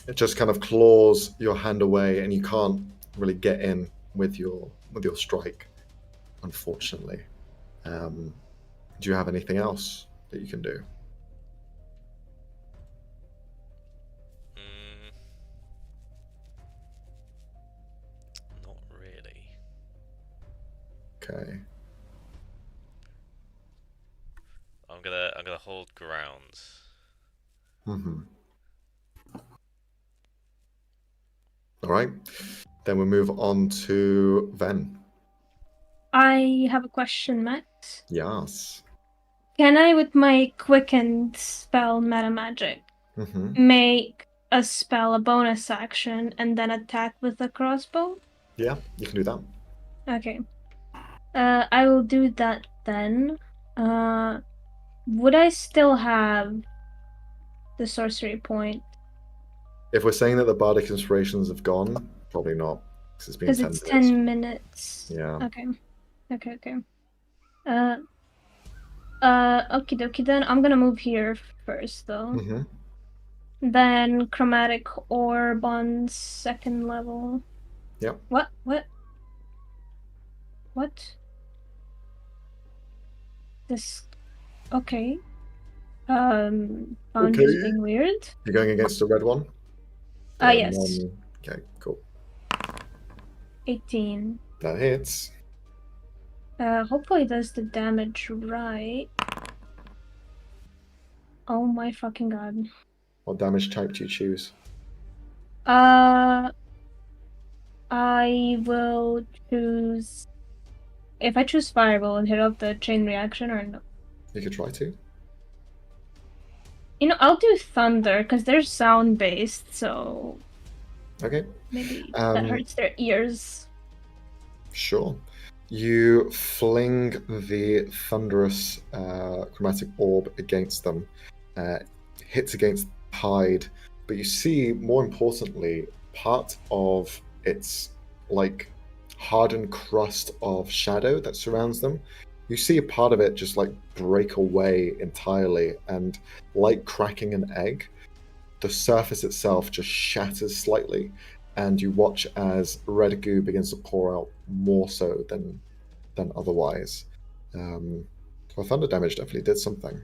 It just kind of claws your hand away, and you can't really get in with your strike, unfortunately. Do you have anything else that you can do?
Not really.
Okay.
I'm gonna hold ground.
All right. Then we move on to Ven.
I have a question, Matt.
Yes.
Can I, with my quickened spell meta magic, make a spell, a bonus action, and then attack with the crossbow?
Yeah, you can do that.
Okay. I will do that then. Would I still have the sorcery point?
If we're saying that the bardic inspirations have gone, probably not, because it's been
Because
10
it's
minutes.
10 minutes.
Yeah.
Okay. Okie dokie then. I'm gonna move here first, though.
Mm-hmm.
Then chromatic orb on 2nd level.
Yep.
What? This. Okay. Boundary's
Okay.
being weird.
You're going against the red one?
Yes.
Okay, cool.
18.
That hits.
Hopefully it does the damage right. Oh my fucking god.
What damage type do you choose?
I will choose. If I choose fire, will it hit up the chain reaction or no?
You could try to.
You know, I'll do thunder because they're sound based, so
Okay.
maybe that hurts their ears.
Sure. You fling the thunderous chromatic orb against them. Hits against the hide, but you see, more importantly, part of its like hardened crust of shadow that surrounds them. You see a part of it just like break away entirely, and like cracking an egg, the surface itself just shatters slightly, and you watch as red goo begins to pour out more so than otherwise. So thunder damage definitely did something.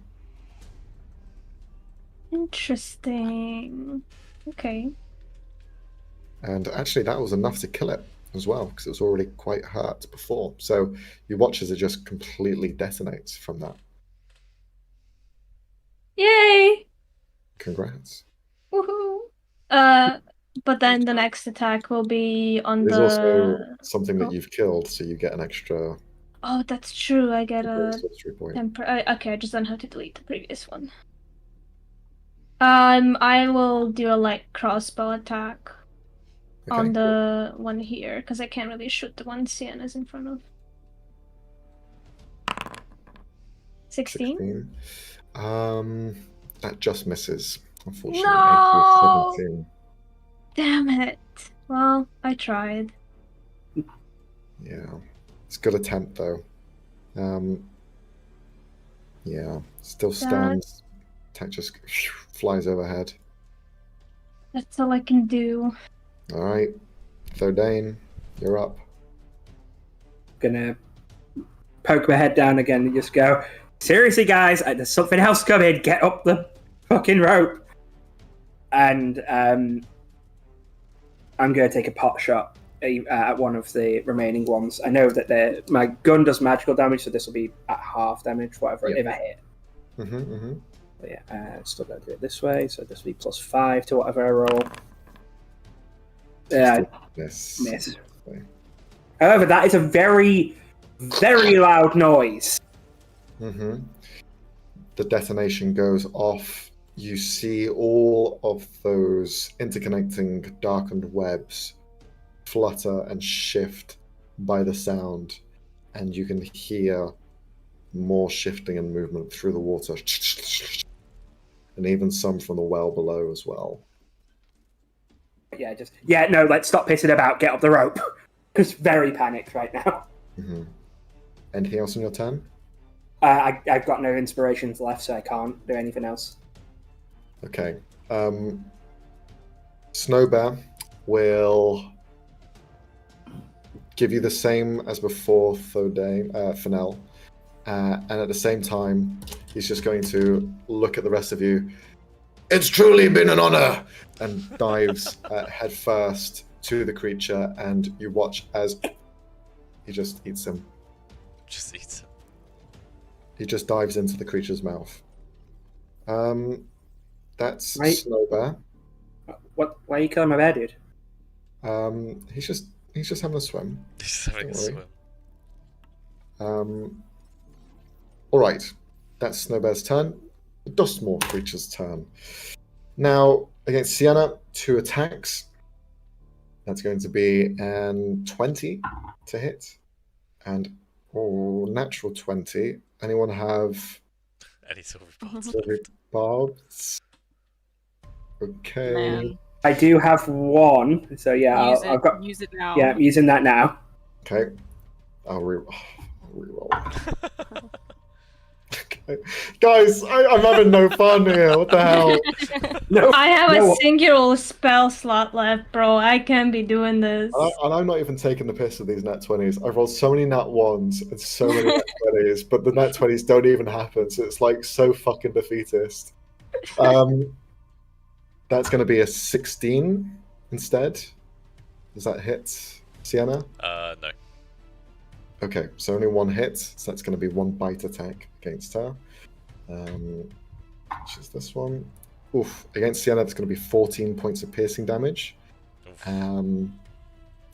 Interesting. Okay.
And actually, that was enough to kill it as well, because it was already quite hurt before. So you watch as it just completely detonates from that.
Yay!
Congrats.
Woohoo! But then the next attack will be on
There's
the.
also something that
Oh.
you've killed, so you get an extra
Oh, that's true. I get a
sorcery point.
okay, I just don't have to delete the previous one. I will do a light crossbow attack on the one here because I can't really shoot the one Sienna's in front of. 16?
That just misses, unfortunately.
No!
17.
Damn it. Well, I tried.
Yeah. It's a good attempt, though. Yeah. Still stands. Tech just flies overhead.
That's all I can do.
Alright. Thordane, you're up.
Gonna poke my head down again and just go, seriously, guys, there's something else coming. Get up the fucking rope. And I'm going to take a pot shot at one of the remaining ones. I know that my gun does magical damage, so this will be at half damage, whatever, if I hit. But yeah, still going to do it this way, so this will be +5 to whatever I roll. Yeah, miss. However, that is a very, very loud noise.
The detonation goes off. You see all of those interconnecting darkened webs flutter and shift by the sound, and you can hear more shifting and movement through the water, and even some from the well below as well.
No, let's stop pissing about. Get up the rope. Just very panicked right now.
Anything else on your turn?
I've got no inspirations left, so I can't do anything else.
Okay. Snowbear will give you the same as before, Fennel. And at the same time, he's just going to look at the rest of you. It's truly been an honor! And dives head first to the creature, and you watch as he just eats him.
Just eats him.
He just dives into the creature's mouth. That's
Right.
Snowbear.
What? Why are you killing my bear, dude?
He's just having a swim.
He's having a swim.
All right, that's Snowbear's turn. The Dustmore creature's turn. Now, Against Sienna, 2 attacks. That's going to be an 20 to hit. And natural 20. Anyone have
Any silver parts?
silver barbs? Okay.
Man,
I do have one, so yeah, I've got.
use it now.
Yeah, I'm using that now.
Okay. I'll reroll. Okay. Guys, I'm having no fun here. What the hell?
No,
I have
no.
a single spell slot left, bro. I can't be doing this.
And I'm not even taking the piss with these nat 20s. I've rolled so many nat 1s and so many nat 20s, but the nat 20s don't even happen, so it's like so fucking defeatist. That's going to be a 16 instead. Does that hit Sienna?
No.
Okay, so only 1 hit, so that's going to be 1 bite attack against her. Which is this one. Oof, against Sienna, that's going to be 14 points of piercing damage.
Oof.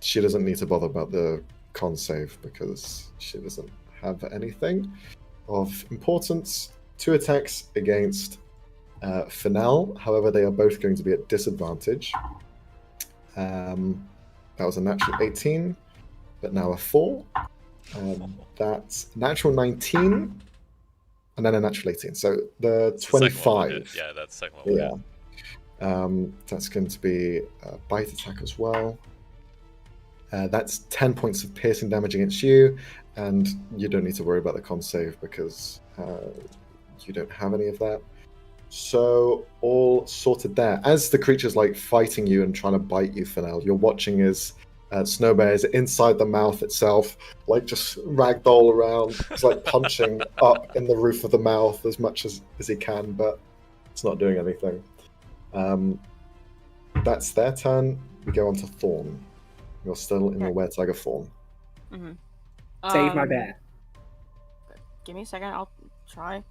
She doesn't need to bother about the con save because she doesn't have anything of importance. 2 attacks against Fennel, however, they are both going to be at disadvantage. That was a natural 18, but now a 4. That's natural 19, and then a natural 18. So the 25.
Yeah, that's the second one.
Yeah. That's going to be a bite attack as well. That's 10 points of piercing damage against you, and you don't need to worry about the con save because you don't have any of that. So all sorted there. As the creature's like fighting you and trying to bite you, Fennel, you're watching as Snowbear is inside the mouth itself, like just ragdoll around. It's like punching up in the roof of the mouth as much as he can, but it's not doing anything. That's their turn. We go on to Thorn. You're still in your Were-Tiger form.
Mm-hmm.
Save my bear.
Give me a second, I'll try.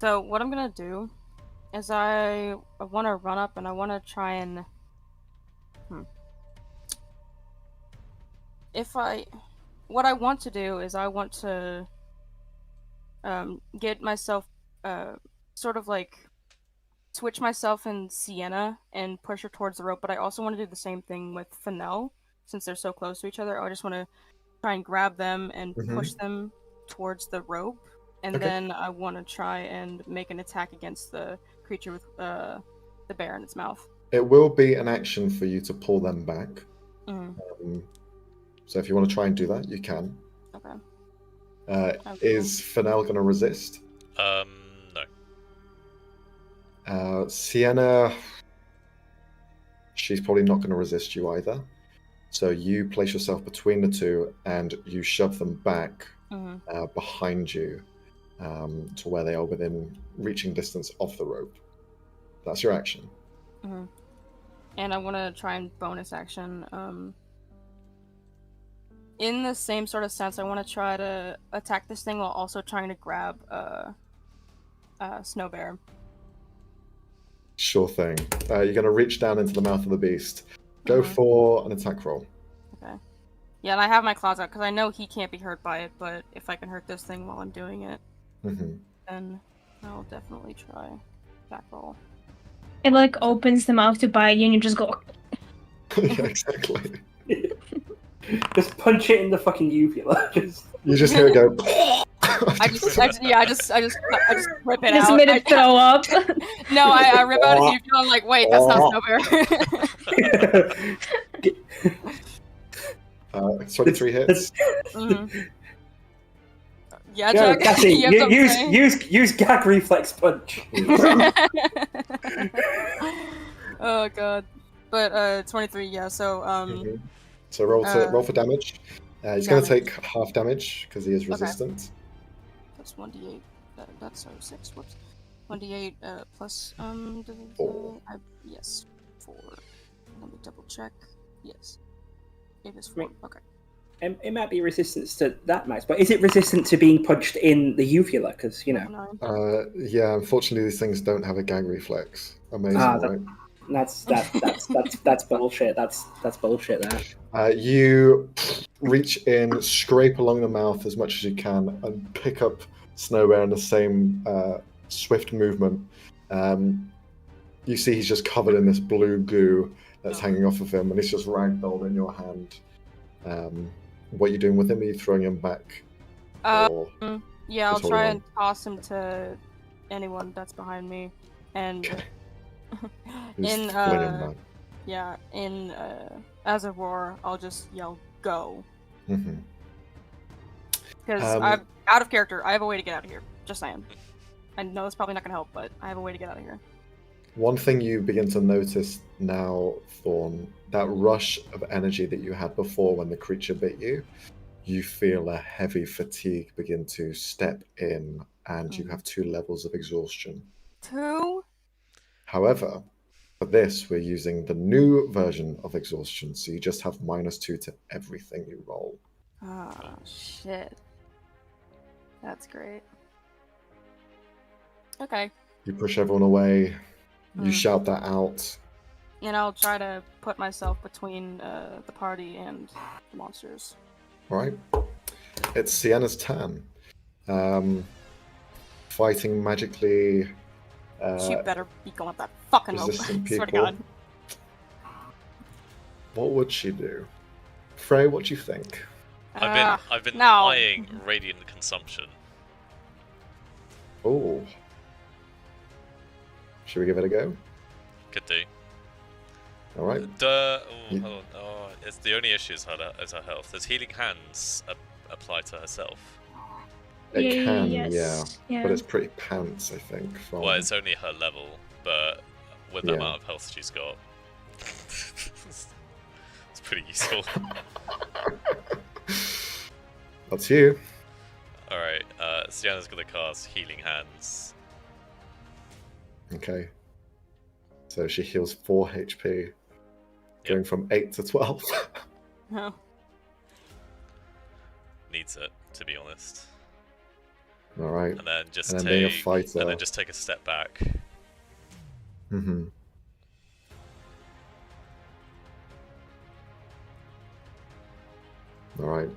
So what I'm gonna do is I want to run up and I want to try and what I want to do is I want to get myself sort of like switch myself in Sienna and push her towards the rope, but I also want to do the same thing with Fennel since they're so close to each other. I just want to try and grab them and push them towards the rope, and then I want to try and make an attack against the creature with the bear in its mouth.
It will be an action for you to pull them back. So if you want to try and do that, you can.
Okay.
Is Fennel going to resist?
No.
Sienna, she's probably not going to resist you either. So you place yourself between the two and you shove them back behind you to where they are within reaching distance of the rope. That's your action.
And I want to try and bonus action. In the same sort of sense, I want to try to attack this thing while also trying to grab Snowbear.
Sure thing. You're going to reach down into the mouth of the beast. Go for an attack roll.
Okay. Yeah, and I have my claws out because I know he can't be hurt by it, but if I can hurt this thing while I'm doing it, then I'll definitely try attack roll.
It like opens the mouth to bite you and you just go...
Yeah, exactly.
Just punch it in the fucking uvula.
You just hear it go...
I just rip it
Just
out.
made it throw up.
No, I rip out his uvula. I'm like, wait, that's not Snowbear.
23 hits.
Yeah,
Go,
Jack.
Cassie,
You have something?
use gag reflex punch.
Oh god. But 23, yeah. So
So roll for damage. He's going to take half damage because he is resistant.
That's 1d8. That's 6. Whoops. 1d8 plus
4.
Yes, 4. Let me double check. Yes, it is 4. Okay.
It might be resistance to that, Max, but is it resistant to being punched in the uvula? Because, you know.
Yeah, unfortunately, these things don't have a gag reflex. Amazing, right?
That's bullshit. That's bullshit there.
You reach in, scrape along the mouth as much as you can, and pick up Snowbear in the same swift movement. you see he's just covered in this blue goo that's hanging off of him, and he's just ragdolled in your hand. What are you doing with him? Are you throwing him back? Or
Yeah, I'll
just
try
holding
and toss him to anyone that's behind me, and
Okay. Who's
in
flinging back?
yeah, in as a roar, I'll just yell "Go"
Mm-hmm.
because I'm out of character. I have a way to get out of here. Just saying. I know it's probably not gonna help, but I have a way to get out of here.
One thing you begin to notice now, Thorn, that rush of energy that you had before when the creature bit you, you feel a heavy fatigue begin to step in, and you have 2 levels of exhaustion.
2?
However, for this, we're using the new version of exhaustion, so you just have -2 to everything you roll.
Oh shit. That's great. Okay.
You push everyone away, you shout that out.
And I'll try to put myself between the party and the monsters.
All right. It's Sienna's turn. Fighting magically
She better be going up that fucking rope.
resistant
Swear to
people.
God.
What would she do? Frey, what do you think?
I've been
no.
eyeing radiant consumption.
Oh. Should we give it a go?
Could do.
All right.
Hold on. Oh, it's the only issue is her health. Does healing hands apply to herself?
It can,
yes.
yeah. But it's pretty pants, I think. From...
Well, it's only her level, but with the amount of health she's got, it's pretty useful.
That's you.
Alright, Sienna's gonna cast Healing Hands.
Okay. So she heals 4 HP, going from 8 to 12.
No.
Needs it, to be honest.
All right.
And then just
being a fighter.
and then just take a step back.
Mm-hmm. All right.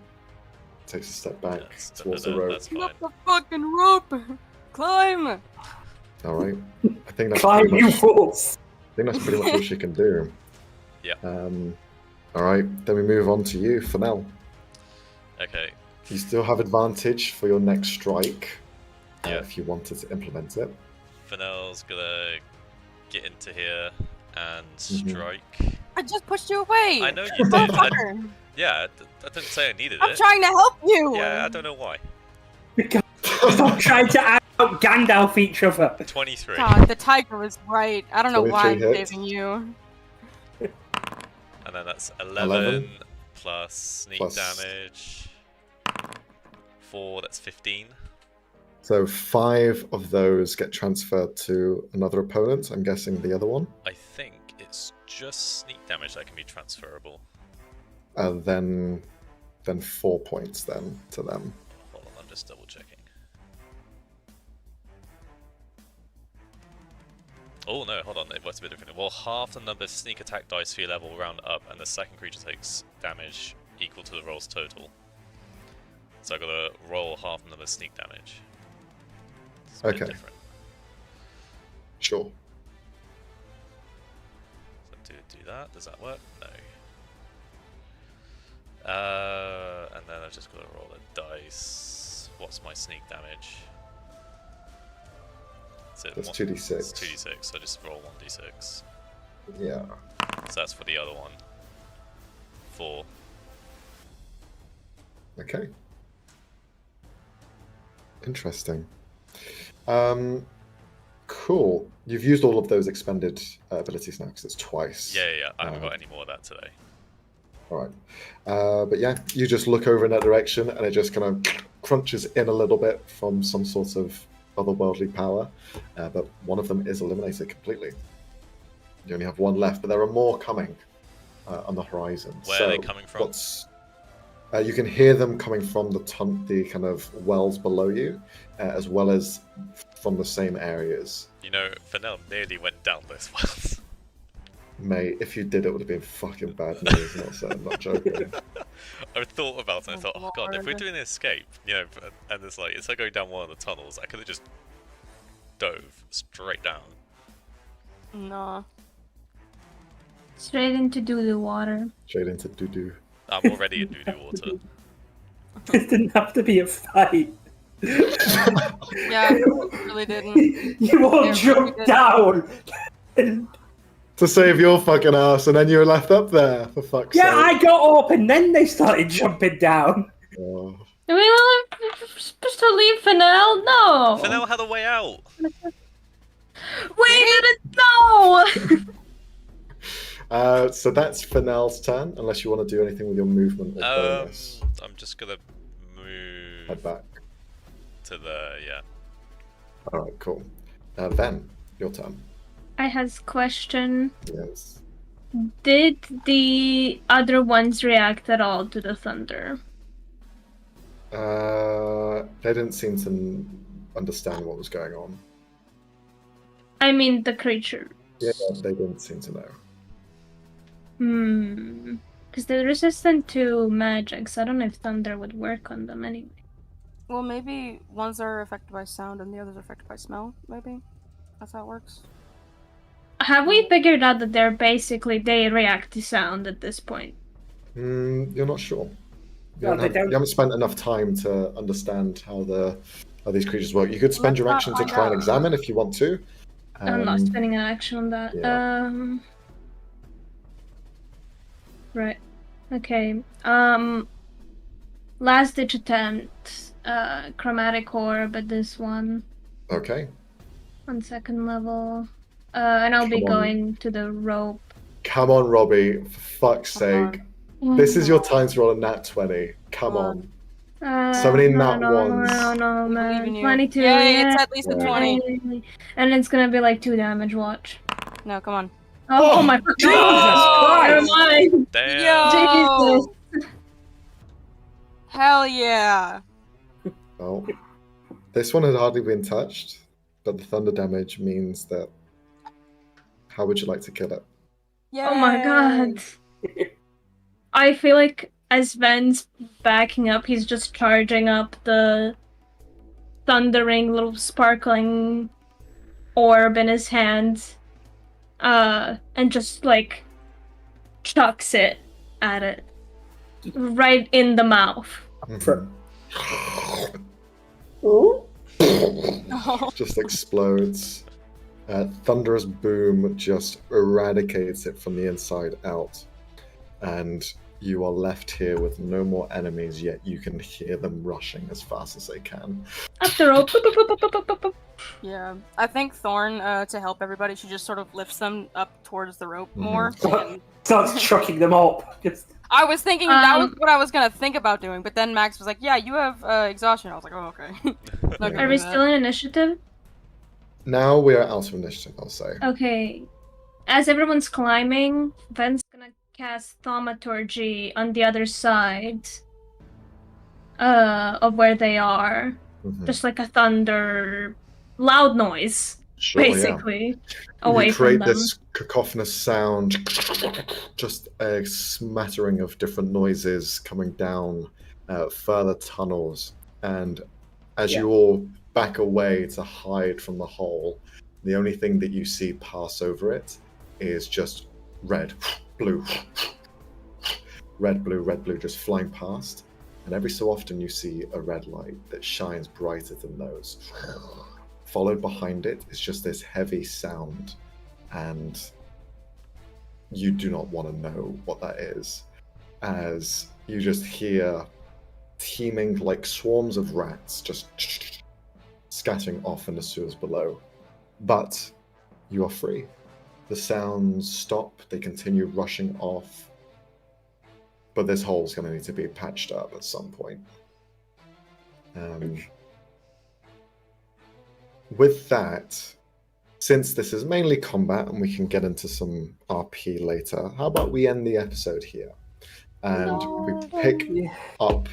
Takes a step back towards the rope.
That's fine.
Up the fucking rope! Climb!
All right. I think that's
Climb,
pretty
you
much,
fools!
I think that's pretty much all she can do.
Yeah.
All right. Then we move on to you, Fennel.
Okay.
You still have advantage for your next strike.
Yeah.
If you wanted to implement it.
Fennel's gonna get into here and strike.
I just pushed you away!
I know you did.
Motherfucker!
I didn't say I needed
I'm
it.
trying to help you!
Yeah, I don't know why.
Stop trying to out Gandalf each other.
23.
God, the tiger was right. I don't know why I'm
23 hits.
saving you.
And then that's 11 plus sneak damage. 4, that's 15.
So 5 of those get transferred to another opponent. I'm guessing the other one.
I think it's just sneak damage that can be transferable.
And then 4 points then to them.
Hold on, I'm just double checking. Oh no, hold on, it works a bit differently. Well, half the number of sneak attack dice for your level round up, and the second creature takes damage equal to the roll's total. So I gotta roll half the number of sneak damage. It's a bit
Okay.
different.
Sure.
So do that. Does that work? No. And then I've just got to roll a dice. What's my sneak damage?
That's 2d6.
It's 2d6, so I just roll 1d6.
Yeah.
So that's for the other one. 4.
Okay. Interesting. Cool. You've used all of those expended abilities now because it's twice.
Yeah. I haven't got any more of that today.
All right. But yeah, you just look over in that direction and it just kind of crunches in a little bit from some sort of otherworldly power. But one of them is eliminated completely. You only have one left, but there are more coming on the horizon.
Where are they coming from?
You can hear them coming from the kind of wells below you, as well as from the same areas.
You know, Fennel nearly went down those wells.
Mate, if you did, it would have been fucking bad news. I'm not joking.
I thought about it and I thought, oh god, if we're
Lord.
doing an escape, you know, and it's like, instead of going down one of the tunnels, I could have just dove straight down.
No.
Straight into doo-doo water.
Straight into doo-doo.
I'm already in doo-doo water.
It didn't have to be a fight.
Yeah, really didn't.
You all
Yeah,
jumped
really
down.
To save your fucking ass, and then you were left up there, for fuck's
Yeah,
sake.
I got up and then they started jumping down.
Oh.
Are we all supposed to leave Fennel? No!
Fennel had a way out!
We didn't know!
So that's Fennel's turn, unless you want to do anything with your movement or bonus.
I'm just gonna move
Head back.
to the
Alright, cool. Then, your turn.
I has question.
Yes.
Did the other ones react at all to the thunder?
They didn't seem to understand what was going on.
I mean, the creature.
Yeah, they didn't seem to know.
Because they're resistant to magic, so I don't know if thunder would work on them anyway.
Well, maybe ones are affected by sound and the others are affected by smell, maybe? That's how it works.
Have we figured out that they react to sound at this point?
You're not sure. You,
No,
don't
they
have- you haven't spent enough time to understand how these creatures work. You could spend your
Let's
action
not
to
find
try and
out.
examine if you want to.
I'm not spending an action on that.
yeah.
Right. Okay. Last ditch attempt. Chromatic orb at this one.
Okay.
On second level. And I'll be
Come on.
going to the rope.
Come on, Robbie. For fuck's
Come
sake. This is your time to roll a nat 20. Come
Come
on. So many nat
no,
ones.
No,
believe in
man.
you.
22.
Yay, it's at least a
Yeah.
20.
And it's gonna be like 2 damage, watch.
No, come on.
Oh,
Oh,
my
Jesus
god! Never
Christ!
mind.
damn.
Jesus.
Hell yeah!
Well, this one had hardly been touched, but the thunder damage means that. How would you like to kill it?
Oh my god. I feel like as Ven's backing up, he's just charging up the thundering little sparkling orb in his hand. And just like chucks it at it. Right in the mouth.
Mhm.
Oh.
Just explodes. Thunderous boom just eradicates it from the inside out. And you are left here with no more enemies, yet you can hear them rushing as fast as they can.
Up the rope.
Yeah, I think Thorn, to help everybody, she just sort of lifts them up towards the rope
Mhm.
more. And
Starts chucking them up. Just-
I was thinking that was what I was gonna think about doing, but then Max was like, "Yeah, you have exhaustion." I was like, "Oh, okay." Not gonna
Are
do
we
that.
still in initiative?
Now we are out of initiative, I'll say.
Okay. As everyone's climbing, Ven's gonna cast Thaumaturgy on the other side of where they are.
Mhm.
Just like a thunder loud noise,
Sure, yeah.
basically. Away
You create
from them.
this cacophonous sound, just a smattering of different noises coming down further tunnels. And as you all back away to hide from the hole, the only thing that you see pass over it is just red, blue, red, blue, just flying past. And every so often you see a red light that shines brighter than those. Followed behind it is just this heavy sound, and you do not want to know what that is, as you just hear teeming like swarms of rats just scattering off in the sewers below. But you are free. The sounds stop, they continue rushing off, but this hole's going to need to be patched up at some point. With that, since this is mainly combat and we can get into some RP later, how about we end the episode here? And we pick up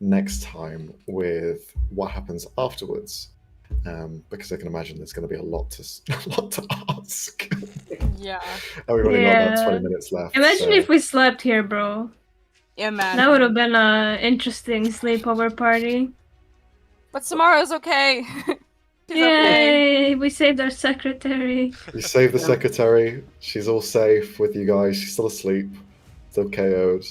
next time with what happens afterwards. Because I can imagine there's going to be a lot to ask.
Yeah.
And we've only got about
Yeah.
20 minutes left.
Imagine
so-
if we slept here, bro.
Imagine.
That would have been an interesting sleepover party.
But Samara's okay. She's okay.
Yay! We saved our secretary.
You save the secretary. She's all safe with you guys. She's still asleep. Still KO'd.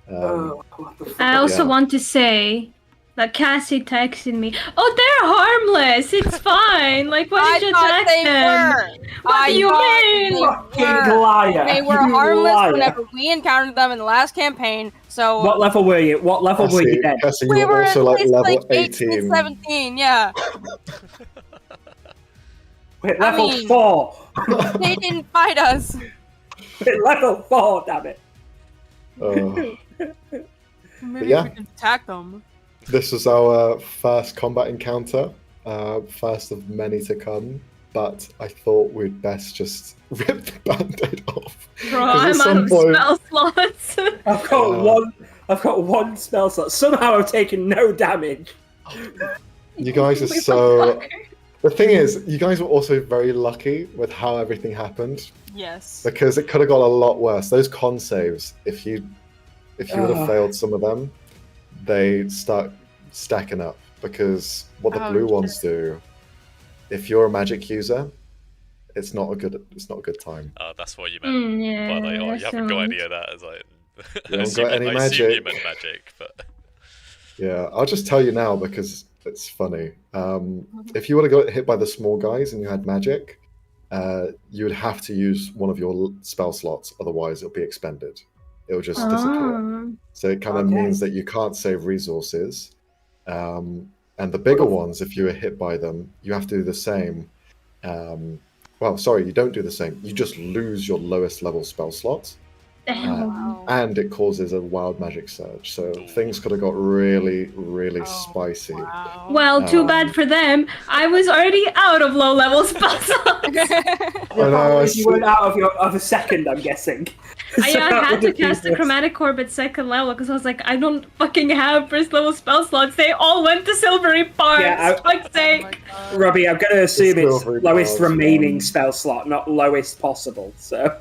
What the fuck?
I also
Yeah.
want to say that Cassie texted me. Oh, they're harmless. It's fine. Like, why
I
did you
thought
attack
they
them?
were.
What
I
do you
thought
mean?
they
Fucking
were.
liar.
They were
You
harmless
liar.
whenever we encountered them in the last campaign. So
What level were you? What level were you then?
Cassie,
we
you
were
were
at
also like
least
level
like 18, 17, yeah.
We're
I
level
mean-
4.
They didn't fight us.
We're level 4, damn it.
Maybe
yeah.
we can attack them.
This was our first combat encounter. First of many to come. But I thought we'd best just rip the band-aid off.
Bro,
'Cause at
I'm
some
out of
point-
spell slots.
I've got one spell slot. Somehow I've taken no damage.
You guys are so... The thing is, you guys were also very lucky with how everything happened.
Yes.
Because it could have got a lot worse. Those con saves, if you would have failed some of them, they start stacking up. Because what the
Oh,
blue
shit.
ones do, if you're a magic user, it's not a good time.
That's what you meant.
Yeah.
But like, oh, you haven't got
sounds-
any of that. As like,
You haven't got any
I assume you
magic.
meant magic, but
Yeah, I'll just tell you now because it's funny. If you would have got hit by the small guys and you had magic, you would have to use one of your spell slots, otherwise it'll be expended. It'll just disappear.
Oh.
So it kind of
Okay.
means that you can't save resources. And the bigger ones, if you were hit by them, you have to do the same. Well, sorry, you don't do the same. You just lose your lowest level spell slot,
Damn.
Wow.
and it causes a wild magic surge. So
Ooh.
things could have got really, really
Oh,
spicy.
Wow.
Well, too bad for them. I was already out of low level spell slots.
I know,
You weren't out of a second, I'm guessing.
I had to cast the Chromatic Orb at second level because I was like, I don't fucking have first level spell slots. They all went to silvery parts.
Yeah,
Fuck's sake.
Oh my God.
Robbie, I'm going to assume it's
Silvery
lowest
bars,
remaining
man.
spell slot, not lowest possible. So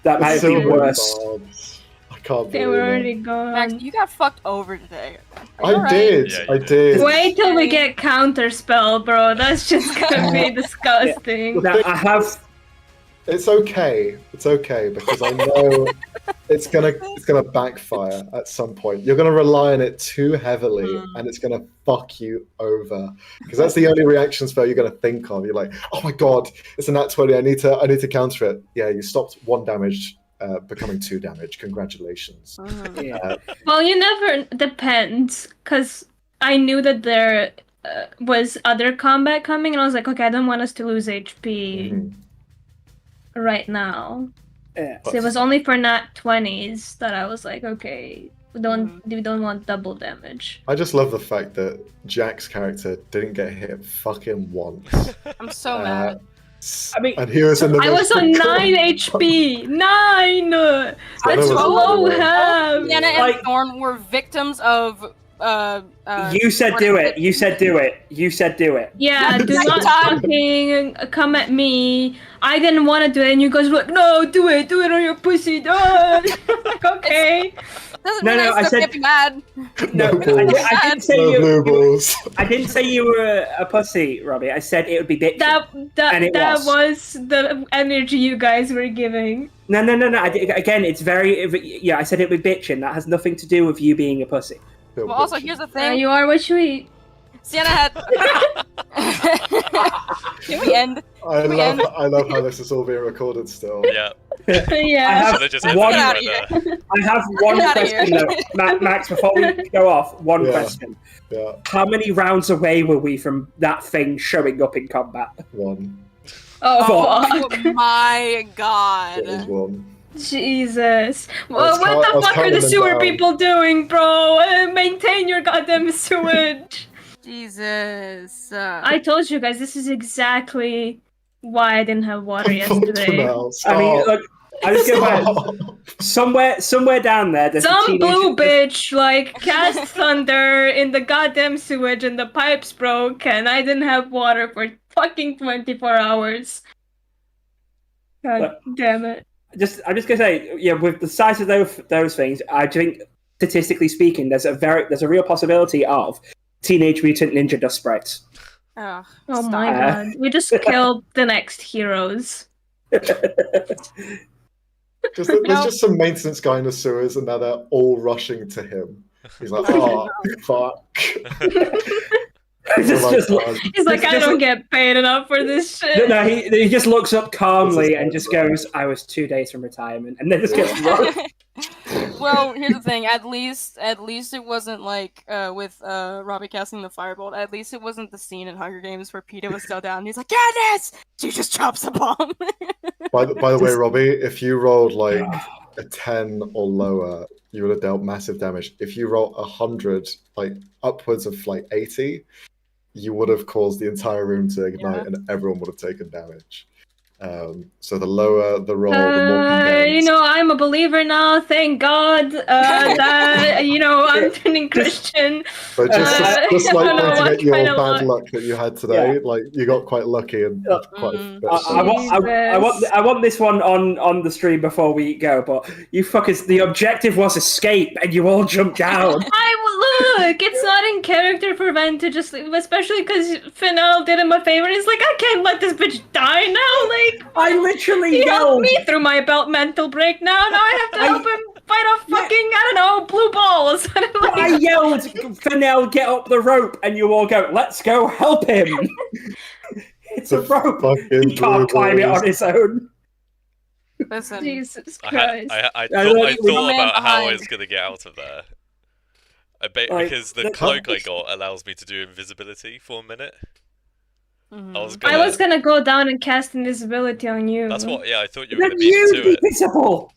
that might have
Silver
been worse.
barbs. I can't
They
believe
were
it.
already
Max,
gone.
you got fucked over today. Are you
I
alright?
did.
Yeah, you
I
did.
did.
Wait till we get counter spell, bro. That's just gonna be disgusting.
Now, I have.
It's okay. It's okay because I know it's gonna backfire at some point. You're gonna rely on it too heavily, and it's gonna fuck you over. Because that's the only reaction spell you're gonna think of. You're like, oh my god, it's a nat 20. I need to counter it. Yeah, you stopped 1 damage, becoming 2 damage. Congratulations.
Yeah.
Well, you never depends, because I knew that there was other combat coming, and I was like, okay, I don't want us to lose HP
Mhm.
right now.
Yeah.
So it was only for nat 20s that I was like, okay, we don't want double damage.
I just love the fact that Jack's character didn't get hit fucking once.
I'm so mad.
I mean,
and he was in the
I was
most
on 9
control-
HP! 9!
Senna
That's
was
low
another one.
have!
Sienna and
Like-
Thorn were victims of
You said do it. You said do it. You said do it.
Yeah, do
Next
not
time.
fucking come at me. I didn't want to do it, and you guys were like, no, do it on your pussy. Like, okay.
Doesn't
No,
mean
no,
I
I
still
said-
get mad.
No,
No balls.
I didn't say
No blue
you.
balls.
I didn't say you were a pussy, Robbie. I said it would be bitchy. And it
That
was.
was the energy you guys were giving.
No. Again, it's very. Yeah, I said it would be bitching. That has nothing to do with you being a pussy.
Little
Well, also,
bitch.
here's the thing.
You are what you eat.
Sienna had. Can we end?
I love how this is all being recorded still.
yeah,
Yeah.
should have just
One-
ended
Get
it
out
right
of
there.
I have one
Get outta
question
here.
though, Max. Before we go off, one
Yeah.
question:
Yeah,
how many rounds away were we from that thing showing up in combat?
1.
Oh,
Oh
fuck.
my
It was
god.
1.
Jesus.
I
Well,
was
what
I
the
was
fuck are the
counting them
sewer
down.
people doing, bro? Maintain your goddamn sewage.
Jesus.
I told you guys, this is exactly why I didn't have water yesterday.
Now,
I mean,
stop.
look, I just go back.
Stop.
Somewhere down there. There's a
Some
teenage-
blue bitch, like, cast thunder in the goddamn sewage and the pipes broke and I didn't have water for fucking 24 hours. God damn it.
I'm just gonna say, yeah, with the size of those things, I think statistically speaking, there's a real possibility of Teenage Mutant Ninja Dust Sprites.
Ugh,
Oh
stop.
my god. We just killed the next heroes.
There's
No.
just some maintenance guy in the sewers, and now they're all rushing to him. He's like, oh, fuck.
It's
Oh my
just-
God.
He's like,
It's
I
just
don't
like-
get paid enough for this shit.
No, he just looks up calmly
This is
and just
awesome.
goes, "I was 2 days from retirement," and then just gets robbed.
Well, here's the thing. At least it wasn't like with Robbie casting the firebolt. At least it wasn't the scene in Hunger Games where Peter was still down. And he's like, "Goodness!" She just drops a bomb.
By the way, Robbie, if you rolled like a 10 or lower, you would have dealt massive damage. If you roll 100, like upwards of like 80, you would have caused the entire room to ignite, and everyone would have taken damage. So the lower the roll, the more condensed.
I'm a believer now. Thank God that I'm turning Christian.
But just
I
like
don't know
pointing
what
at your
kind of
bad
luck.
luck that you had today, like you got quite lucky and had quite a bit of
I want this one on the stream before we go, but you fuckers, the objective was escape, and you all jumped down.
Look, it's not in character for Ven to just leave, especially because Fennel did him a favor. He's like, I can't let this bitch die now. Like,
I literally
he helped
yelled.
me through my mental break. Now I have to help him fight off fucking, I don't know, blue balls.
I yelled, Fennel, get up the rope, and you all go, let's go help him. It's a rope. He can't climb it on his own.
Listen,
Jesus
I
Christ.
thought
man
about how I
behind.
was gonna get out of there.
Like,
Because the
the-
cloak I got allows me to do invisibility for a minute.
Mhm.
I
I was gonna go down and cast invisibility on you.
That's what. Yeah, I thought you were
Then
gonna beat me
you
to it.
invisible.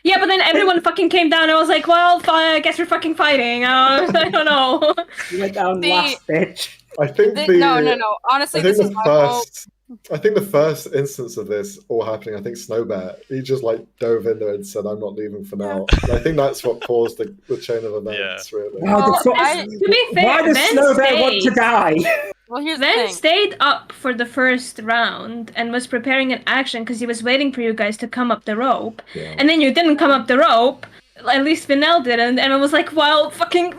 Yeah, but then everyone fucking came down and I was like, well, I guess we're fucking fighting. I don't know.
You went down
See-
last, bitch.
I think
No. Honestly,
I think
this is my fault.
I think the first instance of this all happening, I think Snowbear, he just like dove in there and said, "I'm not leaving for now." And I think that's what caused the chain of events, really.
How the
Well,
fuck-
I-
To be fair,
Why does
Ven
Snowbear want to
stayed.
die?
Well, here's the
Ven
thing.
stayed up for the first round and was preparing an action because he was waiting for you guys to come up the rope.
Yeah.
And then you didn't come up the rope. At least Vinel didn't. And I was like, well, fucking,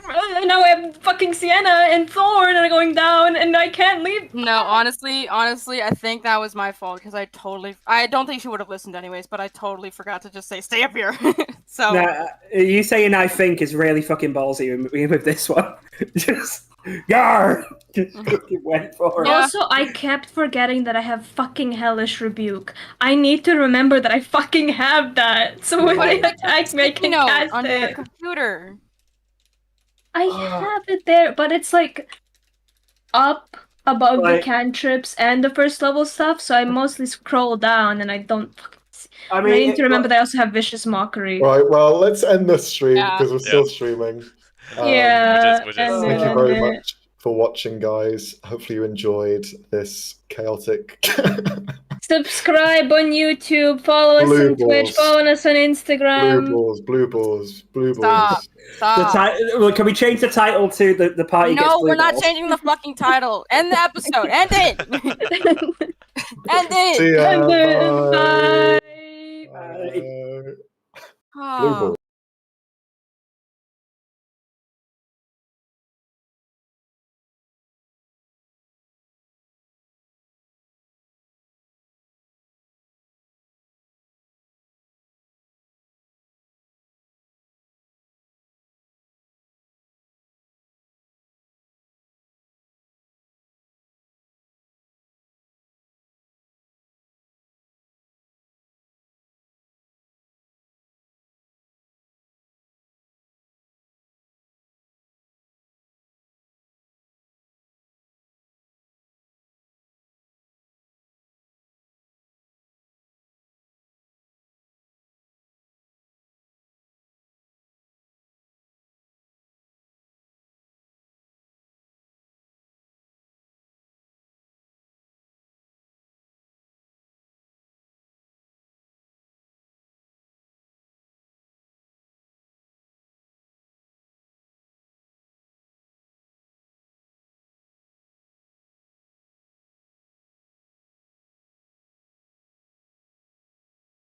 now I have fucking Sienna and Thorn and going down and I can't leave.
No, honestly, I think that was my fault because I don't think she would have listened anyways, but I totally forgot to just say, stay up here. So,
Nah, you saying I think is really fucking ballsy with this one. Just, yar! Just fucking went for it.
Yeah.
Also, I kept forgetting that I have fucking Hellish Rebuke. I need to remember that I fucking have that. So when they attack me, I can cast
on your
it.
computer.
I have it there, but it's like up above the
Like-
cantrips and the first level stuff, so I mostly scroll down and I don't fucking see.
I
I need to remember that I also have Vicious Mockery.
Right, well, let's end this stream
Yeah.
because we're still streaming.
Yeah.
We're just-
and
Thank you
then
very
it-
much for watching, guys. Hopefully you enjoyed this chaotic.
Subscribe on YouTube, follow us
Blue
on Twitch,
balls.
follow us on Instagram.
blue balls.
Stop.
Well, can we change the title to the party? Gets
No,
blue
we're not
balls?
changing the fucking title. End the episode. End it. End it.
See ya.
And then,
Bye.
bye.
Bye.
Oh.
Blue balls.